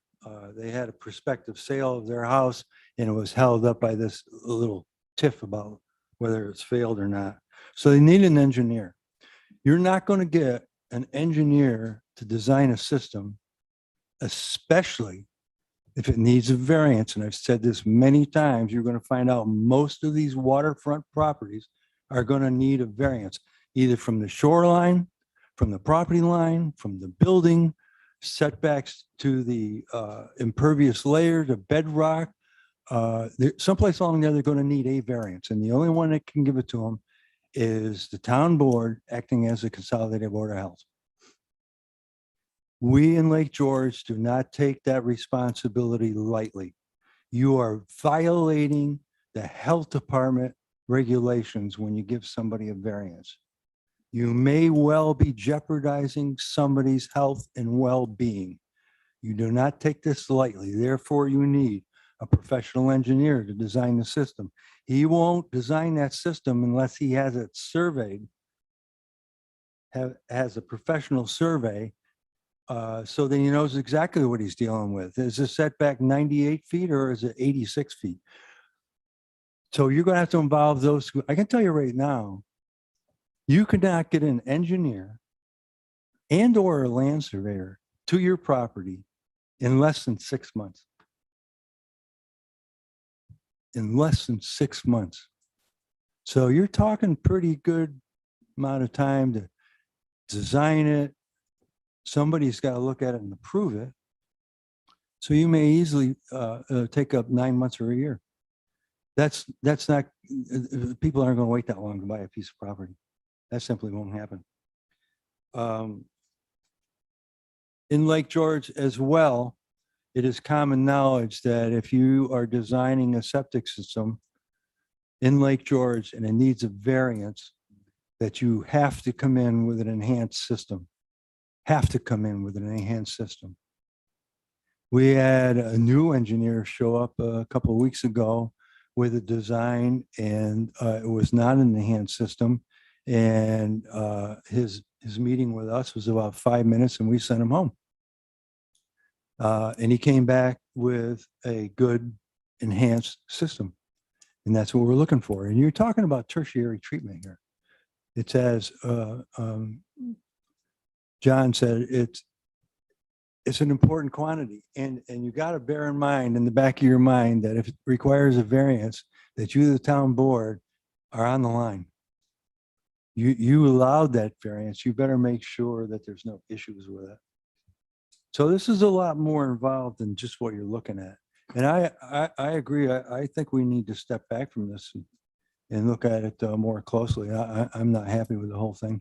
They had a prospective sale of their house and it was held up by this little tiff about whether it's failed or not. So they need an engineer. You're not going to get an engineer to design a system, especially if it needs a variance. And I've said this many times, you're going to find out most of these waterfront properties are going to need a variance, either from the shoreline, from the property line, from the building, setbacks to the impervious layer, to bedrock. Someplace along there, they're going to need a variance. And the only one that can give it to them is the town board acting as a consolidated board of health. We in Lake George do not take that responsibility lightly. You are violating the health department regulations when you give somebody a variance. You may well be jeopardizing somebody's health and well-being. You do not take this lightly. Therefore, you need a professional engineer to design the system. He won't design that system unless he has it surveyed, has a professional survey, so that he knows exactly what he's dealing with. Is the setback 98 feet or is it 86 feet? So you're going to have to involve those. I can tell you right now, you could not get an engineer and or a land surveyor to your property in less than 6 months. In less than 6 months. So you're talking pretty good amount of time to design it. Somebody's got to look at it and approve it. So you may easily take up 9 months or a year. That's not, people aren't going to wait that long to buy a piece of property. That simply won't happen. In Lake George as well, it is common knowledge that if you are designing a septic system in Lake George and it needs a variance, that you have to come in with an enhanced system. Have to come in with an enhanced system. We had a new engineer show up a couple of weeks ago with a design, and it was not an enhanced system. And his meeting with us was about 5 minutes, and we sent him home. And he came back with a good enhanced system, and that's what we're looking for. And you're talking about tertiary treatment here. It's as John said, it's an important quantity, and you got to bear in mind, in the back of your mind, that if it requires a variance, that you, the town board, are on the line. You allowed that variance, you better make sure that there's no issues with it. So this is a lot more involved than just what you're looking at. And I agree. I think we need to step back from this and look at it more closely. I'm not happy with the whole thing.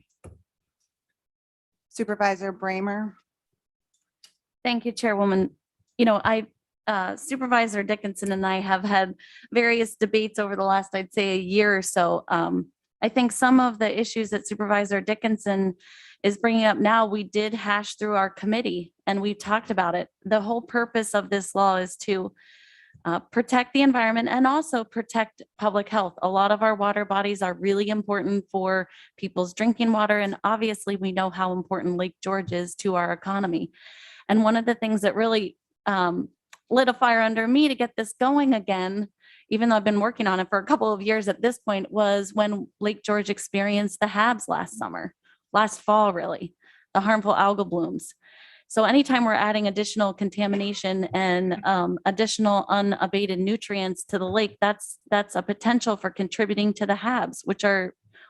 Supervisor Bramer. Thank you, Chairwoman. You know, Supervisor Dickinson and I have had various debates over the last, I'd say, a year or so. I think some of the issues that Supervisor Dickinson is bringing up now, we did hash through our committee and we talked about it. The whole purpose of this law is to protect the environment and also protect public health. A lot of our water bodies are really important for people's drinking water. And obviously we know how important Lake George is to our economy. And one of the things that really lit a fire under me to get this going again, even though I've been working on it for a couple of years at this point, was when Lake George experienced the HABs last fall, really, the harmful algal blooms. So anytime we're adding additional contamination and additional unabated nutrients to the lake, that's a potential for contributing to the HABs, which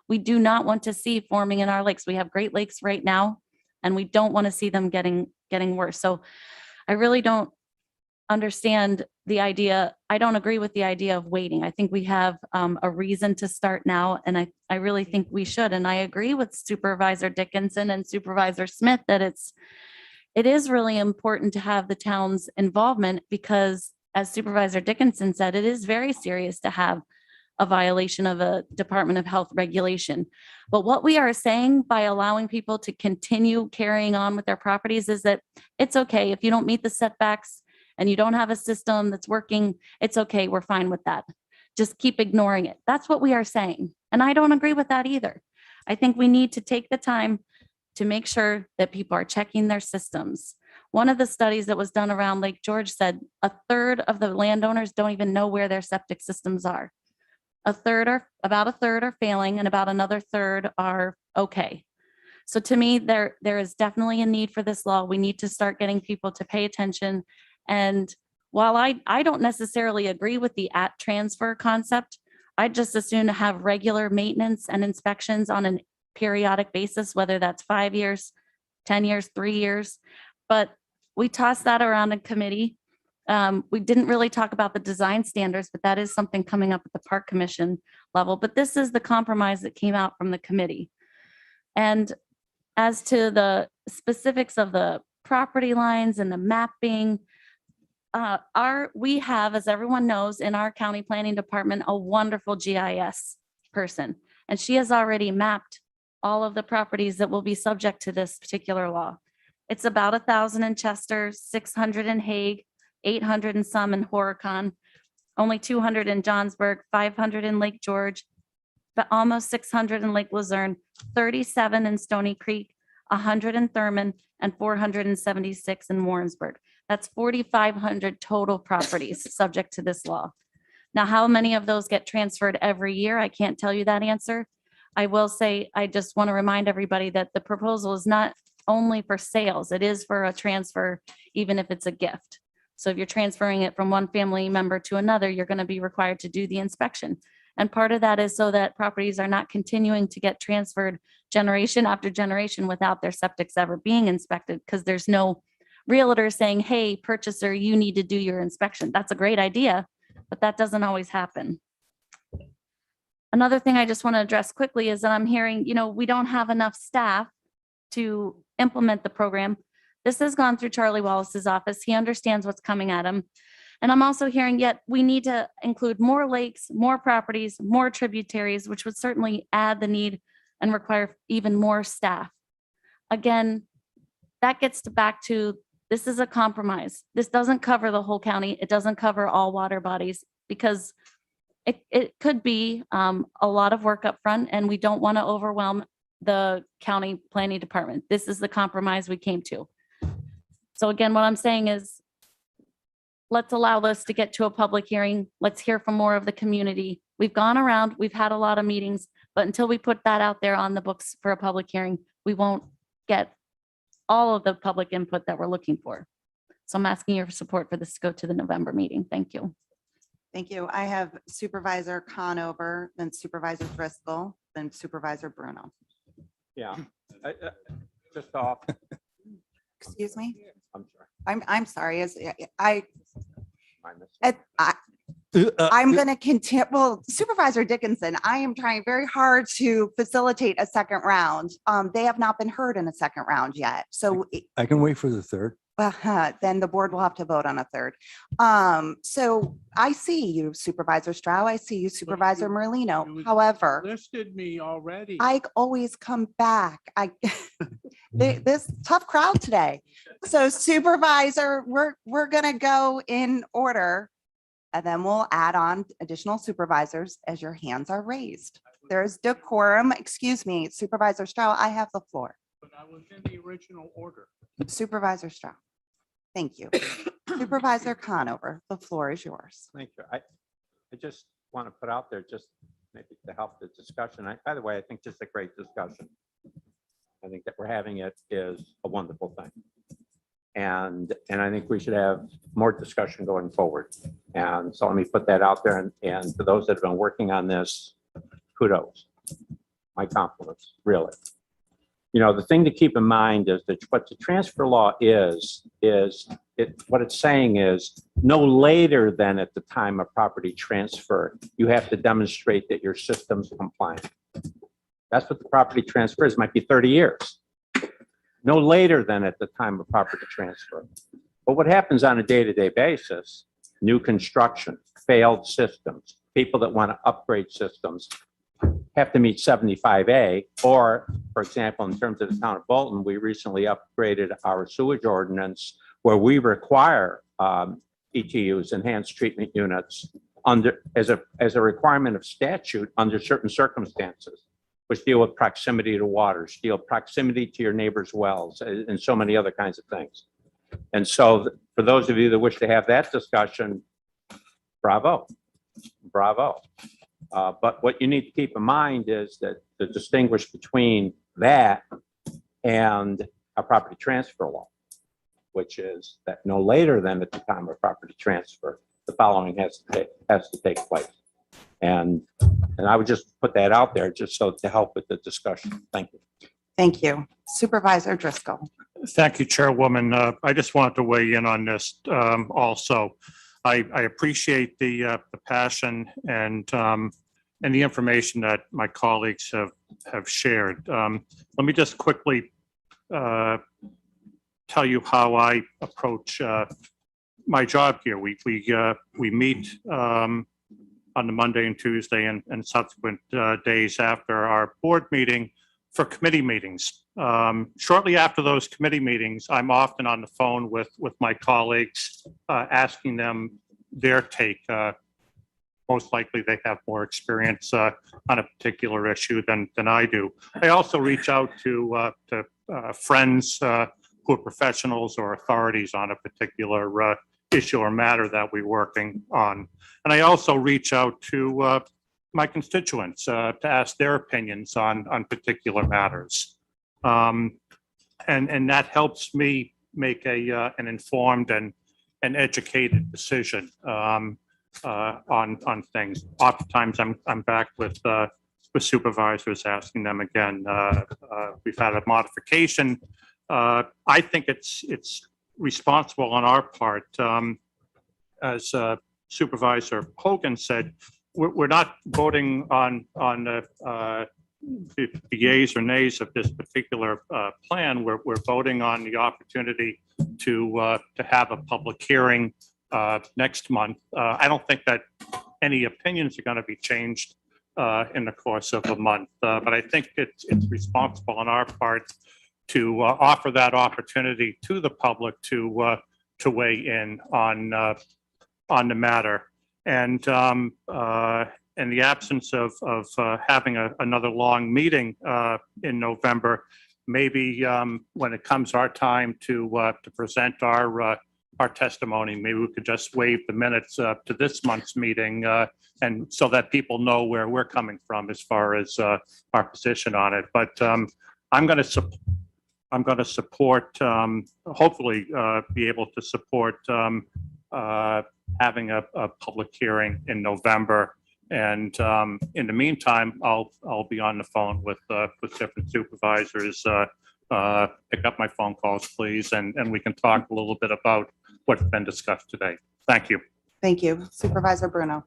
we do not want to see forming in our lakes. We have Great Lakes right now, and we don't want to see them getting worse. So I really don't understand the idea. I don't agree with the idea of waiting. I think we have a reason to start now, and I really think we should. And I agree with Supervisor Dickinson and Supervisor Smith that it is really important to have the town's involvement because, as Supervisor Dickinson said, it is very serious to have a violation of a Department of Health regulation. But what we are saying by allowing people to continue carrying on with their properties is that it's okay if you don't meet the setbacks and you don't have a system that's working, it's okay, we're fine with that. Just keep ignoring it. That's what we are saying. And I don't agree with that either. I think we need to take the time to make sure that people are checking their systems. One of the studies that was done around Lake George said a third of the landowners don't even know where their septic systems are. About a third are failing and about another third are okay. So to me, there is definitely a need for this law. We need to start getting people to pay attention. And while I don't necessarily agree with the at transfer concept, I just assume to have regular maintenance and inspections on a periodic basis, whether that's 5 years, 10 years, 3 years. But we tossed that around in committee. We didn't really talk about the design standards, but that is something coming up at the Park Commission level. But this is the compromise that came out from the committee. And as to the specifics of the property lines and the mapping, we have, as everyone knows, in our county planning department, a wonderful GIS person. And she has already mapped all of the properties that will be subject to this particular law. It's about 1,000 in Chester, 600 in Hague, 800 and some in Horicon, only 200 in Johnsburg, 500 in Lake George, but almost 600 in Lake Luzerne, 37 in Stony Creek, 100 in Thurman, and 476 in Warrensburg. That's 4,500 total properties subject to this law. Now, how many of those get transferred every year? I can't tell you that answer. I will say, I just want to remind everybody that the proposal is not only for sales. It is for a transfer, even if it's a gift. So if you're transferring it from one family member to another, you're going to be required to do the inspection. And part of that is so that properties are not continuing to get transferred generation after generation without their septics ever being inspected, because there's no realtor saying, hey, purchaser, you need to do your inspection. That's a great idea, but that doesn't always happen. Another thing I just want to address quickly is that I'm hearing, we don't have enough staff to implement the program. This has gone through Charlie Wallace's office. He understands what's coming at him. And I'm also hearing yet we need to include more lakes, more properties, more tributaries, which would certainly add the need and require even more staff. Again, that gets back to, this is a compromise. This doesn't cover the whole county. It doesn't cover all water bodies because it could be a lot of work up front, and we don't want to overwhelm the county planning department. This is the compromise we came to. So again, what I'm saying is, let's allow this to get to a public hearing. Let's hear from more of the community. We've gone around, we've had a lot of meetings, but until we put that out there on the books for a public hearing, we won't get all of the public input that we're looking for. So I'm asking your support for this to go to the November meeting. Thank you. Thank you. I have Supervisor Conover, then Supervisor Driscoll, then Supervisor Bruno. Yeah, just off. Excuse me? I'm sorry. I'm sorry. My mistake. I'm going to continue. Well, Supervisor Dickinson, I am trying very hard to facilitate a second round. They have not been heard in a second round yet. So I can wait for the third. then the board will have to vote on a third. So I see you, Supervisor Stroud. I see you, Supervisor Merlino. However, Listed me already. I always come back. This tough crowd today. So Supervisor, we're going to go in order, and then we'll add on additional supervisors as your hands are raised. There's decorum. Excuse me, Supervisor Stroud, I have the floor. But I was in the original order. Supervisor Stroud. Thank you. Supervisor Conover, the floor is yours. Thank you. I just want to put out there, just maybe to help the discussion. By the way, I think this is a great discussion. I think that we're having it is a wonderful thing. And I think we should have more discussion going forward. And so let me put that out there. And for those that have been working on this, kudos. My compliments, really. The thing to keep in mind is that what the transfer law is what it's saying is no later than at the time of property transfer, you have to demonstrate that your system's compliant. That's what the property transfer is. It might be 30 years. No later than at the time of property transfer. But what happens on a day-to-day basis, new construction, failed systems, people that want to upgrade systems have to meet 75A, or, for example, in terms of the town of Bolton, we recently upgraded our sewage ordinance where we require ETUs, enhanced treatment units, as a requirement of statute under certain circumstances, which deal with proximity to water, deal with proximity to your neighbor's wells, and so many other kinds of things. And so for those of you that wish to have that discussion, bravo, bravo. But what you need to keep in mind is that to distinguish between that and a property transfer law, which is that no later than at the time of property transfer, the following has to take place. And I would just put that out there just so to help with the discussion. Thank you. Thank you. Supervisor Driscoll. Thank you, Chairwoman. I just wanted to weigh in on this also. I appreciate the passion and the information that my colleagues have shared. Let me just quickly tell you how I approach my job here. We meet on the Monday and Tuesday and subsequent days after our board meeting for committee meetings. Shortly after those committee meetings, I'm often on the phone with my colleagues, asking them their take. Most likely they have more experience on a particular issue than I do. I also reach out to friends who are professionals or authorities on a particular issue or matter that we're working on. And I also reach out to my constituents to ask their opinions on particular matters. And that helps me make an informed and educated decision on things. Oftentimes I'm back with supervisors asking them again. We've had a modification. I think it's responsible on our part, as Supervisor Hogan said, we're not voting on the yeas or nays of this particular plan. We're voting on the opportunity to have a public hearing next month. I don't think that any opinions are going to be changed in the course of a month, but I think it's responsible on our part to offer that opportunity to the public to weigh in on the matter. And in the absence of having another long meeting in November, maybe when it comes our time to present our testimony, maybe we could just waive the minutes to this month's meeting, and so that people know where we're coming from as far as our position on it. But I'm going to support, hopefully be able to support having a public hearing in November. And in the meantime, I'll be on the phone with different supervisors. Pick up my phone calls, please, and we can talk a little bit about what's been discussed today. Thank you. Thank you. Supervisor Bruno.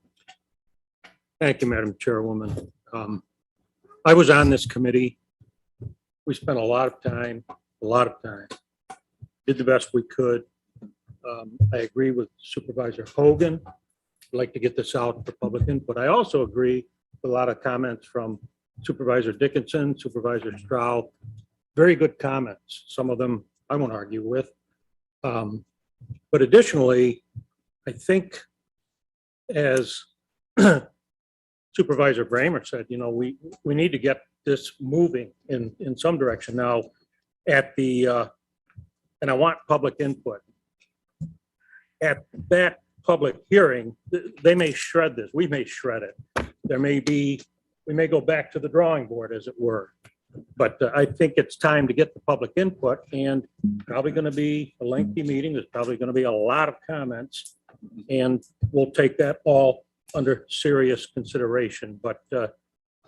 Thank you, Madam Chairwoman. I was on this committee. We spent a lot of time, did the best we could. I agree with Supervisor Hogan. I'd like to get this out for public input. I also agree with a lot of comments from Supervisor Dickinson, Supervisor Stroud. Very good comments. Some of them I won't argue with. But additionally, I think as Supervisor Bramer said, you know, we need to get this moving in some direction now at the, and I want public input. At that public hearing, they may shred this, we may shred it. There may be, we may go back to the drawing board, as it were. But I think it's time to get the public input, and probably going to be a lengthy meeting. There's probably going to be a lot of comments, and we'll take that all under serious consideration. But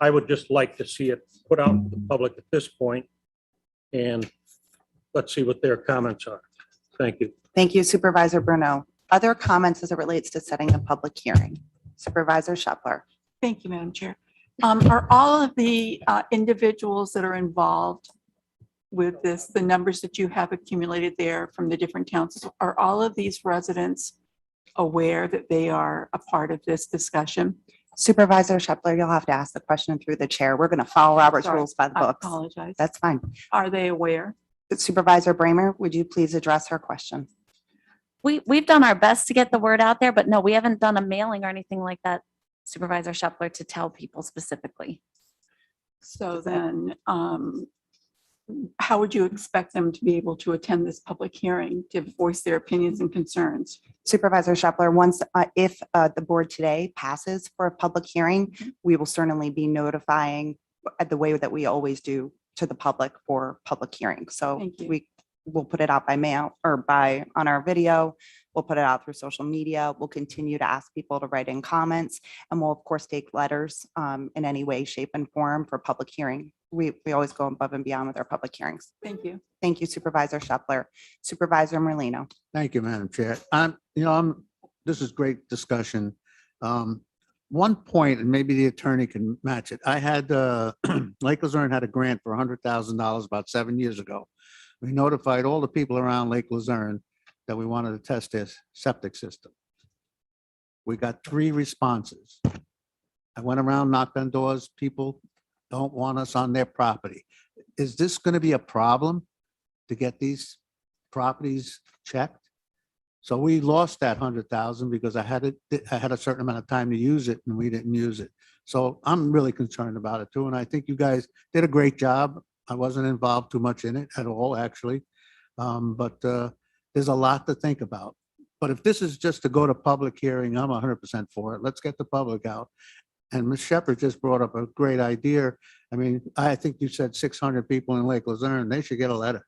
I would just like to see it put out to the public at this point, and let's see what their comments are. Thank you. Thank you Supervisor Bruno. Other comments as it relates to setting the public hearing? Supervisor Shepler. Thank you, Madam Chair. Are all of the individuals that are involved with this, the numbers that you have accumulated there from the different towns, are all of these residents aware that they are a part of this discussion? Supervisor Shepler, you'll have to ask the question through the chair. We're going to follow Robert's Sorry, rules by the I books. apologize. That's fine. Are they aware? Supervisor Bramer, would you please address her question? We've done our best to get the word out there, but no, we haven't done a mailing or anything like that, Supervisor Shepler, to tell people specifically. So then, how would you expect them to be able to attend this public hearing to voice their opinions and concerns? Supervisor Shepler, once, if the board today passes for a public hearing, we will certainly be notifying the way that we always do to the public for public hearings. So Thank you. we will put it out by mail or on our video. We'll put it out through social media. We'll continue to ask people to write in comments, and we'll of course take letters in any way, shape and form for public hearing. We always go above and beyond with our public hearings. Thank you. Thank you, Supervisor Shepler. Supervisor Merlino. Thank you, Madam Chair. This is great discussion. One point, and maybe the attorney can match it. I had, Lake Luzerne had a grant for $100,000 about 7 years ago. We notified all the people around Lake Luzerne that we wanted to test their septic system. We got 3 responses. I went around, knocked on doors. People don't want us on their property. Is this going to be a problem to get these properties checked? So we lost that 100,000 because I had a certain amount of time to use it and we didn't use it. So I'm really concerned about it too. And I think you guys did a great job. I wasn't involved too much in it at all, actually. But there's a lot to think about. But if this is just to go to public hearing, I'm 100% for it. Let's get the public out. And Ms. Shepherd just brought up a great idea. I mean, I think you said 600 people in Lake Luzerne, they should get a letter.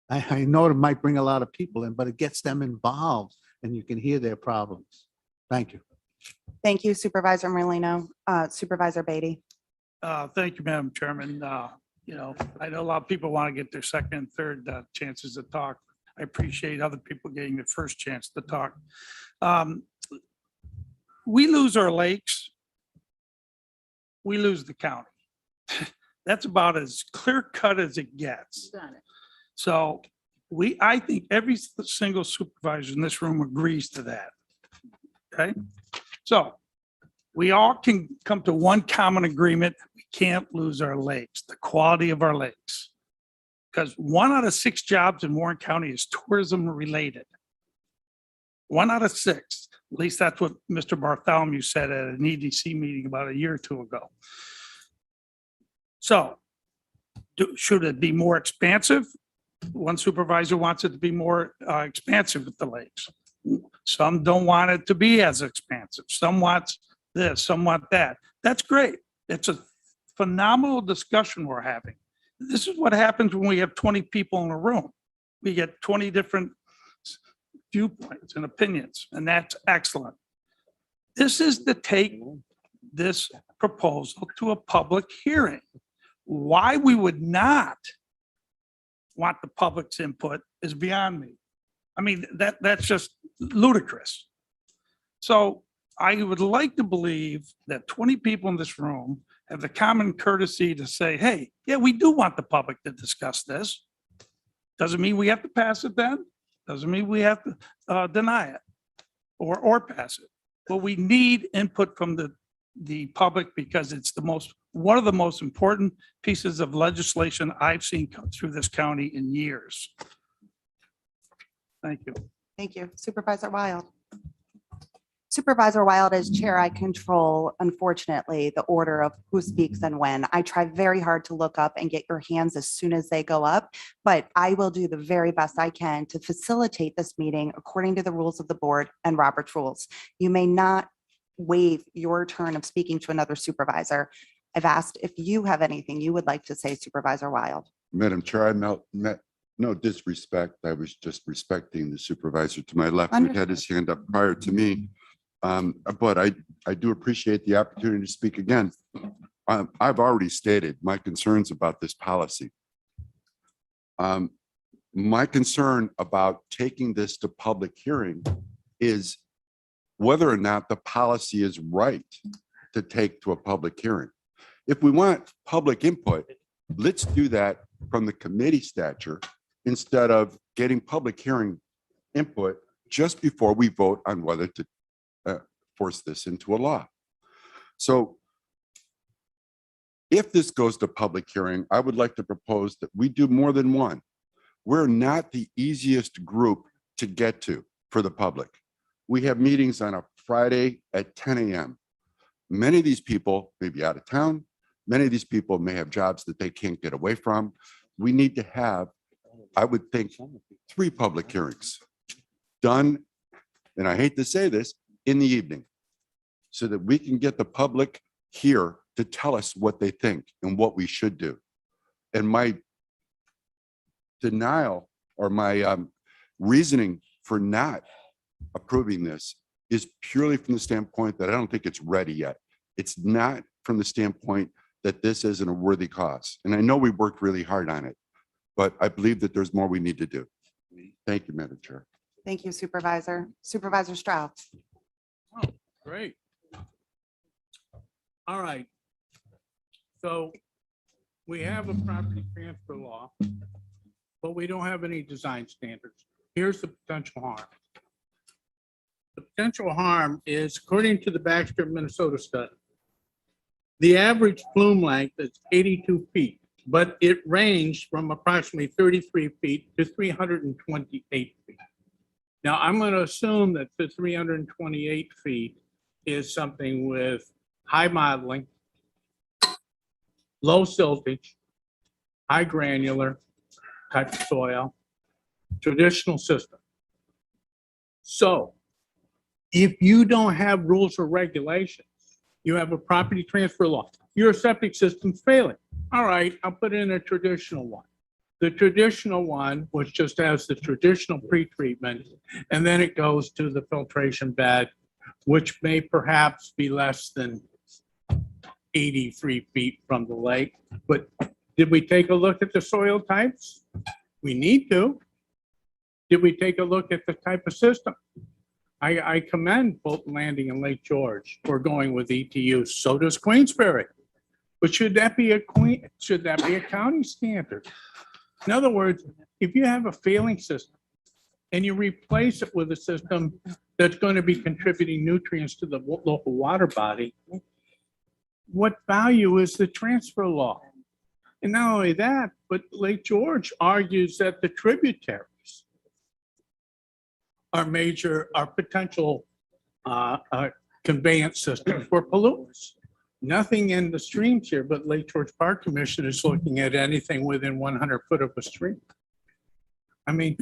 I know it might bring a lot of people in, but it gets them involved and you can hear their problems. Thank you. Thank you, Supervisor Merlino. Supervisor Beatty. Thank you, Madam Chairman. I know a lot of people want to get their second and third chances to talk. I appreciate other people getting the first chance to talk. We lose our lakes. We lose the county. That's about as clear cut as it gets. Got it. So I think every single supervisor in this room agrees to that. Okay, so we all can come to one common agreement. We can't lose our lakes, the quality of our lakes. Because 1 out of 6 jobs in Warren County is tourism related. 1 out of 6, at least that's what Mr. Bartholomew said at an EDC meeting about a year or 2 ago. So should it be more expansive? One supervisor wants it to be more expansive with the lakes. Some don't want it to be as expansive. Some want this, some want that. That's great. It's a phenomenal discussion we're having. This is what happens when we have 20 people in a room. We get 20 different viewpoints and opinions, and that's excellent. This is to take this proposal to a public hearing. Why we would not want the public's input is beyond me. I mean, that's just ludicrous. So I would like to believe that 20 people in this room have the common courtesy to say, hey, yeah, we do want the public to discuss this. Doesn't mean we have to pass it then. Doesn't mean we have to deny it or pass it. But we need input from the public because it's one of the most important pieces of legislation I've seen come through this county in years. Thank you. Thank you. Supervisor Wild. Supervisor Wild, as chair, I control, unfortunately, the order of who speaks and when. I try very hard to look up and get your hands as soon as they go up, but I will do the very best I can to facilitate this meeting according to the rules of the board and Robert's rules. You may not waive your turn of speaking to another supervisor. I've asked if you have anything you would like to say, Supervisor Wild. Madam Chair, I no disrespect. I was just respecting the supervisor to my left who had his hand up prior to me. But I do appreciate the opportunity to speak again. I've already stated my concerns about this policy. My concern about taking this to public hearing is whether or not the policy is right to take to a public hearing. If we want public input, let's do that from the committee stature instead of getting public hearing input just before we vote on whether to force this into a law. So if this goes to public hearing, I would like to propose that we do more than one. We're not the easiest group to get to for the public. We have meetings on a Friday at 10 a.m. Many of these people may be out of town. Many of these people may have jobs that they can't get away from. We need to have, I would think, 3 public hearings done, and I hate to say this, in the evening, so that we can get the public here to tell us what they think and what we should do. And my denial or my reasoning for not approving this is purely from the standpoint that I don't think it's ready yet. It's not from the standpoint that this isn't a worthy cause. And I know we worked really hard on it, but I believe that there's more we need to do. Thank you, Madam Chair. Thank you, Supervisor. Supervisor Stroud. Oh, great. All right. So we have a property transfer law, but we don't have any design standards. Here's the potential harm. The potential harm is, according to the Baxter, Minnesota study, the average plume length is 82 feet, but it ranged from approximately 33 feet to 328 feet. Now, I'm going to assume that the 328 feet is something with high modeling, low siltage, high granular type of soil, traditional system. So if you don't have rules or regulations, you have a property transfer law, your septic system's failing. All right, I'll put in a traditional one. The traditional one, which just has the traditional pretreatment, and then it goes to the filtration bed, which may perhaps be less than 83 feet from the lake. But did we take a look at the soil types? We need to. Did we take a look at the type of system? I commend Bolton Landing and Lake George for going with ETU. So does Queensbury. But should that be a county standard? In other words, if you have a failing system and you replace it with a system that's going to be contributing nutrients to the local water body, what value is the transfer law? And not only that, but Lake George argues that the tributaries are potential conveyance systems for pollutants. Nothing in the streams here, but Lake George Park Commission is looking at anything within 100 foot of a stream. I mean,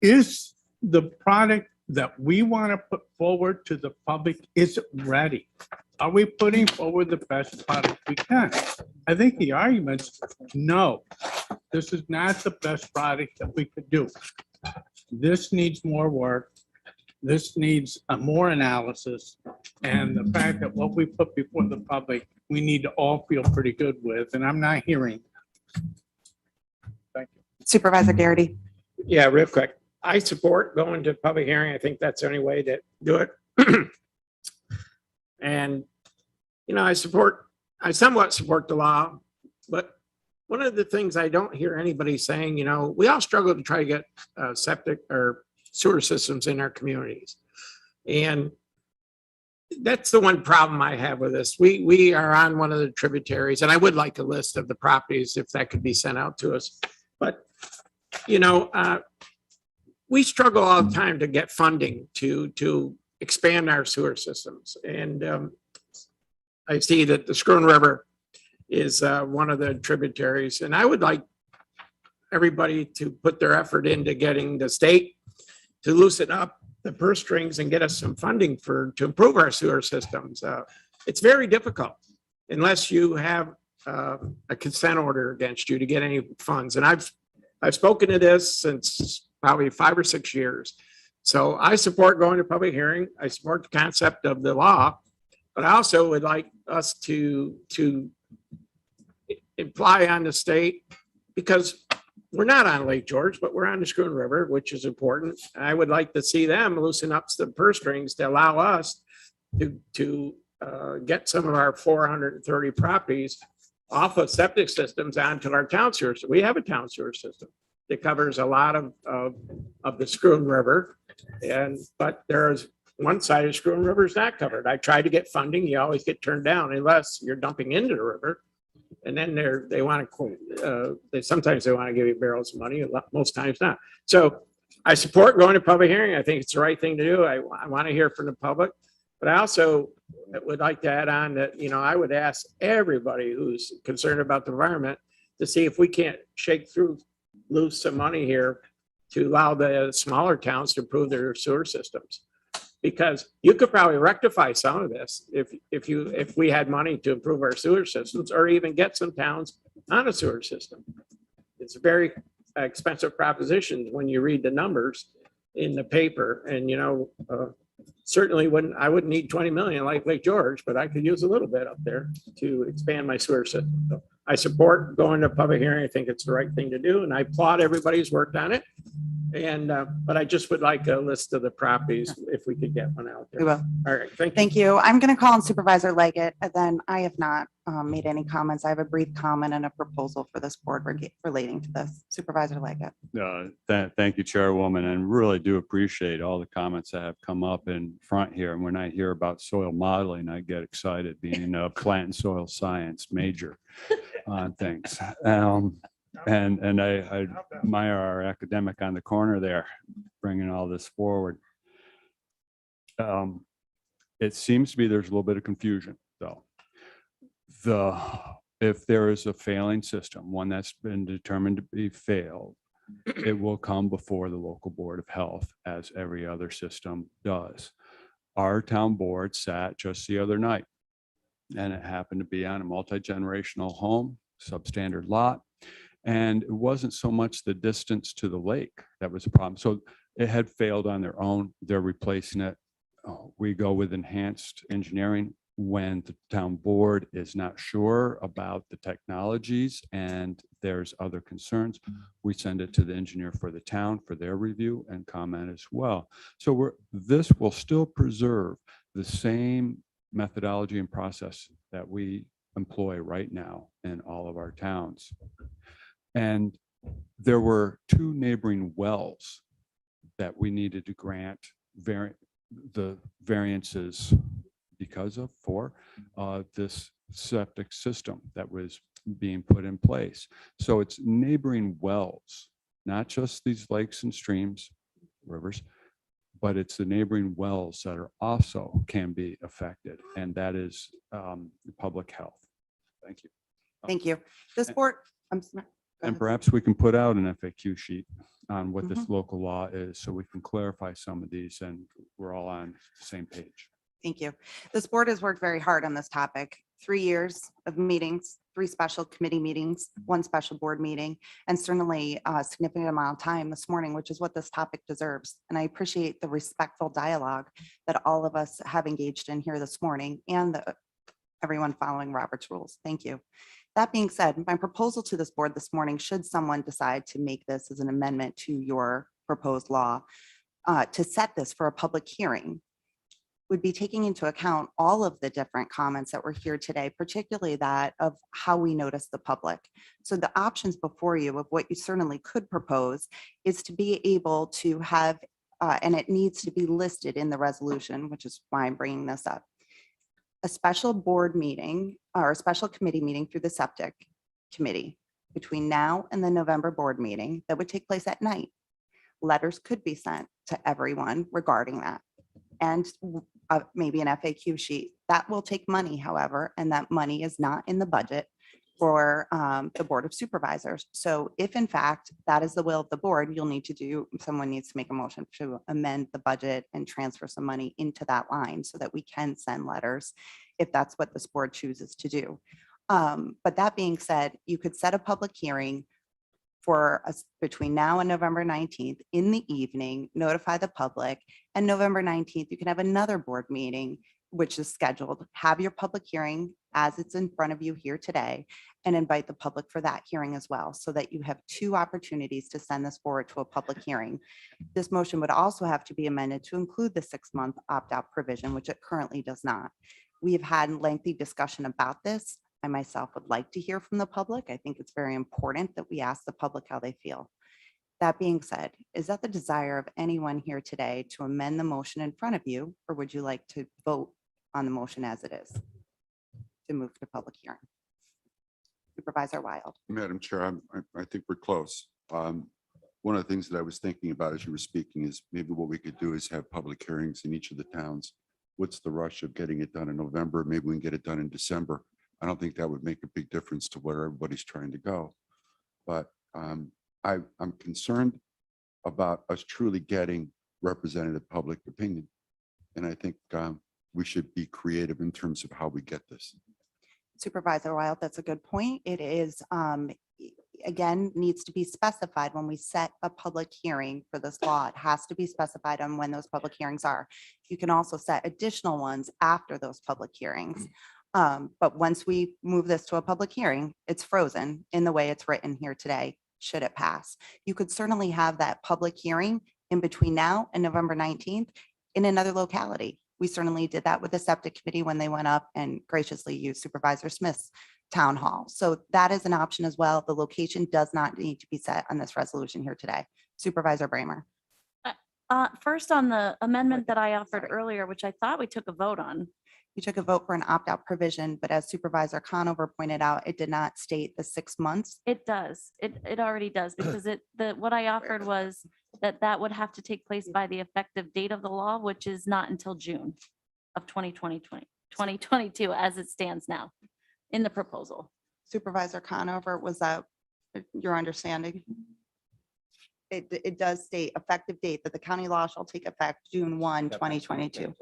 is the product that we want to put forward to the public, is it ready? Are we putting forward the best product we can? I think the argument's no, this is not the best product that we could do. This needs more work. This needs more analysis. And the fact that what we put before the public, we need to all feel pretty good with, and I'm not hearing. Thank you. Supervisor Garrity. Yeah, real quick. I support going to public hearing. I think that's the only way to do it. And, you know, I somewhat support the law, but one of the things I don't hear anybody saying, you know, we all struggle to try to get septic or sewer systems in our communities. And that's the one problem I have with this. We are on one of the tributaries, and I would like a list of the properties if that could be sent out to us. But, you know, we struggle all the time to get funding to expand our sewer systems. And I see that the Skroon River is one of the tributaries, and I would like everybody to put their effort into getting the state to loosen up the purse strings and get us some funding to improve our sewer systems. It's very difficult unless you have a consent order against you to get any funds. And I've spoken to this since probably 5 or 6 years. So I support going to public hearing. I support the concept of the law, but I also would like us to imply on the state, because we're not on Lake George, but we're on the Schroon River, which is important. I would like to see them loosen up the purse strings to allow us to get some of our 430 properties off of septic systems onto our town sewer. We have a town sewer system that covers a lot of the Schroon River. But there's one side of Schroon River is not covered. I tried to get funding. You always get turned down unless you're dumping into the river. And then they want to, sometimes they want to give you barrels of money, most times not. So I support going to public hearing. I think it's the right thing to do. I want to hear from the public. But I also would like to add on that, I would ask everybody who's concerned about the environment to see if we can't shake through loose some money here to allow the smaller towns to improve their sewer systems. Because you could probably rectify some of this if we had money to improve our sewer systems or even get some towns on a sewer system. It's a very expensive proposition when you read the numbers in the paper. And, certainly I wouldn't need 20 million like Lake George, but I could use a little bit up there to expand my sewer system. So I support going to public hearing. I think it's the right thing to do. And I applaud everybody who's worked on it. And, but I just would like a list of the properties if we could get one out there. We will. All right. Thank you. Thank you. I'm going to call on Supervisor Leggett, and then I have not made any comments. I have a brief comment and a proposal for this board relating to this. Supervisor Leggett. Thank you, Chairwoman, and really do appreciate all the comments that have come up in front here. And when I hear about soil modeling, I get excited, being a plant and soil science major on things. And I admire our academic on the corner there, bringing all this forward. It seems to be there's a little bit of confusion, though. If there is a failing system, one that's been determined to be failed, it will come before the local board of health, as every other system does. Our town board sat just the other night, and it happened to be on a multi-generational home, substandard lot. And it wasn't so much the distance to the lake that was a problem. So it had failed on their own. They're replacing it. We go with enhanced engineering when the town board is not sure about the technologies and there's other concerns. We send it to the engineer for the town for their review and comment as well. So this will still preserve the same methodology and process that we employ right now in all of our towns. And there were two neighboring wells that we needed to grant the variances for this septic system that was being put in place. So it's neighboring wells, not just these lakes and streams, rivers, but it's the neighboring wells that are also can be affected. And that is public health. Thank you. Thank you. This board, And perhaps we can put out an FAQ sheet on what this local law is, so we can clarify some of these and we're all on the same page. Thank you. This board has worked very hard on this topic. 3 years of meetings, 3 special committee meetings, 1 special board meeting, and certainly a significant amount of time this morning, which is what this topic deserves. And I appreciate the respectful dialogue that all of us have engaged in here this morning and everyone following Robert's rules. Thank you. That being said, my proposal to this board this morning, should someone decide to make this as an amendment to your proposed law, to set this for a public hearing, would be taking into account all of the different comments that were here today, particularly that of how we notice the public. So the options before you of what you certainly could propose is to be able to have, and it needs to be listed in the resolution, which is why I'm bringing this up, a special board meeting or a special committee meeting through the Septic Committee between now and the November board meeting that would take place at night. Letters could be sent to everyone regarding that, and maybe an FAQ sheet. That will take money, however, and that money is not in the budget for the Board of Supervisors. So if in fact that is the will of the board, someone needs to make a motion to amend the budget and transfer some money into that line so that we can send letters if that's what this board chooses to do. But that being said, you could set a public hearing for us between now and November 19th in the evening, notify the public, and November 19th, you can have another board meeting, which is scheduled, have your public hearing, as it's in front of you here today and invite the public for that hearing as well, so that you have two opportunities to send this forward to a public hearing. This motion would also have to be amended to include the 6-month opt-out provision, which it currently does not. We have had lengthy discussion about this. I myself would like to hear from the public. I think it's very important that we ask the public how they feel. That being said, is that the desire of anyone here today to amend the motion in front of you, or would you like to vote on the motion as it is to move to public hearing? Supervisor Wild. Madam Chair, I think we're close. One of the things that I was thinking about as you were speaking is maybe what we could do is have public hearings in each of the towns. What's the rush of getting it done in November? Maybe we can get it done in December. I don't think that would make a big difference to where everybody's trying to go. But I'm concerned about us truly getting representative public opinion. And I think we should be creative in terms of how we get this. Supervisor Wild, that's a good point. It is, again, needs to be specified when we set a public hearing for this law. It has to be specified on when those public hearings are. You can also set additional ones after those public hearings. But once we move this to a public hearing, it's frozen in the way it's written here today, should it pass. You could certainly have that public hearing in between now and November 19th in another locality. We certainly did that with the Septic Committee when they went up and graciously used Supervisor Smith's town hall. So that is an option as well. The location does not need to be set on this resolution here today. Supervisor Bramer. First on the amendment that I offered earlier, which I thought we took a vote on. You took a vote for an opt-out provision, but as Supervisor Conover pointed out, it did not state the 6 months. It does. It already does, because what I offered was that would have to take place by the effective date of the law, which is not until June of 2022, as it stands now in the proposal. Supervisor Conover, was that your understanding? It does state effective date that the county law shall take effect June 1, 2022.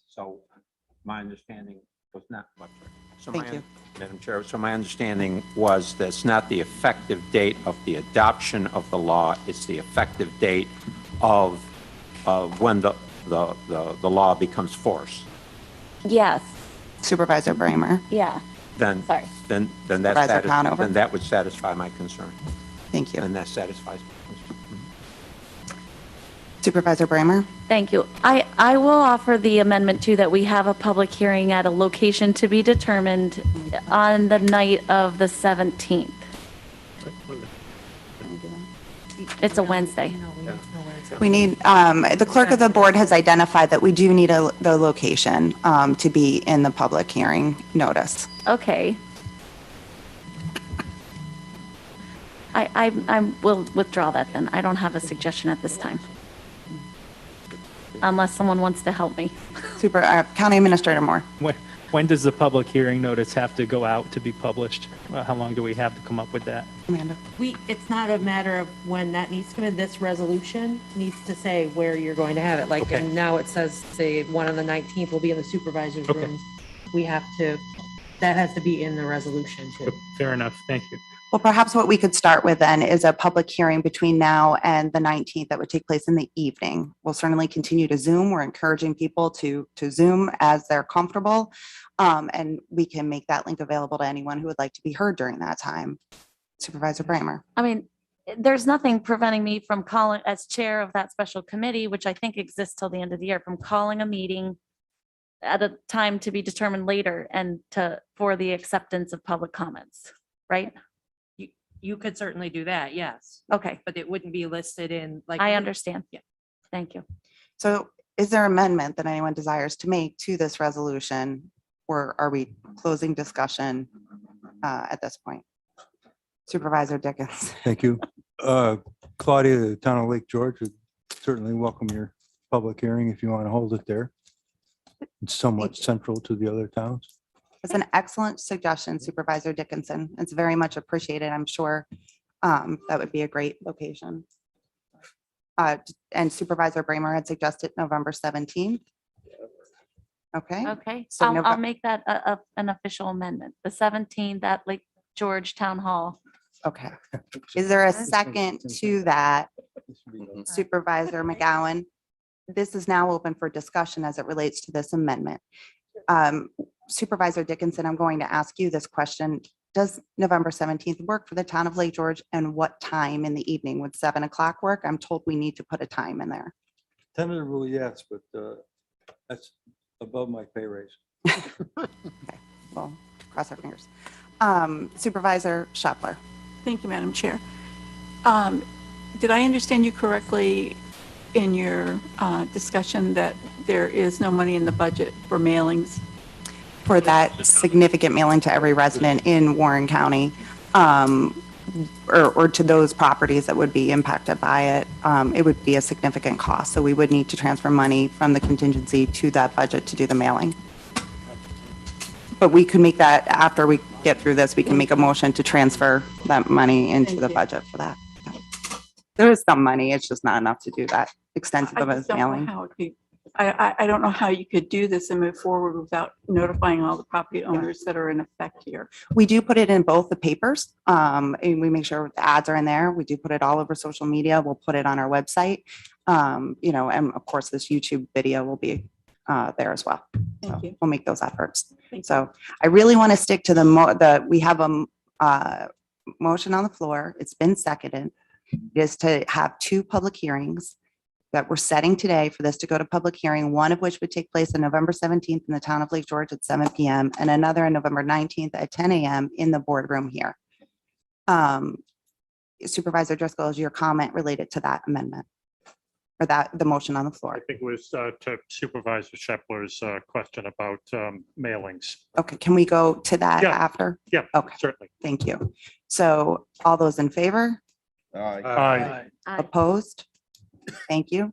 So my understanding was not much. Thank you. Madam Chair, so my understanding was that's not the effective date of the adoption of the law, it's the effective date of when the law becomes force. Yes, Supervisor Bramer. yeah, Then, sorry. then Supervisor Conover. then that would satisfy my concern, Thank you. and that satisfies my concern. Supervisor Bramer. Thank you. I will offer the amendment too, that we have a public hearing at a location to be determined on the night of the 17th. It's a Wednesday. We need, the clerk of the board has identified that we do need the location to be in the public hearing notice. Okay. I will withdraw that then. I don't have a suggestion at this time. Unless someone wants to help me. County Administrator Moore. When does the public hearing notice have to go out to be published? How long do we have to come up with that? Amanda. It's not a matter of when that needs to come in. This resolution needs to say where you're going to have it. Like, Okay. and now it says, say, one on the 19th will be in the supervisor's Okay. room. We have to, that has to be in the resolution too. Fair enough. Thank you. Well, perhaps what we could start with then is a public hearing between now and the 19th that would take place in the evening. We'll certainly continue to Zoom. We're encouraging people to Zoom as they're comfortable. And we can make that link available to anyone who would like to be heard during that time. Supervisor Bramer. I mean, there's nothing preventing me from calling, as chair of that special committee, which I think exists till the end of the year, from calling a meeting at a time to be determined later and for the acceptance of public comments, right? You could certainly do that, yes, Okay, but it wouldn't be listed in like. I understand. Yeah. Thank you. So is there amendment that anyone desires to make to this resolution? Or are we closing discussion at this point? Supervisor Dickens. Thank you. Claudia, the town of Lake George would certainly welcome your public hearing if you want to hold it there. It's somewhat central to the other towns. It's an excellent suggestion, Supervisor Dickinson. It's very much appreciated. I'm sure that would be a great location. And Supervisor Bramer had suggested November 17th. Okay. Okay, So I'll November- make that an official amendment. The 17th at Lake George Town Hall. Okay. Is there a second to that, Supervisor McGowan? This is now open for discussion as it relates to this amendment. Supervisor Dickinson, I'm going to ask you this question. Does November 17th work for the town of Lake George, and what time in the evening? Would 7 o'clock work? I'm told we need to put a time in there. Tentatively, yes, but that's above my pay raise. Well, cross our fingers. Supervisor Shepler. Thank you, Madam Chair. Did I understand you correctly in your discussion that there is no money in the budget for mailings? For that significant mailing to every resident in Warren County, or to those properties that would be impacted by it, it would be a significant cost. So we would need to transfer money from the contingency to that budget to do the mailing. But we could make that, after we get through this, we can make a motion to transfer that money into the budget for that. There is some money, it's just not enough to do that extensive I of a just don't know mailing. how it could, I don't know how you could do this and move forward without notifying all the property owners that are in effect here. We do put it in both the papers, and we make sure the ads are in there. We do put it all over social media. We'll put it on our website. You know, and of course, this YouTube video will be there as well. Thank So you. we'll make those efforts. Thank you. So I really want to stick to we have a motion on the floor. It's been seconded. It is to have 2 public hearings that we're setting today for this to go to public hearing, one of which would take place on November 17th in the town of Lake George at 7 p.m. and another on November 19th at 10 a.m. in the boardroom here. Supervisor Driscoll, is your comment related to that amendment or the motion on the I floor? think it was to Supervisor Shepler's question about mailings. Okay, can we go to that Yeah. after? Yeah, Okay, certainly. thank you. So all those in favor? Aye. Opposed? Thank you.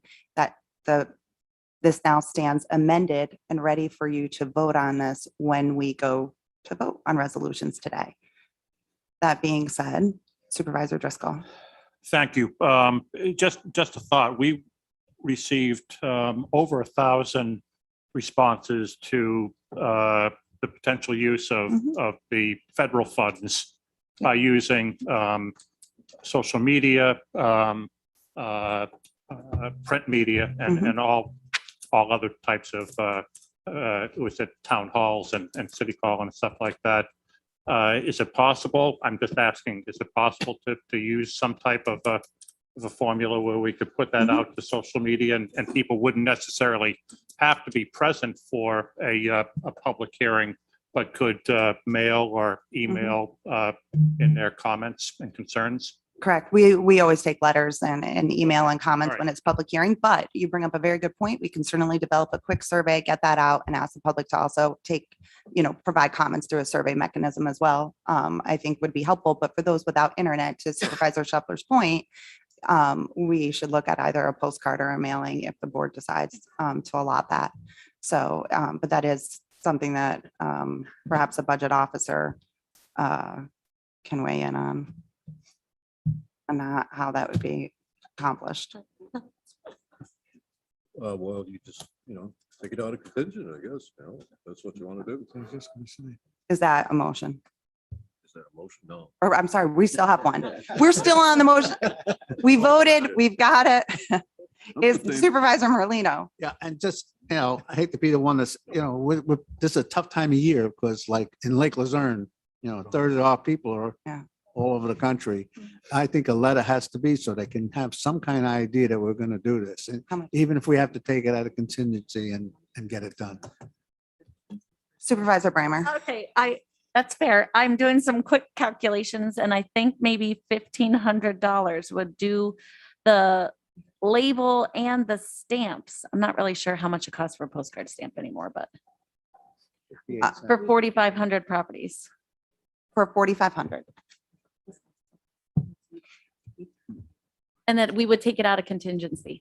This now stands amended and ready for you to vote on this when we go to vote on resolutions today. That being said, Supervisor Driscoll. Thank you. Just a thought. We received over 1,000 responses to the potential use of the federal funds by using social media, print media, and all other types of was it town halls and city hall and stuff like that. Is it possible? I'm just asking. Is it possible to use some type of a formula where we could put that out to social media and people wouldn't necessarily have to be present for a public hearing, but could mail or email in their comments and concerns? Correct. We always take letters and email and comments All right. when it's public hearing, but you bring up a very good point. We can certainly develop a quick survey, get that out and ask the public to also provide comments through a survey mechanism as well. I think would be helpful, but for those without internet, to Supervisor Shepler's point, we should look at either a postcard or a mailing if the board decides to allot that. So, but that is something that perhaps a budget officer can weigh in on. And how that would be accomplished. Well, you just, take it out of contingent, I guess, that's what you want to do. Is that a motion? Is that a motion? No. Or I'm sorry, we still have one. We're still on the motion. We voted, we've got it. Is Supervisor Merlino? Yeah, and just, I hate to be the one that's, this is a tough time of year because like in Lake Luzerne, a third of our people are all over the country. I think a letter has to be so they can have some kind of idea that we're going to do this. And even if we have to take it out of contingency and get it done. Supervisor Bramer. Okay, that's fair. I'm doing some quick calculations and I think maybe $1,500 would do the label and the stamps. I'm not really sure how much it costs for a postcard stamp anymore, but for 4,500 properties. For 4,500. And that we would take it out of contingency.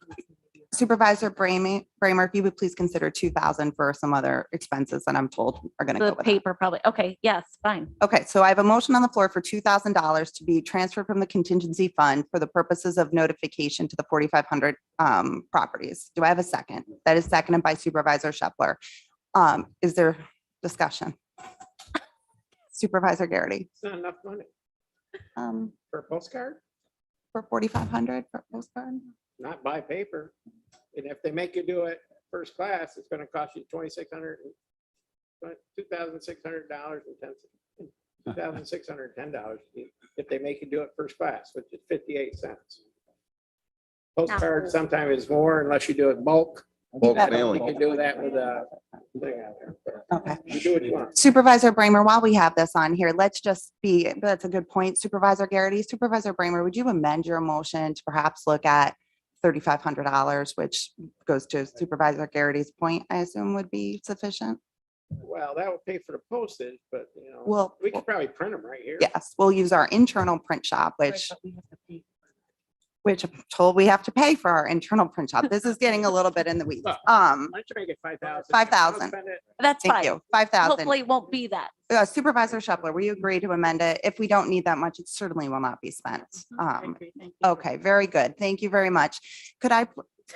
Supervisor Bramer, if you would please consider 2,000 for some other expenses that I'm told are going to go The with that. paper probably. Okay, yes, fine. Okay, so I have a motion on the floor for $2,000 to be transferred from the contingency fund for the purposes of notification to the 4,500 properties. Do I have a second? That is seconded by Supervisor Shepler. Is there discussion? Supervisor Garrity. It's not enough money for a postcard, For 4,500 for postcard? not by paper. And if they make you do it first class, it's gonna cost you $2,600 But $2,600 and $2,610 if they make you do it first class, which is 58 cents. Postcard sometimes is more unless you do it bulk. Bulk You mailing. can do that with a thing out there. Okay. You do what you want. Supervisor Bramer, while we have this on here, let's just be, that's a good point. Supervisor Garrity, Supervisor Bramer, would you amend your motion to perhaps look at $3,500, which goes to Supervisor Garrity's point, I assume would be sufficient? Well, that will pay for the postage, but you know, Well, we could probably print them right here. yes, we'll use our internal print shop, which I'm told we have to pay for our internal print shop. This is getting a little bit in the weeds. Why don't you make it 5,000? 5,000. That's Thank fine. you. 5,000. Hopefully it won't be that. Supervisor Shepler, will you agree to amend it? If we don't need that much, it certainly will not be spent. Okay, very good. Thank you very much. Could I,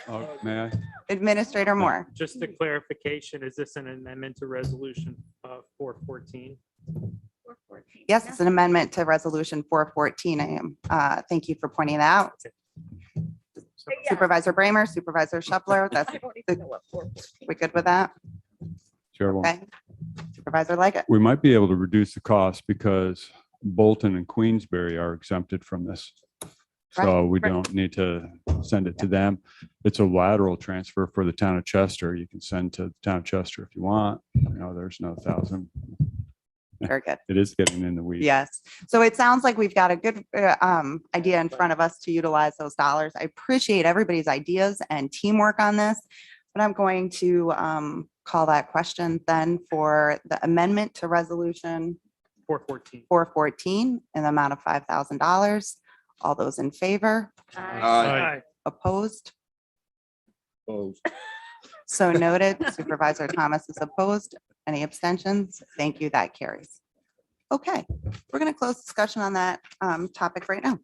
Oh, may I? Administrator Moore? Just a clarification, is this an amendment to resolution 414? Yes, it's an amendment to Resolution 414. I am. Thank you for pointing that out. Supervisor Bramer, Supervisor Shepler, that's, we good with that? Chairwoman, Okay. Supervisor Leggett? we might be able to reduce the cost because Bolton and Queensbury are exempted from this. So we don't need to send it to them. It's a lateral transfer for the town of Chester. You can send to the town of Chester if you want. You know, there's no 1,000. Very good. It is getting in the weeds. Yes. So it sounds like we've got a good idea in front of us to utilize those dollars. I appreciate everybody's ideas and teamwork on this, but I'm going to call that question then for the amendment to Resolution 414. 414 in the amount of $5,000. All those in favor? Aye. Opposed? Opposed. So noted. Supervisor Thomas is opposed. Any abstentions? Thank you. That carries. Okay, we're going to close discussion on that topic right now.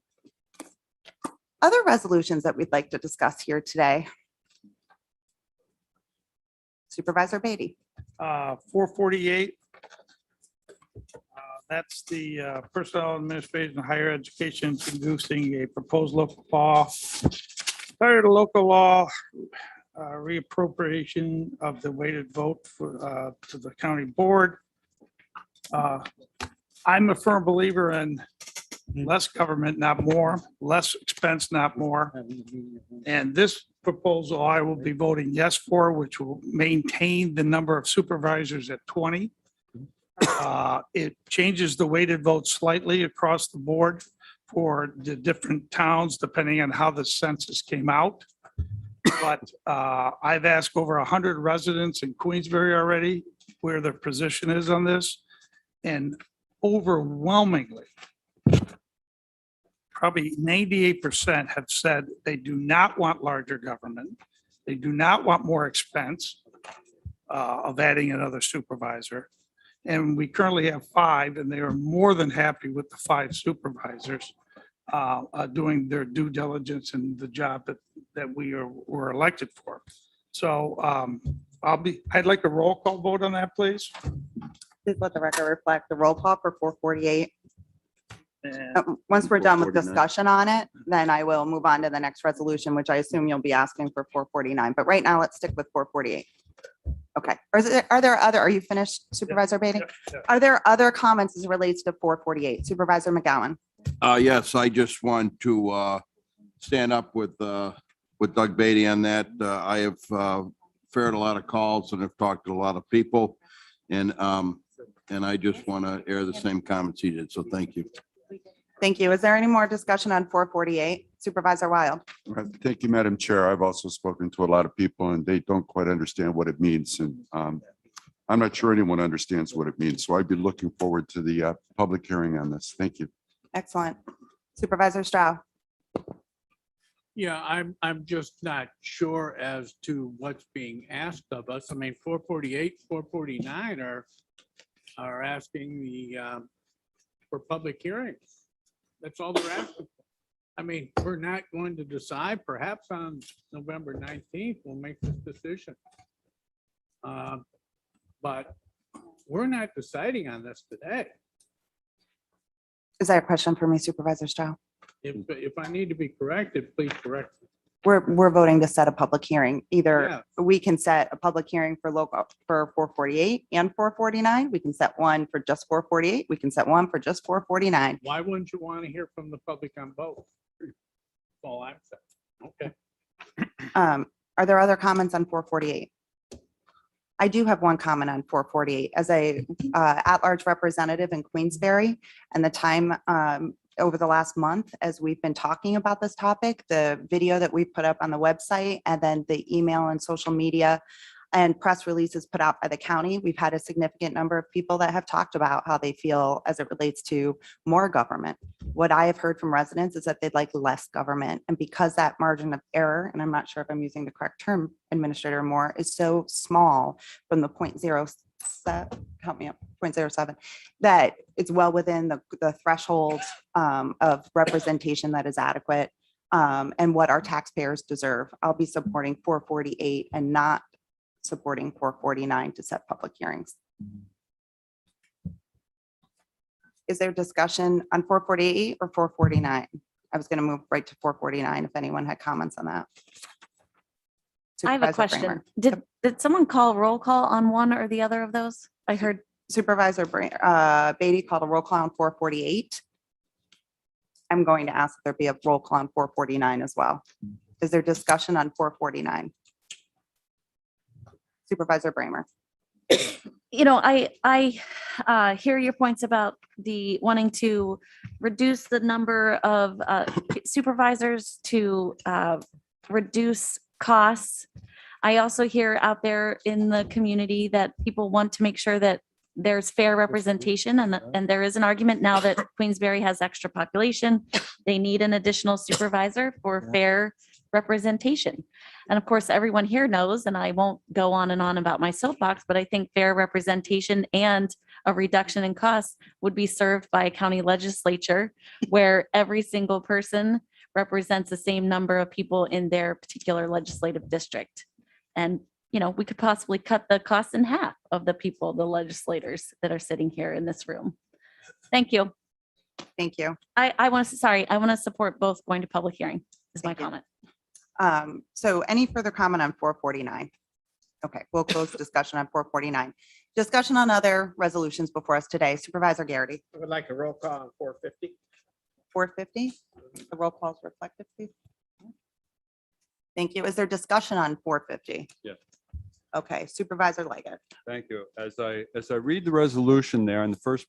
Other resolutions that we'd like to discuss here today. Supervisor Beatty. 448. That's the Personnel Administration and Higher Education introducing a proposed local law. Prior to local law, reappropriation of the weighted vote for to the county board. I'm a firm believer in less government, not more, less expense, not more. And this proposal I will be voting yes for, which will maintain the number of supervisors at 20. It changes the weighted vote slightly across the board for the different towns, depending on how the census came out. But I've asked over 100 residents in Queensbury already where their position is on this. And overwhelmingly, probably 98% have said they do not want larger government. They do not want more expense of adding another supervisor. And we currently have 5, and they are more than happy with the 5 supervisors doing their due diligence and the job that we were elected for. So I'd like a roll call vote on that, please. Please let the record reflect the roll call for 448. And Once we're done with 449. discussion on it, then I will move on to the next resolution, which I assume you'll be asking for 449. But right now, let's stick with 448. Okay. Are you finished, Supervisor Beatty? yeah. Are there other comments as it relates to 448? Supervisor McGowan? Yes, I just want to stand up with Doug Beatty on that. I have fared a lot of calls and have talked to a lot of people. And I just want to air the same comments he did. So thank you. Thank you. Is there any more discussion on 448? Supervisor Wild? Right. Thank you, Madam Chair. I've also spoken to a lot of people and they don't quite understand what it means. And I'm not sure anyone understands what it means. So I'd be looking forward to the public hearing on this. Thank you. Excellent. Supervisor Stroud? Yeah, I'm just not sure as to what's being asked of us. I mean, 448, 449 are asking for public hearings. That's all they're asking. I mean, we're not going to decide, perhaps on November 19th, we'll make this decision. But we're not deciding on this today. Is that a question for me, Supervisor Stroud? If I need to be corrected, please correct me. We're voting to set a public hearing. Either we can set a public hearing for local, for 448 and 449. We can set one for just 448. We can set one for just 449. Why wouldn't you want to hear from the public on both? That's all I'm saying. Okay. Are there other comments on 448? I do have one comment on 448. As a at-large representative in Queensberry, and the time over the last month, as we've been talking about this topic, the video that we put up on the website, and then the email and social media and press releases put out by the county, we've had a significant number of people that have talked about how they feel as it relates to more government. What I have heard from residents is that they'd like less government. And because that margin of error, and I'm not sure if I'm using the correct term, Administrator Moore, is so small from the 0.07, help me up, 0.07, that it's well within the threshold of representation that is adequate and what our taxpayers deserve. I'll be supporting 448 and not supporting 449 to set public hearings. Is there discussion on 448 or 449? I was going to move right to 449 if anyone had comments on that. I have a Supervisor question. Bramer. Did someone call roll call on one or the other of those? I heard. Supervisor Beatty called a roll call on 448. I'm going to ask if there be a roll call on 449 as well. Is there discussion on 449? Supervisor Bramer. You know, I hear your points about the wanting to reduce the number of supervisors to reduce costs. I also hear out there in the community that people want to make sure that there's fair representation, and there is an argument now that Queensberry has extra population. They need an additional supervisor for fair representation. And of course, everyone here knows, and I won't go on and on about my soapbox, but I think fair representation and a reduction in costs would be served by a county legislature where every single person represents the same number of people in their particular legislative district. And, you know, we could possibly cut the cost in half of the people, the legislators that are sitting here in this room. Thank you. Thank you. I want to support both going to public hearing is my comment. So any further comment on 449? Okay, we'll close the discussion on 449. Discussion on other resolutions before us today. Supervisor Garrity. I would like a roll call on 450. 450. The roll call is reflected, please. Thank you. Is there discussion on 450? Yes. Okay, Supervisor Leggett. Thank you. As I read the resolution there in the first,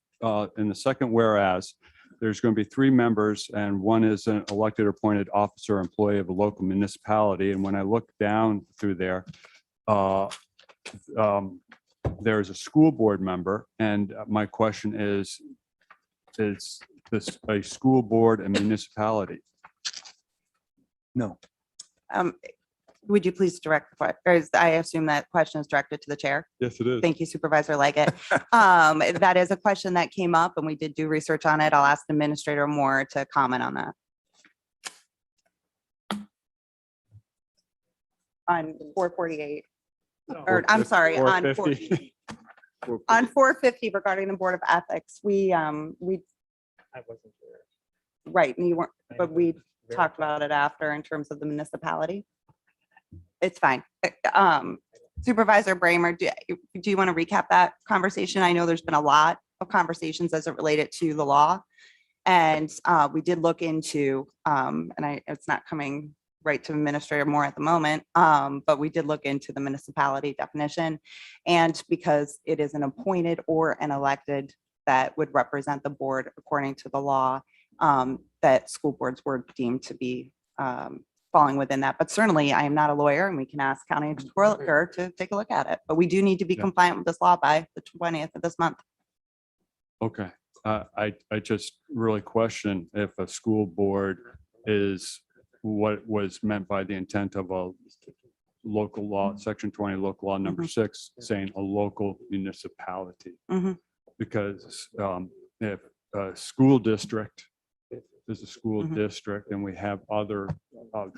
in the second whereas, there's going to be 3 members and one is an elected or appointed officer or employee of a local municipality. And when I look down through there, there's a school board member. And my question is this a school board and municipality? No. Would you please direct, I assume that question is directed to the chair? Yes, it is. Thank you, Supervisor Leggett. That is a question that came up and we did do research on it. I'll ask Administrator Moore to comment on that. On 448, or I'm sorry, on 450 regarding the Board of Ethics. I wasn't sure. Right, and you weren't, but we talked about it after in terms of the municipality. It's fine. Supervisor Bramer, do you want to recap that conversation? I know there's been a lot of conversations as it related to the law. And we did look into, it's not coming right to Administrator Moore at the moment, but we did look into the municipality definition. And because it is an appointed or an elected that would represent the board according to the law, that school boards were deemed to be falling within that. But certainly I am not a lawyer and we can ask County Explorer to take a look at it. But we do need to be compliant with this law by the 20th of this month. Okay. I just really question if a school board is what was meant by the intent of a local law, Section 20, local law number 6, saying a local municipality. Because if a school district is a school district and we have other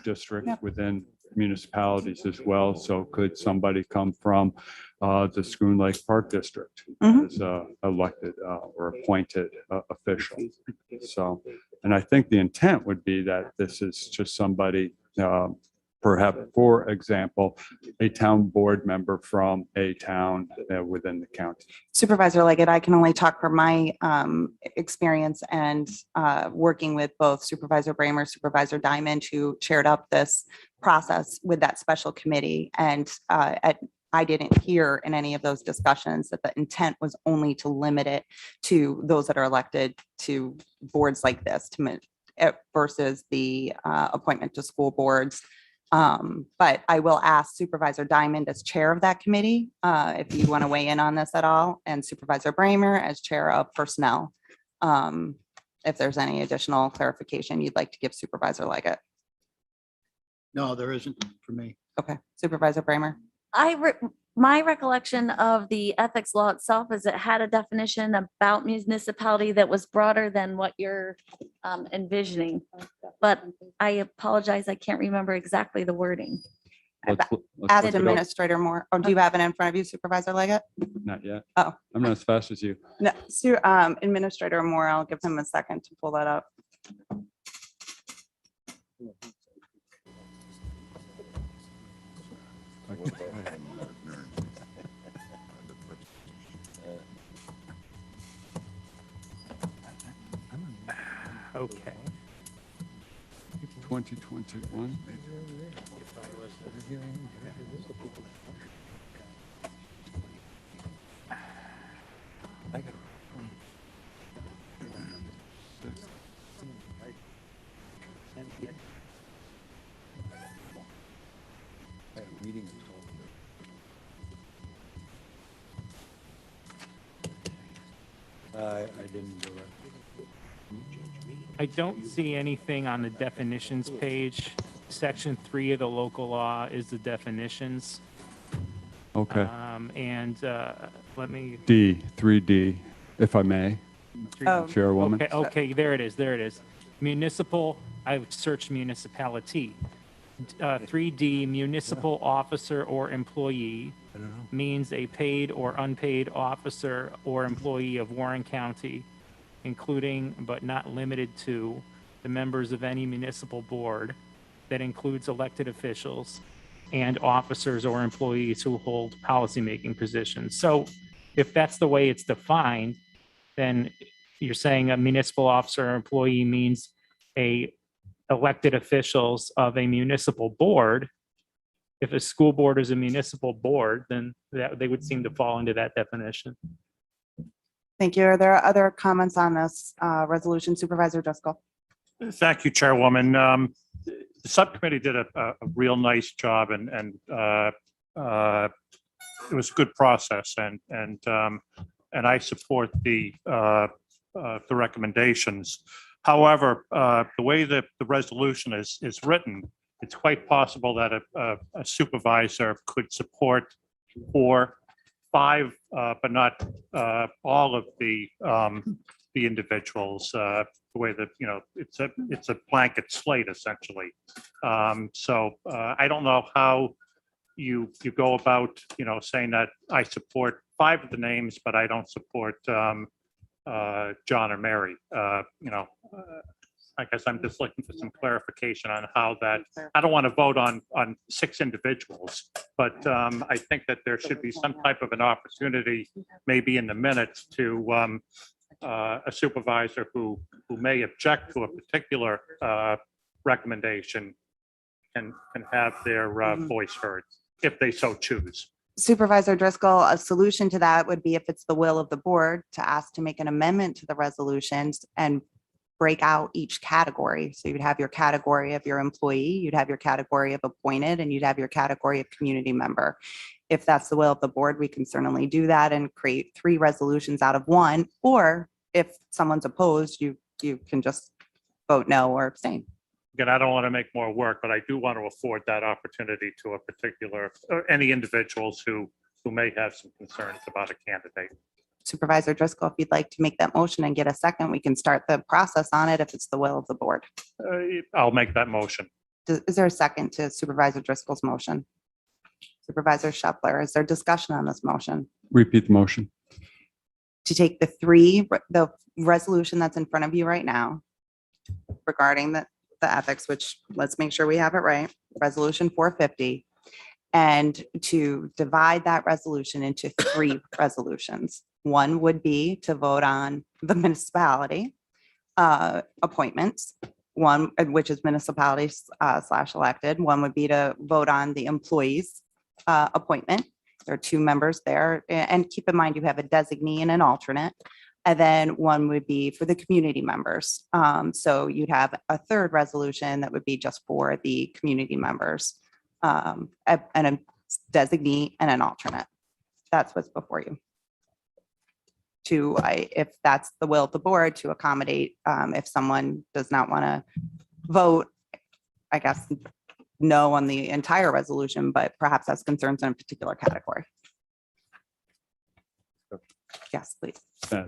districts within municipalities as well. So could somebody come from the Schoon Lake Park District as a elected or appointed official? So, and I think the intent would be that this is just somebody perhaps, for example, a town board member from a town within the county. Supervisor Leggett, I can only talk from my experience and working with both Supervisor Bramer, Supervisor Diamond, who chaired up this process with that special committee. And I didn't hear in any of those discussions that the intent was only to limit it to those that are elected to boards like this versus the appointment to school boards. But I will ask Supervisor Diamond as chair of that committee, if you want to weigh in on this at all, and Supervisor Bramer as chair of personnel. If there's any additional clarification you'd like to give Supervisor Leggett. No, there isn't for me. Okay, Supervisor Bramer. My recollection of the ethics law itself is it had a definition about municipality that was broader than what you're envisioning. But I apologize, I can't remember exactly the wording. Let's look Ask it up. Administrator Moore. Oh, do you have it in front of you, Supervisor Leggett? Not yet. Oh. I'm not as fast as you. No, Administrator Moore, I'll give him a second to pull that up. Okay. 2021. I didn't do it. I don't see anything on the definitions page. Section 3 of the local law is the definitions. Okay. Let me. 3D, if I may, Oh. Chairwoman. Okay, there it is. Municipal, I've searched municipality. 3D, municipal officer or employee means a paid or unpaid officer or employee of Warren County, including but not limited to the members of any municipal board that includes elected officials and officers or employees who hold policymaking positions. So if that's the way it's defined, then you're saying a municipal officer or employee means a elected officials of a municipal board. If a school board is a municipal board, then they would seem to fall into that definition. Thank you. Are there other comments on this resolution? Supervisor Driscoll. Thank you, Chairwoman. The subcommittee did a real nice job, and it was a good process, and I support the recommendations. However, the way that the resolution is written, it's quite possible that a supervisor could support 4, 5, but not all of the individuals. The way that, it's a blanket slate essentially. So I don't know how you go about, saying that I support 5 of the names, but I don't support John or Mary. I guess I'm just looking for some clarification on how that. I don't want to vote on 6 individuals, but I think that there should be some type of an opportunity, maybe in the minutes, to a supervisor who may object to a particular recommendation can have their voice heard if they so choose. Supervisor Driscoll, a solution to that would be, if it's the will of the board, to ask to make an amendment to the resolutions and break out each category. So you'd have your category of your employee, you'd have your category of appointed, and you'd have your category of community member. If that's the will of the board, we can certainly do that and create 3 resolutions out of 1. Or if someone's opposed, you can just vote no or abstain. Again, I don't want to make more work, but I do want to afford that opportunity to a particular, or any individuals who may have some concerns about a candidate. Supervisor Driscoll, if you'd like to make that motion and get a second, we can start the process on it if it's the will of the board. I'll make that motion. Is there a second to Supervisor Driscoll's motion? Supervisor Shepler, is there discussion on this motion? Repeat the motion. To take the resolution that's in front of you right now regarding the the ethics, which let's make sure we have it right, resolution 450, and to divide that resolution into 3 resolutions. One would be to vote on the municipality appointments, one, which is municipalities slash elected. One would be to vote on the employees appointment. There are 2 members there. And keep in mind, you have a designee and an alternate. And then one would be for the community members. So you'd have a 3rd resolution that would be just for the community members, and a designee and an alternate. That's what's before you. If that's the will of the board, to accommodate if someone does not want to vote, I guess, no on the entire resolution, but perhaps has concerns in a particular category. Yes, please.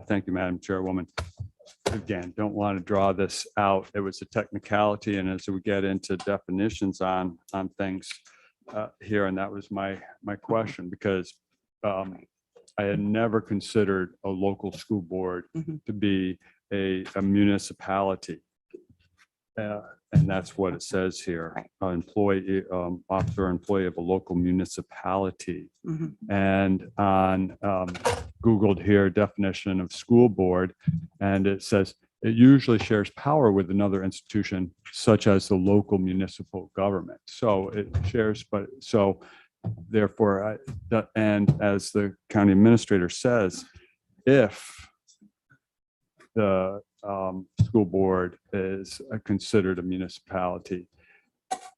Thank you, Madam Chairwoman. Again, don't want to draw this out. It was a technicality, and as we get into definitions on things here, and that was my question, because I had never considered a local school board to be a municipality. And that's what it says here. Right. Employee, officer, employee of a local municipality. Mhm. And on Googled here, definition of school board, and it says it usually shares power with another institution such as the local municipal government. So it shares, but so therefore, and as the county administrator says, if the school board is considered a municipality,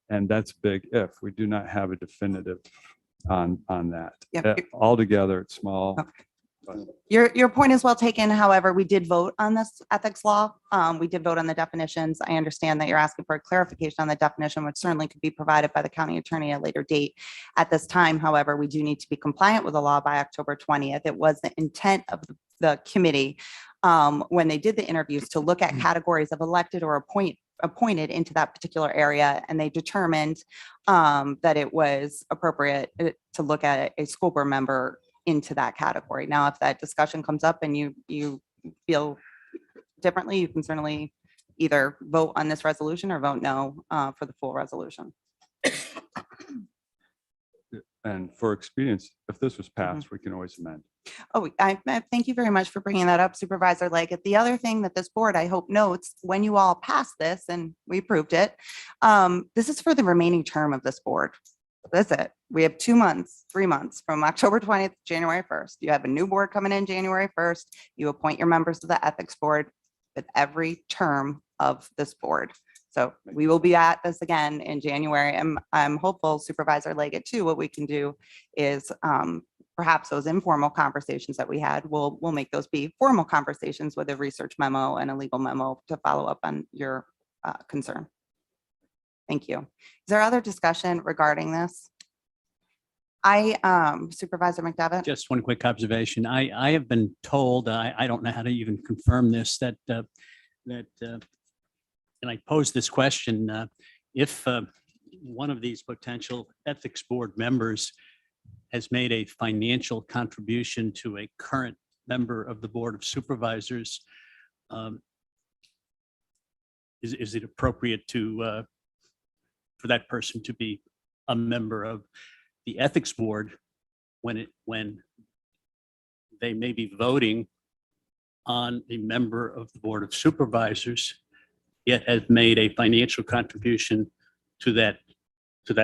and that's big if, we do not have a definitive on that. Yep. Altogether, it's small. Okay. Your point is well taken. However, we did vote on this ethics law. We did vote on the definitions. I understand that you're asking for a clarification on the definition, which certainly could be provided by the county attorney at a later date. At this time, however, we do need to be compliant with the law by October 20th. It was the intent of the committee when they did the interviews to look at categories of elected or appointed into that particular area, and they determined that it was appropriate to look at a school board member into that category. Now, if that discussion comes up and you feel differently, you can certainly either vote on this resolution or vote no for the full resolution. And for experience, if this was passed, we can always amend. Oh, I thank you very much for bringing that up, Supervisor Leggett. The other thing that this board, I hope, notes when you all pass this, and we approved it, this is for the remaining term of this board. That's it. We have 2 months, 3 months from October 20th, to January 1st. You have a new board coming in January 1st. You appoint your members to the ethics board with every term of this board. So we will be at this again in January. I'm hopeful, Supervisor Leggett, too, what we can do is perhaps those informal conversations that we had, we'll make those be formal conversations with a research memo and a legal memo to follow up on your concern. Thank you. Is there other discussion regarding this? Supervisor McDevitt? Just one quick observation. I have been told, I don't know how to even confirm this, that, and I posed this question, if one of these potential ethics board members has made a financial contribution to a current member of the Board of Supervisors, is it appropriate for that person to be a member of the ethics board when they may be voting on a member of the Board of Supervisors, yet has made a financial contribution to that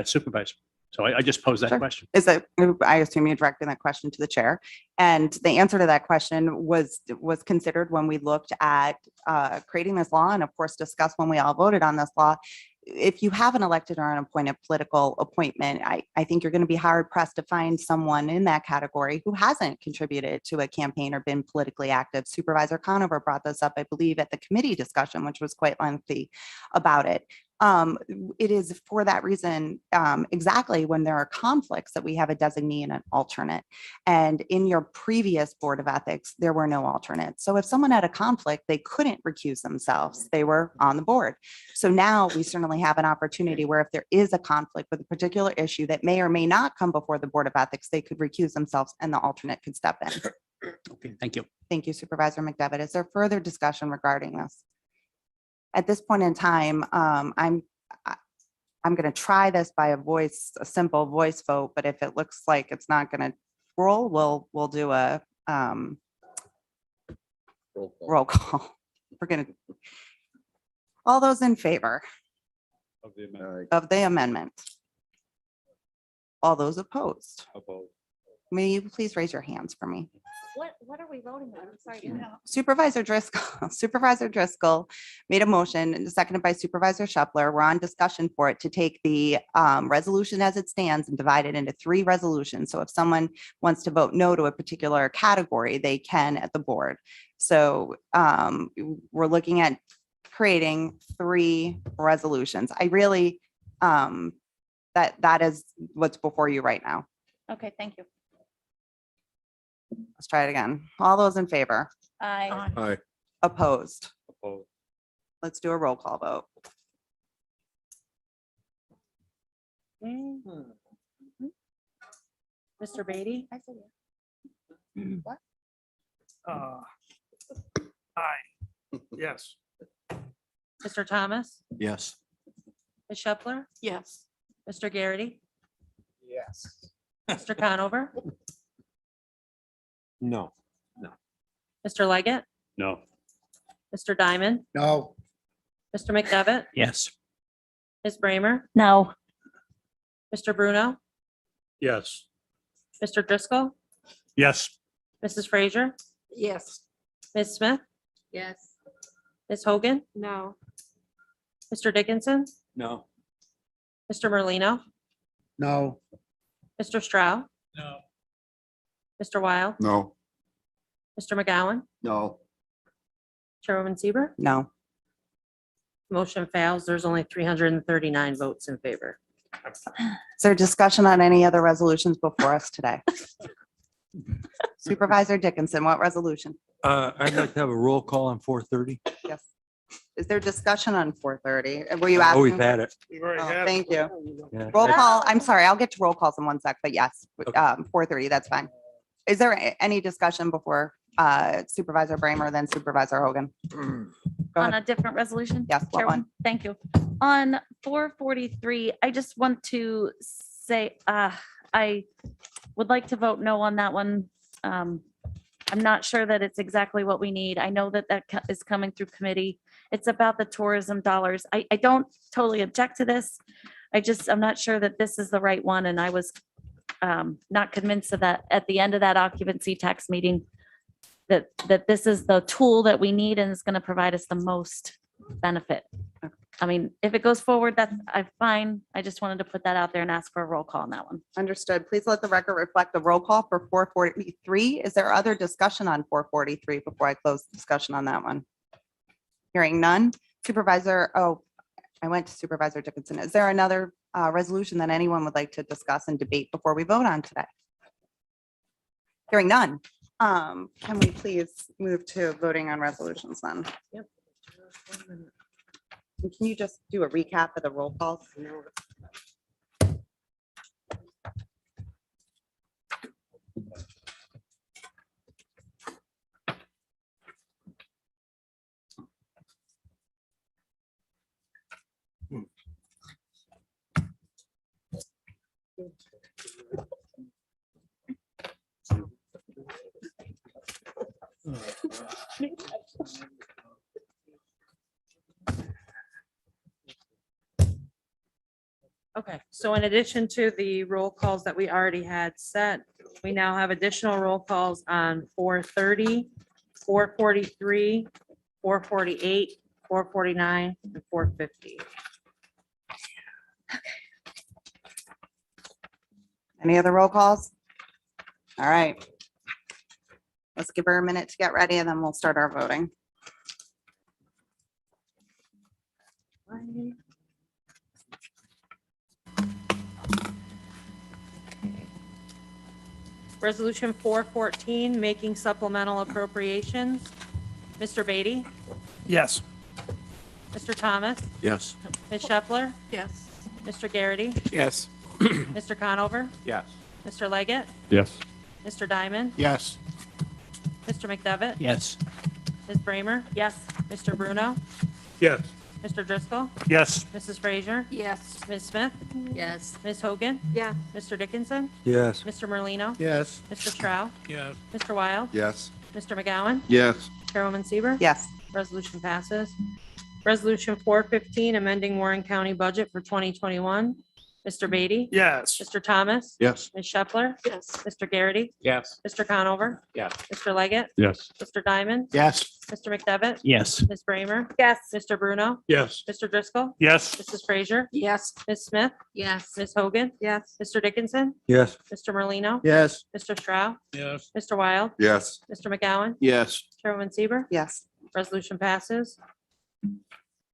supervisor? So I just posed that Sure. question. I assume you're directing that question to the chair. And the answer to that question was considered when we looked at creating this law, and of course discussed when we all voted on this law. If you have an elected or an appointed political appointment, I think you're going to be hard pressed to find someone in that category who hasn't contributed to a campaign or been politically active. Supervisor Conover brought this up, I believe, at the committee discussion, which was quite lengthy about it. It is for that reason, exactly when there are conflicts, that we have a designee and an alternate. And in your previous Board of Ethics, there were no alternates. So if someone had a conflict, they couldn't recuse themselves. They were on the board. So now we certainly have an opportunity where if there is a conflict with a particular issue that may or may not come before the Board of Ethics, they could recuse themselves and the alternate could step in. Okay, thank you. Thank you, Supervisor McDevitt. Is there further discussion regarding this? At this point in time, I'm going to try this by a simple voice vote, but if it looks like it's not going to roll, we'll do a roll call. We're going to, all those in favor of the amendment? All those opposed? May you please raise your hands for me? What are we voting on? I'm sorry. Supervisor Driscoll made a motion and seconded by Supervisor Shepler. We're on discussion for it to take the resolution as it stands and divide it into 3 resolutions. So if someone wants to vote no to a particular category, they can at the board. So we're looking at creating 3 resolutions. I really, that is what's before you right now. Okay, thank you. Let's try it again. All those in favor? Aye. Opposed? Let's do a roll call vote. Mr. Beatty? Aye. Yes. Mr. Thomas? Yes. Ms. Shepler? Yes. Mr. Garrity? Yes. Mr. Conover? No. Mr. Leggett? No. Mr. Diamond? No. Mr. McDevitt? Yes. Ms. Bramer? No. Mr. Bruno? Yes. Mr. Driscoll? Yes. Mrs. Frazier? Yes. Ms. Smith? Yes. Ms. Hogan? No. Mr. Dickinson? No. Mr. Merlino? No. Mr. Stroud? No. Mr. Wild? No. Mr. McGowan? No. Chairwoman Sieber, No. motion fails. There's only 339 votes in favor. Is there discussion on any other resolutions before us today? Supervisor Dickinson, what resolution? I'd like to have a roll call on 4:30. Yes. Is there discussion on 4:30? Were you Oh, asking? we've had it. We've already Oh, had it. thank you. Yeah. Roll call. I'm sorry. I'll get to roll calls in one sec, but yes, 4:30, that's fine. Is there any discussion before Supervisor Bramer, then Supervisor Hogan? Go On ahead. a different resolution? Yes, what one? Chairwoman, thank you. On 443, I just want to say, I would like to vote no on that one. I'm not sure that it's exactly what we need. I know that is coming through committee. It's about the tourism dollars. I don't totally object to this. I'm not sure that this is the right one, and I was not convinced of that at the end of that occupancy tax meeting, that this is the tool that we need and it's going to provide us the most benefit. I mean, if it goes forward, I'm fine. I just wanted to put that out there and ask for a roll call on that one. Understood. Please let the record reflect the roll call for 443. Is there other discussion on 443 before I close the discussion on that one? Hearing none. Supervisor, I went to Supervisor Dickinson. Is there another resolution that anyone would like to discuss and debate before we vote on today? Hearing none. Can we please move to voting on resolutions then? Yep. And can you just do a recap of the roll calls? Okay, so in addition to the roll calls that we already had set, we now have additional roll calls on 430, 443, 448, 449, and 450. Any other roll calls? All right. Let's give her a minute to get ready and then we'll start our voting. Resolution 414, making supplemental appropriations. Mr. Beatty? Yes. Mr. Thomas? Yes. Ms. Shepler? Yes. Mr. Garrity? Yes. Mr. Conover? Yes. Mr. Leggett? Yes. Mr. Diamond? Yes. Mr. McDevitt? Yes. Ms. Bramer? Yes. Mr. Bruno? Yes. Mr. Driscoll, Yes. Mrs. Frazier, Yes. Ms. Smith, Yes. Ms. Hogan, Yeah. Mr. Dickinson, Yes. Mr. Merlino, Yes. Mr. Stroud, Yes. Mr. Wild, Yes. Mr. McGowan, Yes. Chairwoman Seaver. Yes. Resolution passes. Resolution 415, amending Warren County budget for 2021. Mr. Beatty, Yes. Mr. Thomas, Yes. Ms. Shepler, Yes. Mr. Garrity, Yes. Mr. Conover, Yes. Mr. Leggett, Yes. Mr. Diamond, Yes. Mr. McDevitt, Yes. Ms. Bramer, Yes. Mr. Bruno, Yes. Mr. Driscoll, Yes. Mrs. Frazier, Yes. Ms. Smith, Yes. Ms. Hogan, Yes. Mr. Dickinson, Yes. Mr. Merlino, Yes. Mr. Stroud, Yes. Mr. Wild, Yes. Mr. McGowan, Yes. Chairwoman Seaver. Yes. Resolution passes.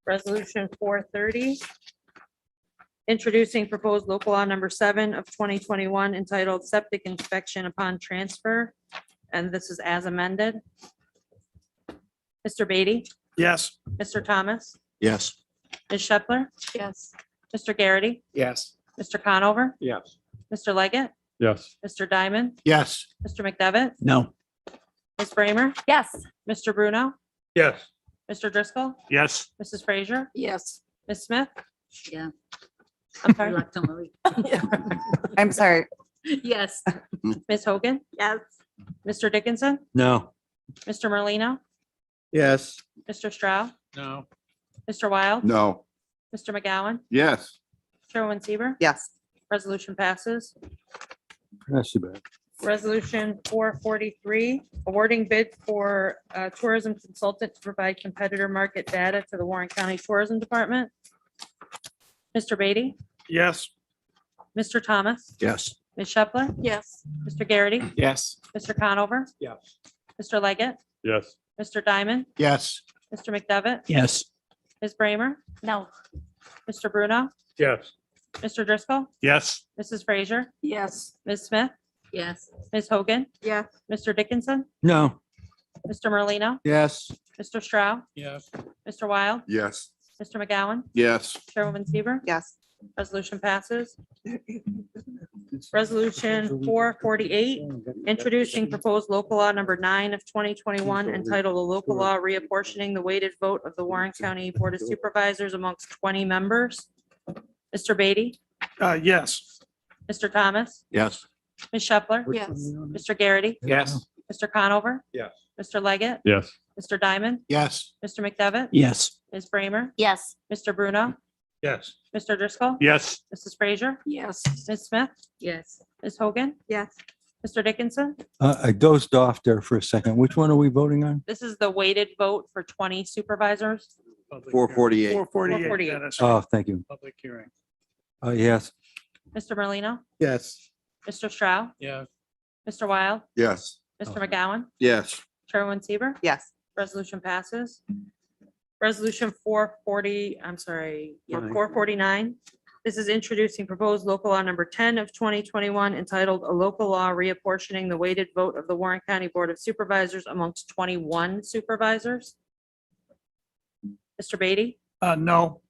Resolution 430. Introducing proposed local law number 7 of 2021 entitled Septic Inspection Upon Transfer. And this is as amended. Mr. Beatty, Yes. Mr. Thomas, Yes. Ms. Shepler, Yes. Mr. Garrity, Yes. Mr. Conover, Yes. Mr. Leggett, Yes. Mr. Diamond, Yes. Mr. McDevitt, No. Ms. Bramer, Yes. Mr. Bruno, Yes. Mr. Driscoll, Yes. Mrs. Frazier, Yes. Ms. Smith. Yeah. I'm sorry. Reluctantly. I'm sorry. Yes. Ms. Hogan, Yes. Mr. Dickinson, No. Mr. Merlino, Yes. Mr. Stroud, No. Mr. Wild, No. Mr. McGowan, Yes. Chairwoman Seaver. Yes. Resolution passes. That's too bad. Resolution 443, awarding bid for tourism consultant to provide competitor market data to the Warren County Tourism Department. Mr. Beatty, Yes. Mr. Thomas, Yes. Ms. Shepler, Yes. Mr. Garrity, Yes. Mr. Conover, Yes. Mr. Leggett, Yes. Mr. Diamond, Yes. Mr. McDevitt, Yes. Ms. Bramer, No. Mr. Bruno, Yes. Mr. Driscoll, Yes. Mrs. Frazier, Yes. Ms. Smith, Yes. Ms. Hogan, Yes. Mr. Dickinson, No. Mr. Merlino, Yes. Mr. Stroud, Yes. Mr. Wild, Yes. Mr. McGowan, Yes. Chairwoman Seaver. Yes. Resolution passes. Resolution 448, introducing proposed local law number 9 of 2021 entitled a local law reapportioning the weighted vote of the Warren County Board of Supervisors amongst 20 members. Mr. Beatty, Yes. Mr. Thomas, Yes. Ms. Shepler, Yes. Mr. Garrity, Yes. Mr. Conover, Yes. Mr. Leggett, Yes. Mr. Diamond, Yes. Mr. McDevitt, Yes. Ms. Bramer, Yes. Mr. Bruno, Yes. Mr. Driscoll, Yes. Mrs. Frazier, Yes. Ms. Smith, Yes. Ms. Hogan, Yes. Mr. Dickinson. I dozed off there for a second. Which one are we voting on? This is the weighted vote for 20 supervisors. 448. 448. 448. Yeah, that's Oh, thank you. Public hearing. Yes. Mr. Merlino, Yes. Mr. Stroud, Yes. Mr. Wild, Yes. Mr. McGowan, Yes. Chairwoman Seaver. Yes. Resolution passes. Resolution 440, I'm sorry, 449. This is introducing proposed local law number 10 of 2021 entitled a local law reapportioning the weighted vote of the Warren County Board of Supervisors amongst 21 supervisors. Mr. Beatty, No.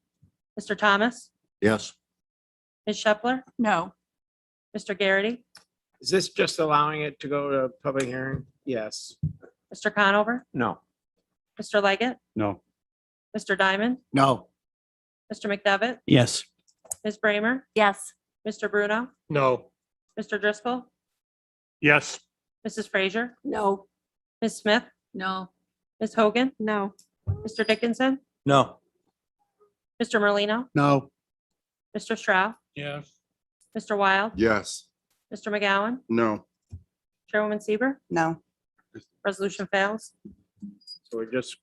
Mr. Thomas, Yes. Ms. Shepler, No. Mr. Garrity, Is this just allowing it to go to public hearing? Yes. Mr. Conover, No. Mr. Leggett, No. Mr. Diamond, No. Mr. McDevitt, Yes. Ms. Bramer, Yes. Mr. Bruno, No. Mr. Driscoll, Yes. Mrs. Frazier, No. Ms. Smith, No. Ms. Hogan, No. Mr. Dickinson, No. Mr. Merlino, No. Mr. Stroud, Yes. Mr. Wild, Yes. Mr. McGowan, No. Chairwoman Seaver. No. Resolution fails. So we'll do Just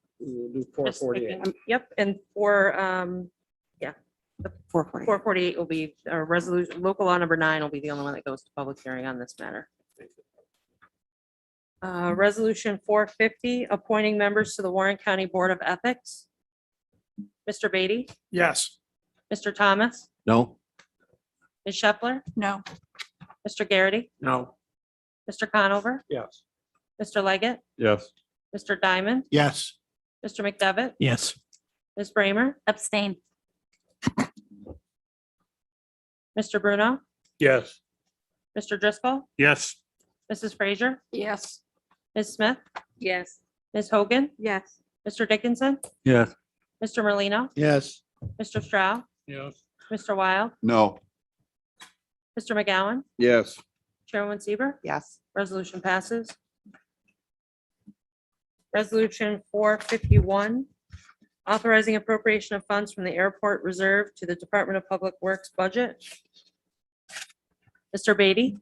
448. making- Yep, and for, 448. 448 will be, resolution, local law number 9 will be the only one that goes to public hearing on this matter. Resolution 450, appointing members to the Warren County Board of Ethics. Mr. Beatty, Yes. Mr. Thomas, No. Ms. Shepler, No. Mr. Garrity, No. Mr. Conover, Yes. Mr. Leggett, Yes. Mr. Diamond, Yes. Mr. McDevitt, Yes. Ms. Bramer, Abstain. Mr. Bruno, Yes. Mr. Driscoll, Yes. Mrs. Frazier, Yes. Ms. Smith, Yes. Ms. Hogan, Yes. Mr. Dickinson, Yes. Mr. Merlino, Yes. Mr. Stroud, Yes. Mr. Wild, No. Mr. McGowan, Yes. Chairwoman Seaver, Yes. resolution passes. Resolution 451, authorizing appropriation of funds from the airport reserve to the Department of Public Works budget. Mr. Beatty,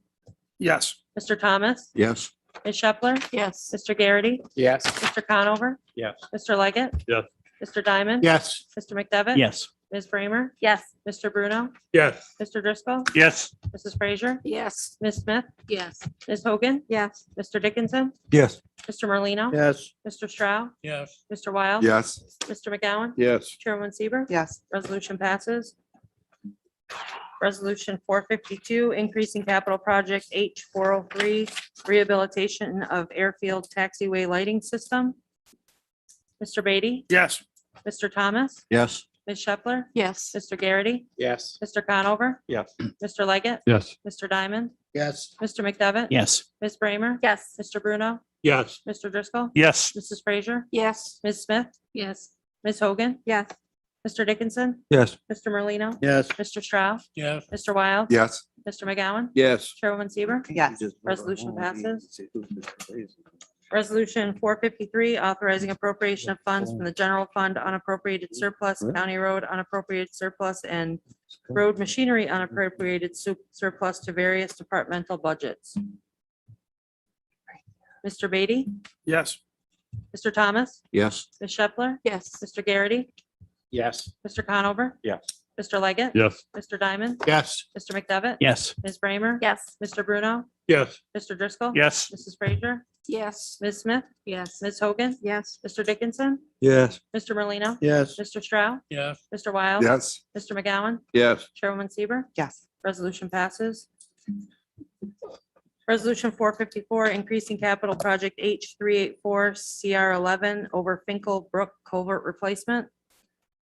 Yes. Mr. Thomas, Yes. Ms. Shepler, Yes. Mr. Garrity, Yes. Mr. Conover, Yes. Mr. Leggett. Yes. Mr. Diamond. Yes. Mr. McDevitt. Yes. Ms. Bramer, Yes. Mr. Bruno, Yes. Mr. Driscoll, Yes. Mrs. Frazier, Yes. Ms. Smith, Yes. Ms. Hogan, Yes. Mr. Dickinson, Yes. Mr. Merlino, Yes. Mr. Stroud, Yes. Mr. Wild. Yes. Mr. McGowan, Yes. Chairwoman Seaver. Yes. Resolution passes. Resolution 452, increasing capital project H403, rehabilitation of airfield taxiway lighting system. Mr. Beatty, Yes. Mr. Thomas, Yes. Ms. Shepler, Yes. Mr. Garrity, Yes. Mr. Conover, Yes. Mr. Leggett, Yes. Mr. Diamond, Yes. Mr. McDevitt. Yes. Ms. Bramer. Yes. Mr. Bruno, Yes. Mr. Driscoll, Yes. Mrs. Frazier, Yes. Ms. Smith, Yes. Ms. Hogan, Yes. Mr. Dickinson, Yes. Mr. Merlino, Yes. Mr. Stroud, Yes. Mr. Wild. Yes. Mr. McGowan, Yes. Chairwoman Seaver. Yes. Resolution passes. Resolution 453, authorizing appropriation of funds from the general fund unappropriated surplus, county road unappropriated surplus, and road machinery unappropriated surplus to various departmental budgets. Mr. Beatty, Yes. Mr. Thomas, Yes. Ms. Shepler, Yes. Mr. Garrity, Yes. Mr. Conover, Yes. Mr. Leggett. Yes. Mr. Diamond, Yes. Mr. McDevitt. Yes. Ms. Bramer. Yes. Mr. Bruno, Yes. Mr. Driscoll. Yes. Mrs. Frazier, Yes. Ms. Smith, Yes. Ms. Hogan, Yes. Mr. Dickinson, Yes. Mr. Merlino, Yes. Mr. Stroud, Yes. Mr. Wild. Yes. Mr. McGowan, Yes. Chairwoman Seaver. Yes. Resolution passes. Resolution 454, increasing capital project H384 CR11 over Finkel Brook Culvert Replacement.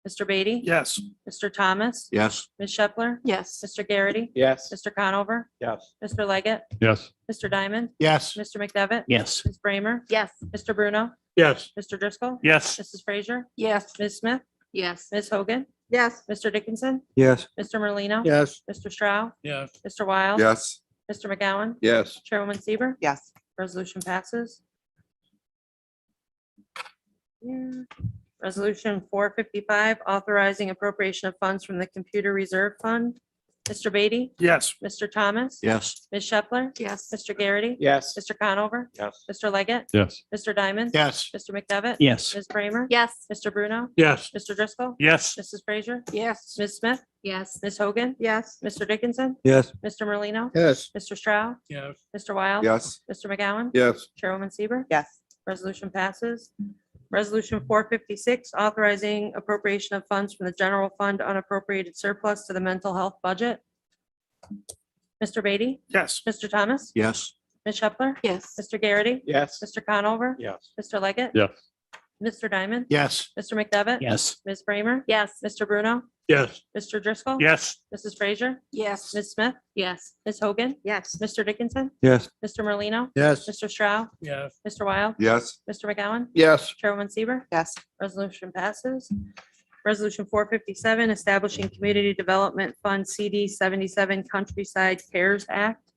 Mr. Beatty. Yes. Mr. Thomas, Yes. Ms. Shepler, Yes. Mr. Garrity, Yes. Mr. Conover, Yes. Mr. Leggett, Yes. Mr. Diamond, Yes. Mr. McDevitt. Yes. Ms. Bramer, Yes. Mr. Bruno, Yes. Mr. Driscoll. Yes. Mrs. Frazier, Yes. Ms. Smith, Yes. Ms. Hogan, Yes. Mr. Dickinson, Yes. Mr. Merlino. Yes. Mr. Stroud, Yes. Mr. Wild. Yes. Mr. McGowan, Yes. Chairwoman Seaver. Yes. Resolution passes. Yeah. Resolution 455, authorizing appropriation of funds from the Computer Reserve Fund. Mr. Beatty, Yes. Mr. Thomas, Yes. Ms. Shepler, Yes. Mr. Garrity, Yes. Mr. Conover, Yes. Mr. Leggett, Yes. Mr. Diamond, Yes. Mr. McDevitt. Yes. Ms. Bramer. Yes. Mr. Bruno, Yes. Mr. Driscoll, Yes. Mrs. Frazier, Yes. Ms. Smith, Yes. Ms. Hogan, Yes. Mr. Dickinson, Yes. Mr. Merlino, Yes. Mr. Stroud, Yes. Mr. Wild. Yes. Mr. McGowan. Yes. Chairwoman Seaver. Yes. Resolution passes. Resolution 456, authorizing appropriation of funds from the general fund unappropriated surplus to the mental health budget. Mr. Beatty, Yes. Mr. Thomas, Yes. Ms. Shepler, Yes. Mr. Garrity, Yes. Mr. Conover, Yes. Mr. Leggett. Yes. Mr. Diamond, Yes. Mr. McDevitt. Yes. Ms. Bramer, Yes. Mr. Bruno, Yes. Mr. Driscoll. Yes. Mrs. Frazier, Yes. Ms. Smith, Yes. Ms. Hogan, Yes. Mr. Dickinson, Yes. Mr. Merlino, Yes. Mr. Stroud, Yes. Mr. Wild, Yes. Mr. McGowan, Yes. Chairwoman Seaver. Yes. Resolution passes. Resolution 457, establishing Community Development Fund CD 77 Countryside Cares Act.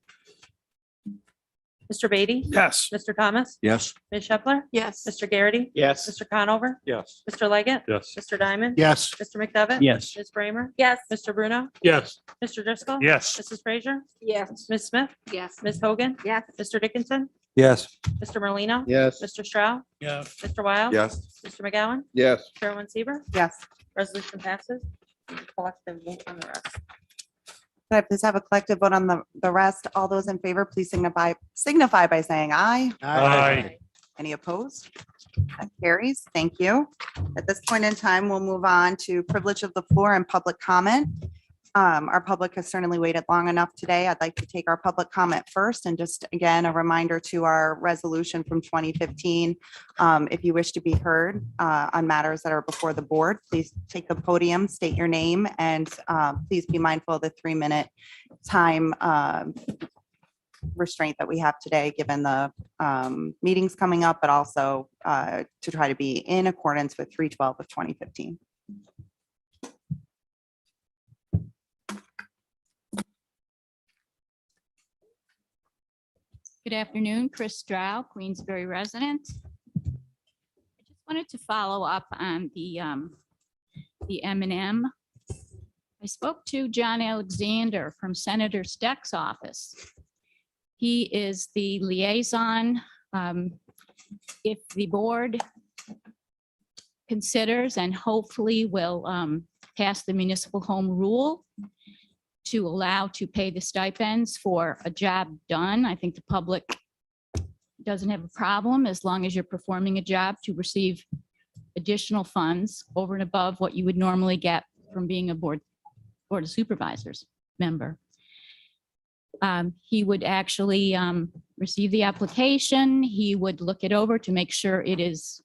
Mr. Beatty, Yes. Mr. Thomas, Yes. Ms. Shepler, Yes. Mr. Garrity, Yes. Mr. Conover, Yes. Mr. Leggett, Yes. Mr. Diamond, Yes. Mr. McDevitt. Yes. Ms. Bramer, Yes. Mr. Bruno, Yes. Mr. Driscoll. Yes. Mrs. Frazier, Yes. Ms. Smith, Yes. Ms. Hogan, Yes. Mr. Dickinson, Yes. Mr. Merlino, Yes. Mr. Stroud, Yes. Mr. Wild. Yes. Mr. McGowan, Yes. Chairwoman Seaver. Yes. Resolution passes. Collective vote on the rest. Could I please have a collective vote on the rest? All those in favor, please signify by saying aye. Aye. Any opposed? That carries. Thank you. At this point in time, we'll move on to privilege of the floor and public comment. Our public has certainly waited long enough today. I'd like to take our public comment first, and just again, a reminder to our resolution from 2015. If you wish to be heard on matters that are before the board, please take the podium, state your name, and please be mindful of the 3-minute time restraint that we have today, given the meetings coming up, but also to try to be in accordance with 312 of 2015. Good afternoon, Chris Strow, Queensbury resident. I just wanted to follow up on the M&M. I spoke to John Alexander from Senator Steck's office. He is the liaison. If the board considers and hopefully will pass the municipal home rule to allow to pay the stipends for a job done, I think the public doesn't have a problem as long as you're performing a job to receive additional funds over and above what you would normally get from being a board of supervisors member. He would actually receive the application. He would look it over to make sure it is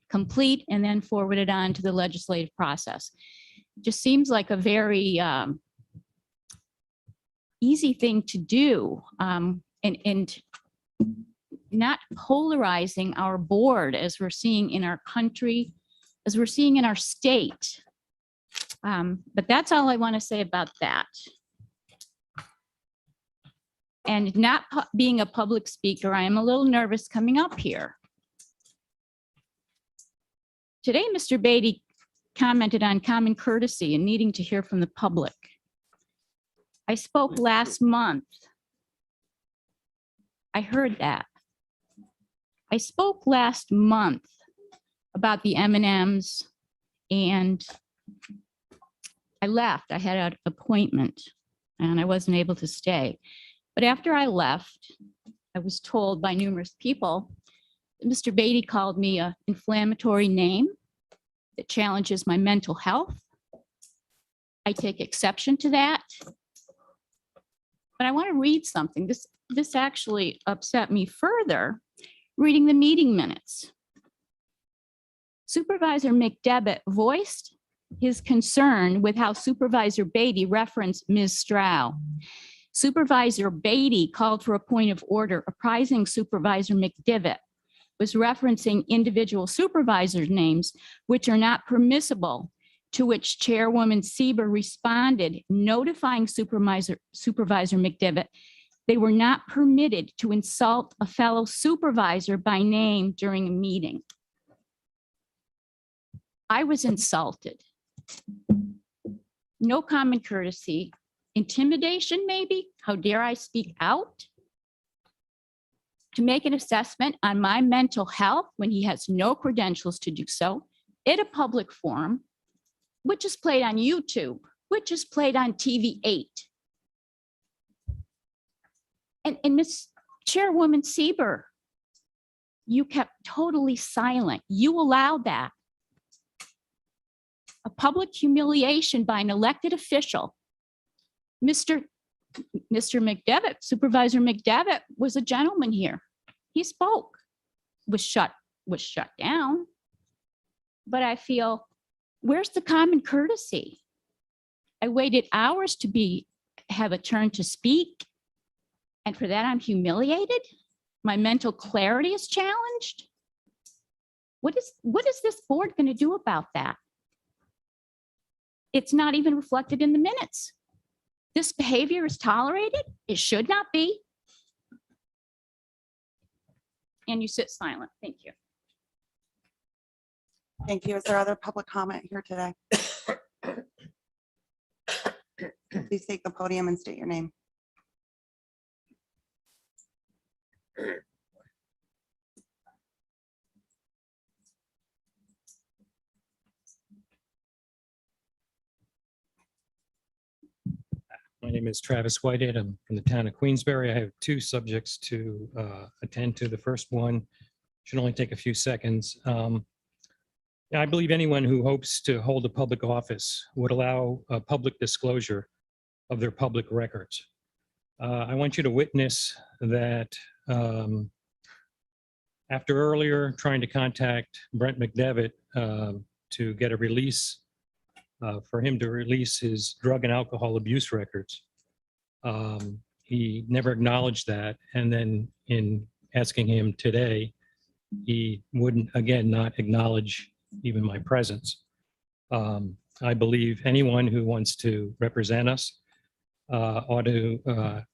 complete and then forward it on to the legislative process. Just seems like a very easy thing to do, and not polarizing our board as we're seeing in our country, as we're seeing in our state. But that's all I want to say about that. And not being a public speaker, I am a little nervous coming up here. Today, Mr. Beatty commented on common courtesy and needing to hear from the public. I spoke last month. I heard that. I spoke last month about the M&Ms and I left. I had an appointment and I wasn't able to stay. But after I left, I was told by numerous people that Mr. Beatty called me an inflammatory name that challenges my mental health. I take exception to that. But I want to read something. This actually upset me further, reading the meeting minutes. Supervisor McDevitt voiced his concern with how Supervisor Beatty referenced Ms. Strow. Supervisor Beatty called for a point of order, apprising Supervisor McDevitt was referencing individual supervisors' names, which are not permissible, to which Chairwoman Sieber responded, notifying Supervisor McDevitt they were not permitted to insult a fellow supervisor by name during a meeting. I was insulted. No common courtesy, intimidation maybe? How dare I speak out? To make an assessment on my mental health when he has no credentials to do so at a public forum, which is played on YouTube, which is played on TV 8. And Ms. Chairwoman Sieber, you kept totally silent. You allowed that. A public humiliation by an elected official. Mr. McDevitt, Supervisor McDevitt was a gentleman here. He spoke, was shut down. But I feel, where's the common courtesy? I waited hours to have a turn to speak. And for that, I'm humiliated. My mental clarity is challenged. What is this board going to do about that? It's not even reflected in the minutes. This behavior is tolerated. It should not be. And you sit silent. Thank you. Thank you. Is there other public comment here today? Please take the podium and state your name. My name is Travis Whitehead. I'm from the town of Queensbury. I have two subjects to attend to. The first one should only take a few seconds. I believe anyone who hopes to hold a public office would allow a public disclosure of their public records. I want you to witness that after earlier trying to contact Brent McDevitt to get a release for him to release his drug and alcohol abuse records. he never acknowledged that. And then in asking him today, he wouldn't, again, not acknowledge even my presence. I believe anyone who wants to represent us ought to,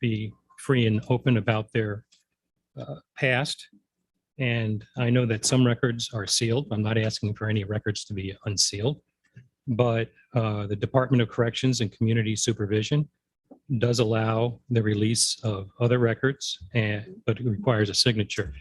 be free and open about their past. And I know that some records are sealed. I'm not asking for any records to be unsealed. But the Department of Corrections and Community Supervision does allow the release of other records, but it requires a signature.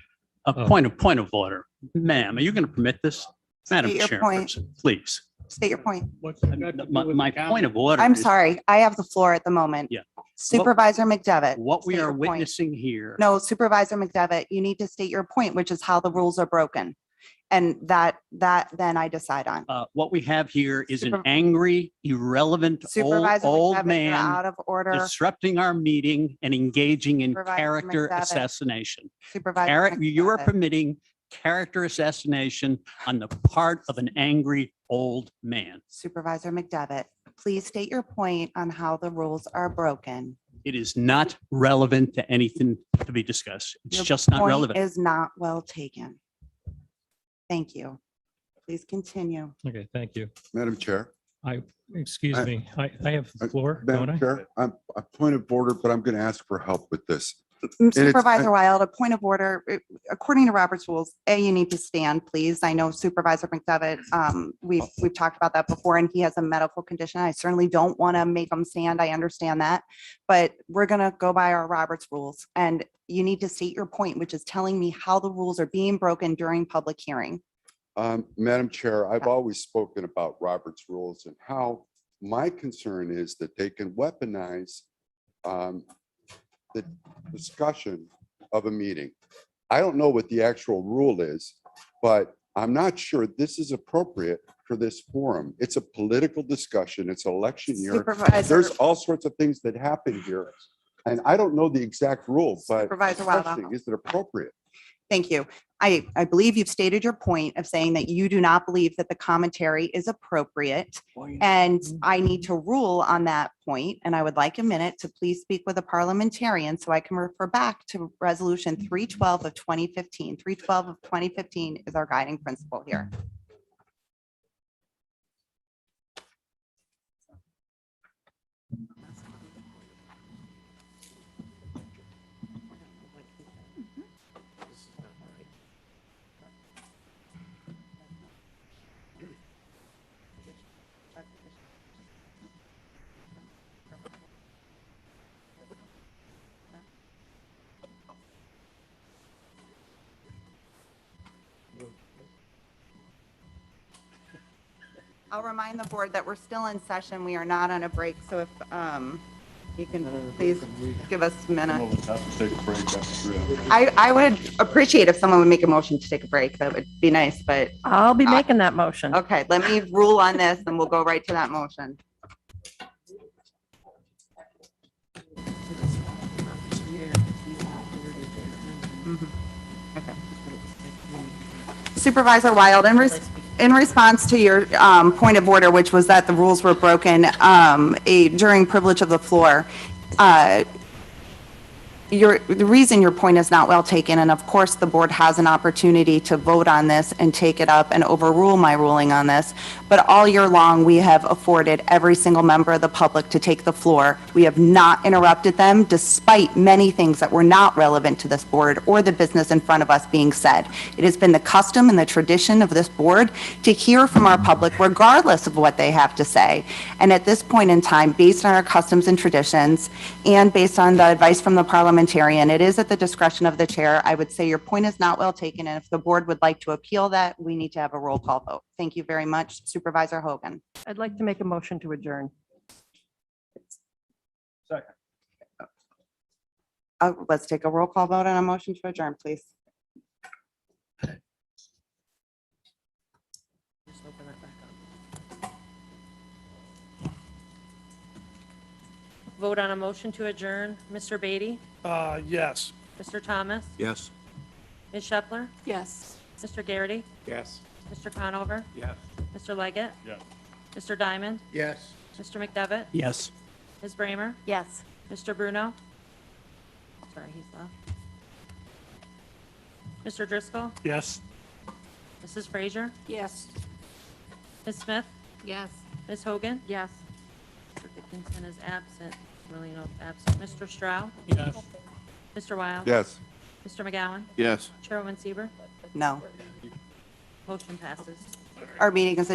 A point of order. Ma'am, are you going to permit this? Madam State your point. Chairperson, please. State your point. My point of order. I'm is sorry. I have the floor at the moment. Yeah. Supervisor McDevitt. What we state are your point. witnessing here. No, Supervisor McDevitt, you need to state your point, which is how the rules are broken. And that then I decide on. What we have here is an Superv- angry, irrelevant, Supervisor old McDevitt, you're man out of order. disrupting our meeting and engaging in Supervisor character McDevitt. assassination. Supervisor You are McDevitt. permitting character assassination on the part of an angry old man. Supervisor McDevitt, please state your point on how the rules are broken. It is not relevant to anything to be discussed. It's Your just not point relevant. Is not well taken. Thank you. Please continue. Okay, thank you. Madam Chair. Excuse me, I have the floor, don't Madam I? Chair, I'm a point of order, but I'm going to ask for help with this. it's- Supervisor Wild, a point of order, according to Robert's rules, you need to stand, please. I know Supervisor McDevitt, we've talked about that before, and he has a medical condition. I certainly don't want to make him stand. I understand that. But we're going to go by our Roberts rules, and you need to state your point, which is telling me how the rules are being broken during public hearing. Madam Chair, I've always spoken about Robert's rules and how my concern is that they can weaponize the discussion of a meeting. I don't know what the actual rule is, but I'm not sure this is appropriate for this forum. It's a political discussion. It's election year. Supervisor, There's all sorts of things that happen here. And I don't know the exact rule, but Supervisor Wild, questioning, is it appropriate? thank you. I believe you've stated your point of saying that you do not believe that the commentary is appropriate. And I need to rule on that point, and I would like a minute to please speak with a parliamentarian so I can refer back to Resolution 312 of 2015. 312 of 2015 is our guiding principle here. I'll remind the board that we're still in session. We are not on a break. So if you can please give us a minute. I would appreciate if someone would make a motion to take a break. That would be nice, but I'll be making that motion. okay, let me rule on this and we'll go right to that motion. Okay. Supervisor Wild, in response to your point of order, which was that the rules were broken during privilege of the floor, the reason your point is not well taken, and of course, the board has an opportunity to vote on this and take it up and overrule my ruling on this, but all year long, we have afforded every single member of the public to take the floor. We have not interrupted them despite many things that were not relevant to this board or the business in front of us being said. It has been the custom and the tradition of this board to hear from our public regardless of what they have to say. And at this point in time, based on our customs and traditions and based on the advice from the parliamentarian, it is at the discretion of the chair. I would say your point is not well taken, and if the board would like to appeal that, we need to have a roll call vote. Thank you very much, Supervisor Hogan. I'd like to make a motion to adjourn. Let's take a roll call vote on a motion to adjourn, please. Vote on a motion to adjourn. Mr. Beatty? Yes. Mr. Thomas? Yes. Ms. Shepler? Yes. Mr. Garrity? Yes. Mr. Conover? Yes. Mr. Leggett? Yes. Mr. Diamond? Yes. Mr. McDevitt? Yes. Ms. Bramer? Yes. Mr. Bruno? Sorry, he's left. Mr. Driscoll? Yes. Mrs. Frazier? Yes. Ms. Smith? Yes. Ms. Hogan? Yes. Mr. Dickinson is absent. Merlino absent. Mr. Stroud? Yes. Mr. Wild? Yes. Mr. McGowan? Yes. Chairwoman Seaver? No. Motion passes. Our meeting is